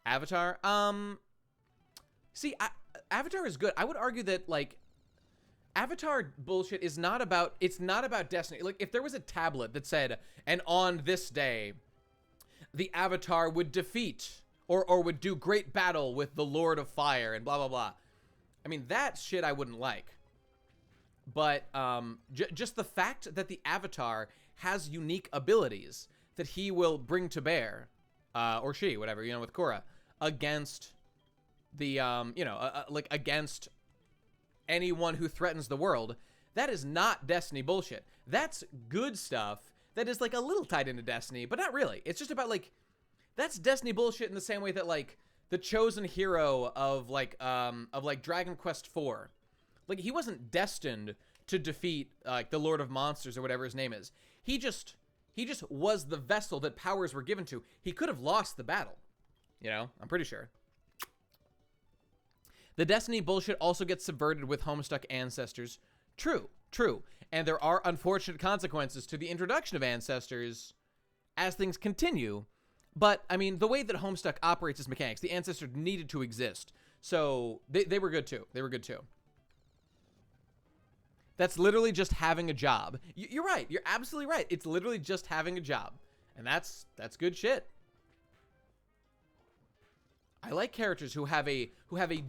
Avatar? See, Avatar is good. I would argue that, like, Avatar bullshit is not about, it's not about Destiny. Like, if there was a tablet that said, and on this day, the Avatar would defeat, or would do great battle with the Lord of Fire, and blah, blah, blah. I mean, that shit I wouldn't like. But, just the fact that the Avatar has unique abilities that he will bring to bear, or she, whatever, you know, with Korra, against the, you know, like, against anyone who threatens the world, that is not Destiny bullshit. That's good stuff that is, like, a little tied into Destiny, but not really. It's just about, like, that's Destiny bullshit in the same way that, like, the chosen hero of Dragon Quest IV, like, he wasn't destined to defeat, like, the Lord of Monsters or whatever his name is. He just was the vessel that powers were given to. He could have lost the battle, you know, I'm pretty sure. The Destiny bullshit also gets subverted with Homestuck Ancestors. True, true. And there are unfortunate consequences to the introduction of Ancestors as things continue. But, I mean, the way that Homestuck operates its mechanics, the Ancestors needed to exist. So, they were good too. They were good too. That's literally just having a job. You're right. You're absolutely right. It's literally just having a job. And that's good shit. I like characters who have a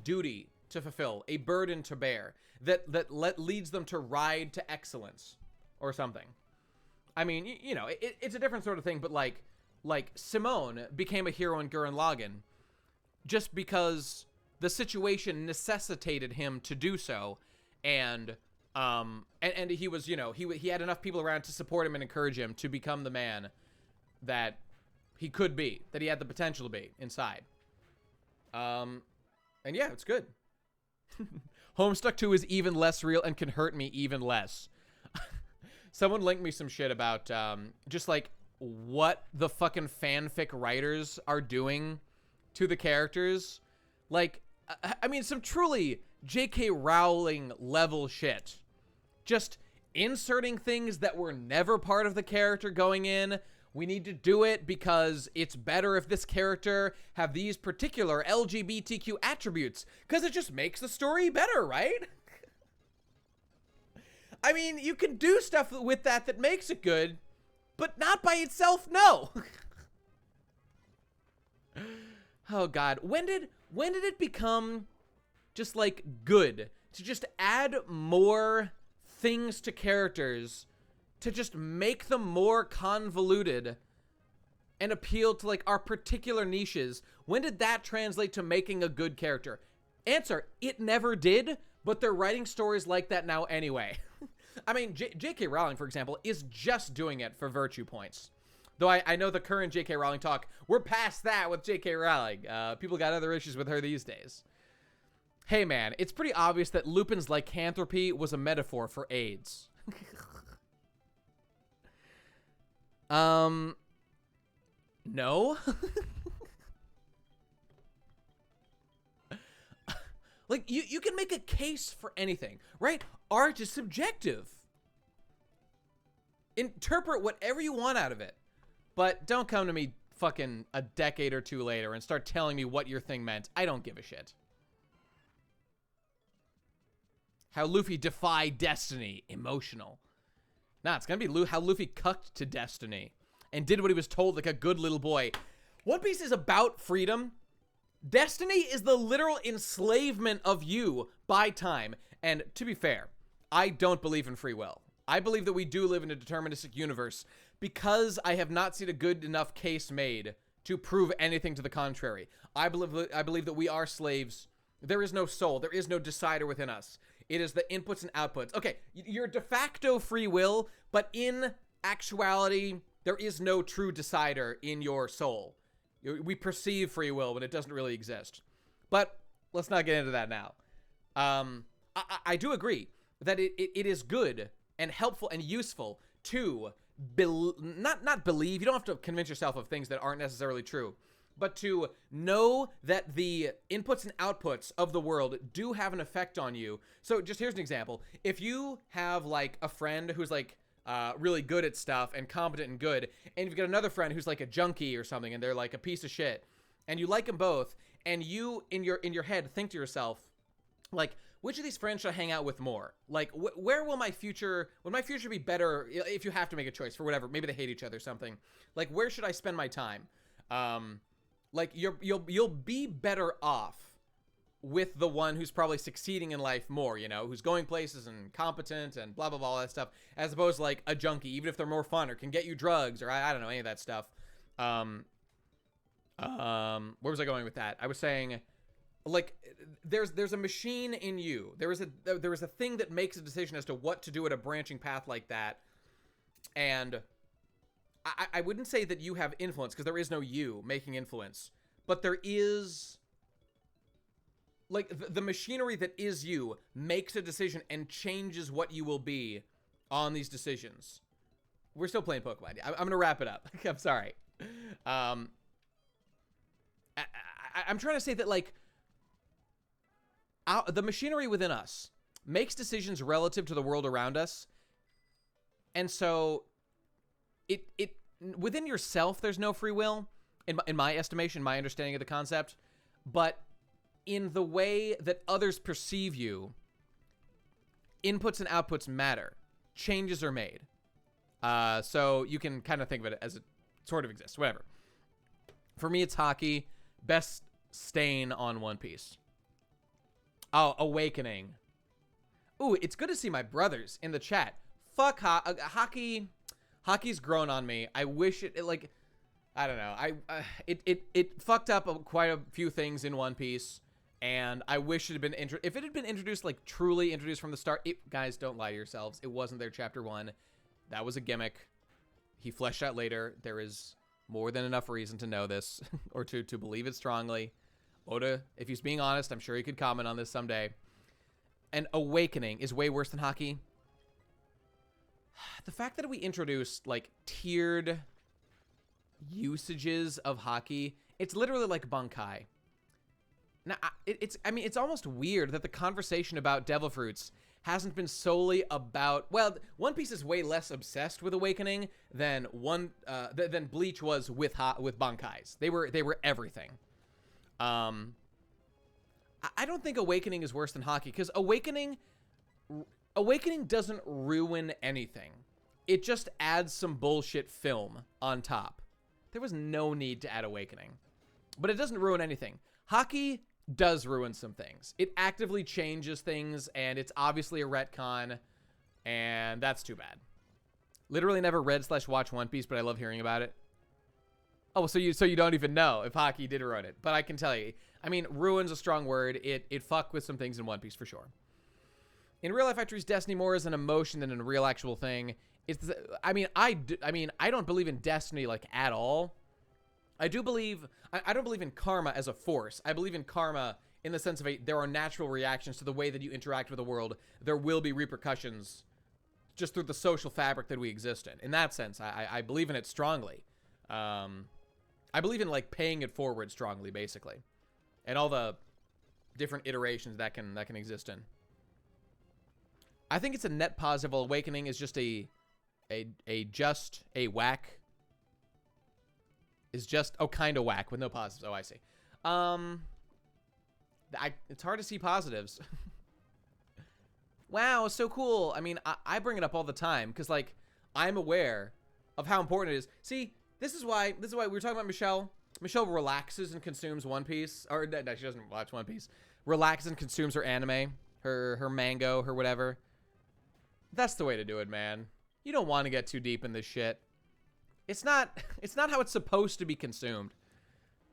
duty to fulfill, a burden to bear, that leads them to ride to excellence or something. I mean, you know, it's a different sort of thing, but like Simone became a hero in Gurren Lagann just because the situation necessitated him to do so, and he was, you know, he had enough people around to support him and encourage him to become the man that he could be, that he had the potential to be inside. And yeah, it's good. Homestuck 2 is even less real and can hurt me even less. Someone linked me some shit about just like what the fucking fanfic writers are doing to the characters. Like, I mean, some truly J.K. Rowling level shit. Just inserting things that were never part of the character going in. We need to do it because it's better if this character have these particular LGBTQ attributes, because it just makes the story better, right? I mean, you can do stuff with that makes it good, but not by itself, no. Oh God, when did it become just like good to just add more things to characters to just make them more convoluted and appeal to like our particular niches? When did that translate to making a good character? Answer, it never did, but they're writing stories like that now anyway. I mean, J.K. Rowling, for example, is just doing it for virtue points. Though I know the current J.K. Rowling talk, we're past that with J.K. Rowling. People got other issues with her these days. Hey man, it's pretty obvious that Lupin's lycanthropy was a metaphor for AIDS. No? Like, you can make a case for anything, right? Art is subjective. Interpret whatever you want out of it. But don't come to me fucking a decade or two later and start telling me what your thing meant. I don't give a shit. How Luffy defied destiny. Emotional. Nah, it's gonna be how Luffy cucked to destiny. and did what he was told like a good little boy. One Piece is about freedom. Destiny is the literal enslavement of you by time. And to be fair, I don't believe in free will. I believe that we do live in a deterministic universe because I have not seen a good enough case made to prove anything to the contrary. I believe that we are slaves. There is no soul. There is no decider within us. It is the inputs and outputs. Okay, you're de facto free will, but in actuality, there is no true decider in your soul. We perceive free will when it doesn't really exist. But let's not get into that now. I do agree that it is good and helpful and useful to not believe. You don't have to convince yourself of things that aren't necessarily true, but to know that the inputs and outputs of the world do have an effect on you. So just here's an example. If you have like a friend who's like really good at stuff and competent and good, and you've got another friend who's like a junkie or something and they're like a piece of shit, and you like them both, and you in your head think to yourself, like, which of these friends should I hang out with more? Like, where will my future be better if you have to make a choice for whatever? Maybe they hate each other or something. Like, where should I spend my time? Like, you'll be better off with the one who's probably succeeding in life more, you know, who's going places and competent and blah, blah, blah, all that stuff, as opposed to like a junkie, even if they're more fun or can get you drugs or I don't know, any of that stuff. Where was I going with that? I was saying, like, there's a machine in you. There is a thing that makes a decision as to what to do at a branching path like that. And I wouldn't say that you have influence, because there is no you making influence, but there is, like, the machinery that is you makes a decision and changes what you will be on these decisions. We're still playing Pokemon. I'm going to wrap it up. I'm sorry. I'm trying to say that, like, the machinery within us makes decisions relative to the world around us. And so it within yourself, there's no free will, in my estimation, my understanding of the concept. But in the way that others perceive you, inputs and outputs matter. Changes are made. So you can kind of think of it as it sort of exists. Whatever. For me, it's hockey. Best stain on One Piece. Oh, Awakening. Ooh, it's good to see my brothers in the chat. Fuck hockey. Hockey's grown on me. I wish it like, I don't know. It fucked up quite a few things in One Piece, and I wish it had been if it had been introduced, like truly introduced from the start. Guys, don't lie to yourselves. It wasn't there chapter 1. That was a gimmick. He fleshed out later. There is more than enough reason to know this or to believe it strongly. Oda, if he's being honest, I'm sure he could comment on this someday. And Awakening is way worse than hockey. The fact that we introduced, like, tiered usages of hockey, it's literally like Bankai. Now, it's almost weird that the conversation about Devil Fruits hasn't been solely about, well, One Piece is way less obsessed with Awakening than than Bleach was with Bankais. They were everything. I don't think Awakening is worse than hockey, because Awakening doesn't ruin anything. It just adds some bullshit film on top. There was no need to add Awakening. But it doesn't ruin anything. Hockey does ruin some things. It actively changes things, and it's obviously a retcon, and that's too bad. Literally never read/watched One Piece, but I love hearing about it. Oh, so you don't even know if hockey did ruin it. But I can tell you, I mean, ruin's a strong word. It fucked with some things in One Piece for sure. In real life, I treat Destiny more as an emotion than a real actual thing. I don't believe in Destiny like at all. I don't believe in karma as a force. I believe in karma in the sense of there are natural reactions to the way that you interact with the world. There will be repercussions just through the social fabric that we exist in. In that sense, I believe in it strongly. I believe in, like, paying it forward strongly, basically, and all the different iterations that can exist in. I think it's a net positive. Awakening is just a whack. Is just kind of whack with no positives. Oh, I see. It's hard to see positives. Wow, so cool. I mean, I bring it up all the time because, like, I'm aware of how important it is. See, This is why we were talking about Michelle. Michelle relaxes and consumes One Piece, or no, she doesn't watch One Piece. Relaxes and consumes her anime, her mango, her whatever. That's the way to do it, man. You don't want to get too deep in this shit. It's not how it's supposed to be consumed.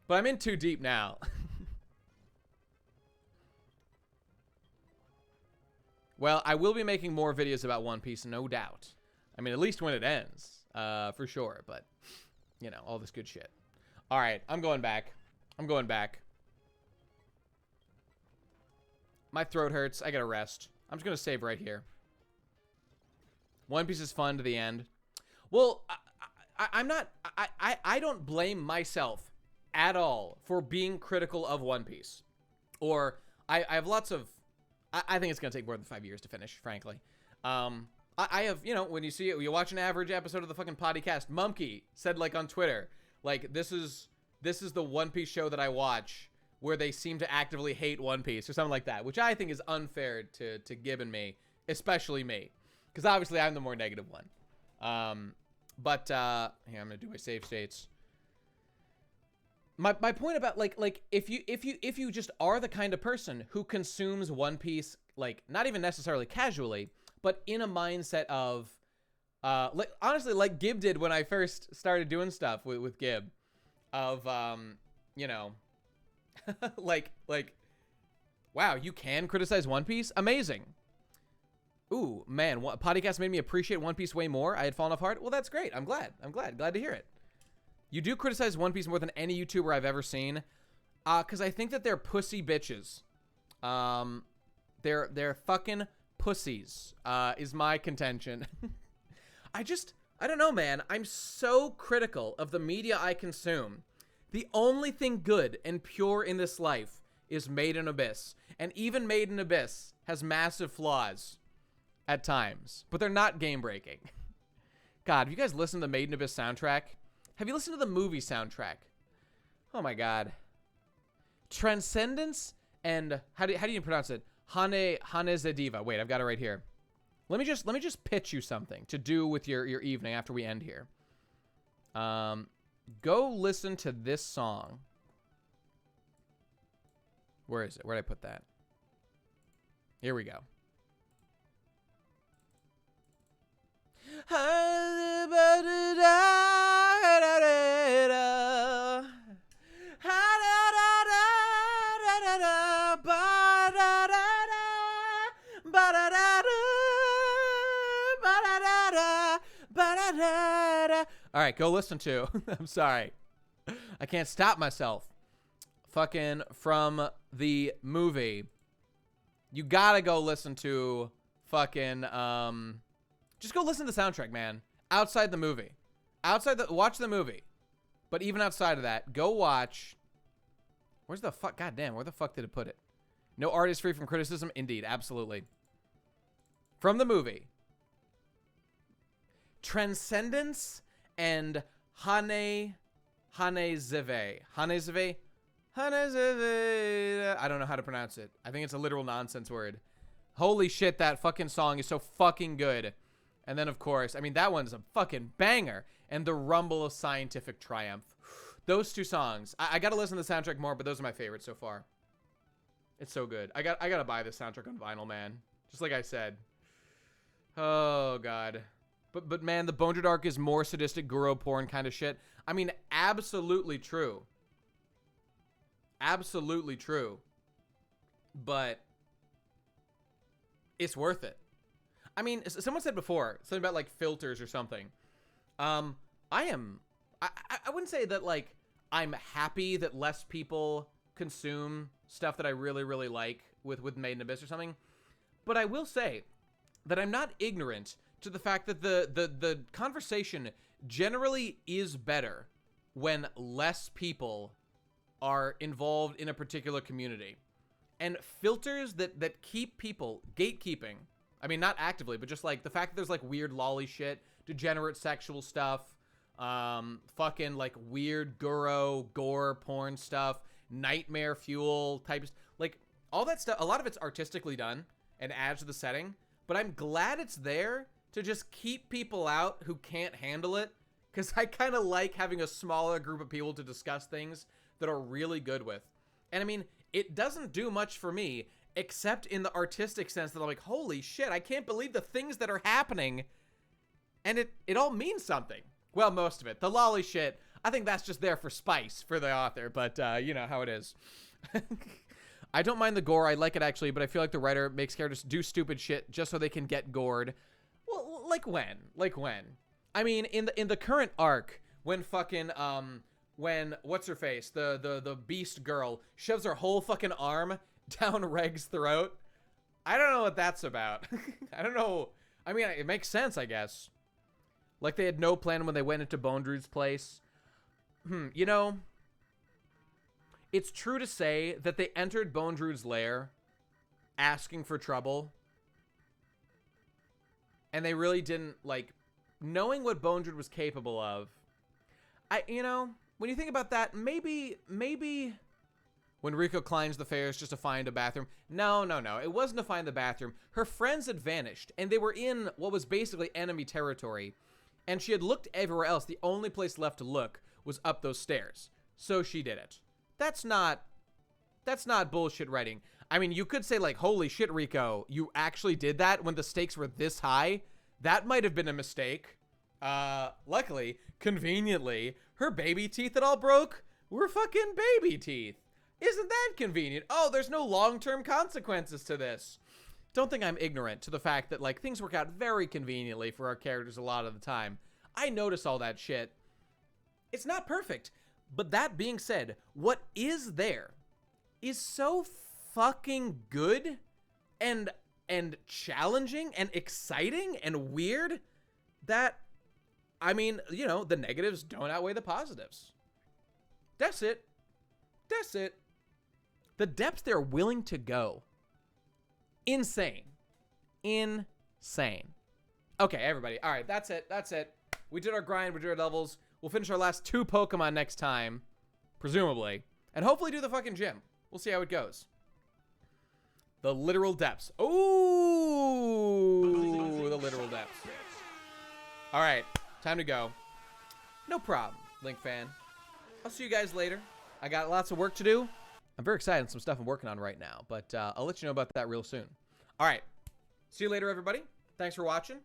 But I'm in too deep now. Well, I will be making more videos about One Piece, no doubt. I mean, at least when it ends, for sure. But, you know, all this good shit. All right, I'm going back. My throat hurts. I gotta rest. I'm just gonna save right here. One Piece is fun to the end. Well, I'm not. I don't blame myself at all for being critical of One Piece. Or I have lots of. I think it's gonna take more than 5 years to finish, frankly. I have, you know, when you see it, you watch an average episode of the fucking podcast. Mumkey said, like, on Twitter, like, this is the One Piece show that I watch where they seem to actively hate One Piece or something like that, which I think is unfair to Gib and me, especially me, because obviously I'm the more negative one. But here, I'm gonna do my save states. My point about like if you just are the kind of person who consumes One Piece, like, not even necessarily casually, but in a mindset of like, honestly, like Gib did when I first started doing stuff with Gib, of you know, like wow, you can criticize One Piece? Amazing. Ooh, man, podcast made me appreciate One Piece way more. I had fallen off hard. Well, that's great. I'm glad to hear it. You do criticize One Piece more than any YouTuber I've ever seen, because I think that they're pussy bitches. They're fucking pussies, is my contention. I don't know, man. I'm so critical of the media I consume. The only thing good and pure in this life is Made in Abyss. And even Made in Abyss has massive flaws at times, but they're not game-breaking. God, have you guys listened to the Made in Abyss soundtrack? Have you listened to the movie soundtrack? Oh my God. Transcendence and how do you pronounce it? Hanezediva. Wait, I've got it right here. Let me just pitch you something to do with your evening after we end here. Go listen to this song. Where is it? Where did I put that? Here we go. All right, go listen to. I'm sorry. I can't stop myself. Fucking from the movie. You gotta go listen to fucking, just go listen to the soundtrack, man. Outside the movie. Watch the movie. But even outside of that, go watch. Where's the fuck? Goddamn, where the fuck did it put it? No art is free from criticism? Indeed, absolutely. From the movie. Transcendence and Hanezediva. Hanezediva? I don't know how to pronounce it. I think it's a literal nonsense word. Holy shit, that fucking song is so fucking good. And then, of course, I mean, that one's a fucking banger. And The Rumble of Scientific Triumph. Those two songs. I gotta listen to the soundtrack more, but those are my favorites so far. It's so good. I gotta buy this soundtrack on vinyl, man. Just like I said. Oh, God. But man, the Bone Arc is more sadistic Guro porn kind of shit. I mean, absolutely true. Absolutely true. But it's worth it. I mean, someone said before, something about, like, filters or something. I wouldn't say that, like, I'm happy that less people consume stuff that I really, really like with Made in Abyss or something. But I will say that I'm not ignorant to the fact that the conversation generally is better when less people are involved in a particular community. And filters that keep people gatekeeping, I mean, not actively, but just, like, the fact that there's, like, weird lolly shit, degenerate sexual stuff, fucking, like, weird Guro, gore, porn stuff, nightmare fuel types, like, all that stuff, a lot of it's artistically done and adds to the setting, but I'm glad it's there to just keep people out who can't handle it because I kind of like having a smaller group of people to discuss things that are really good with. And I mean, it doesn't do much for me, except in the artistic sense that I'm like, holy shit, I can't believe the things that are happening. And it all means something. Well, most of it. The lolly shit, I think that's just there for spice for the author, but you know how it is. I don't mind the gore. I like it actually, but I feel like the writer makes characters do stupid shit just so they can get gored. Well, like when? Like when? I mean, in the current arc, when fucking when what's her face, the beast girl shoves her whole fucking arm down Reg's throat. I don't know what that's about. I don't know. I mean, it makes sense, I guess. Like they had no plan when they went into Bone Druid's place. You know, it's true to say that they entered Bone Druid's lair asking for trouble. And they really didn't, like, knowing what Bone Druid was capable of. You know, when you think about that, maybe when Rico climbs the stairs just to find a bathroom. No. It wasn't to find the bathroom. Her friends had vanished, and they were in what was basically enemy territory. And she had looked everywhere else. The only place left to look was up those stairs. So she did it. That's not bullshit writing. I mean, you could say like, holy shit, Rico, you actually did that when the stakes were this high? That might have been a mistake. Luckily, conveniently, her baby teeth that all broke were fucking baby teeth. Isn't that convenient? Oh, there's no long-term consequences to this. Don't think I'm ignorant to the fact that, like, things work out very conveniently for our characters a lot of the time. I notice all that shit. It's not perfect. But that being said, what is there is so fucking good and challenging and exciting and weird that, I mean, you know, the negatives don't outweigh the positives. That's it. That's it. The depths they're willing to go. Insane. Insane. Okay, everybody. All right, that's it. That's it. We did our grind. We did our levels. We'll finish our last 2 Pokemon next time, presumably. And hopefully do the fucking gym. We'll see how it goes. The literal depths. Ooh, the literal depths. All right, time to go. No problem, Link fan. I'll see you guys later. I got lots of work to do. I'm very excited on some stuff I'm working on right now, but I'll let you know about that real soon. All right, see you later, everybody. Thanks for watching.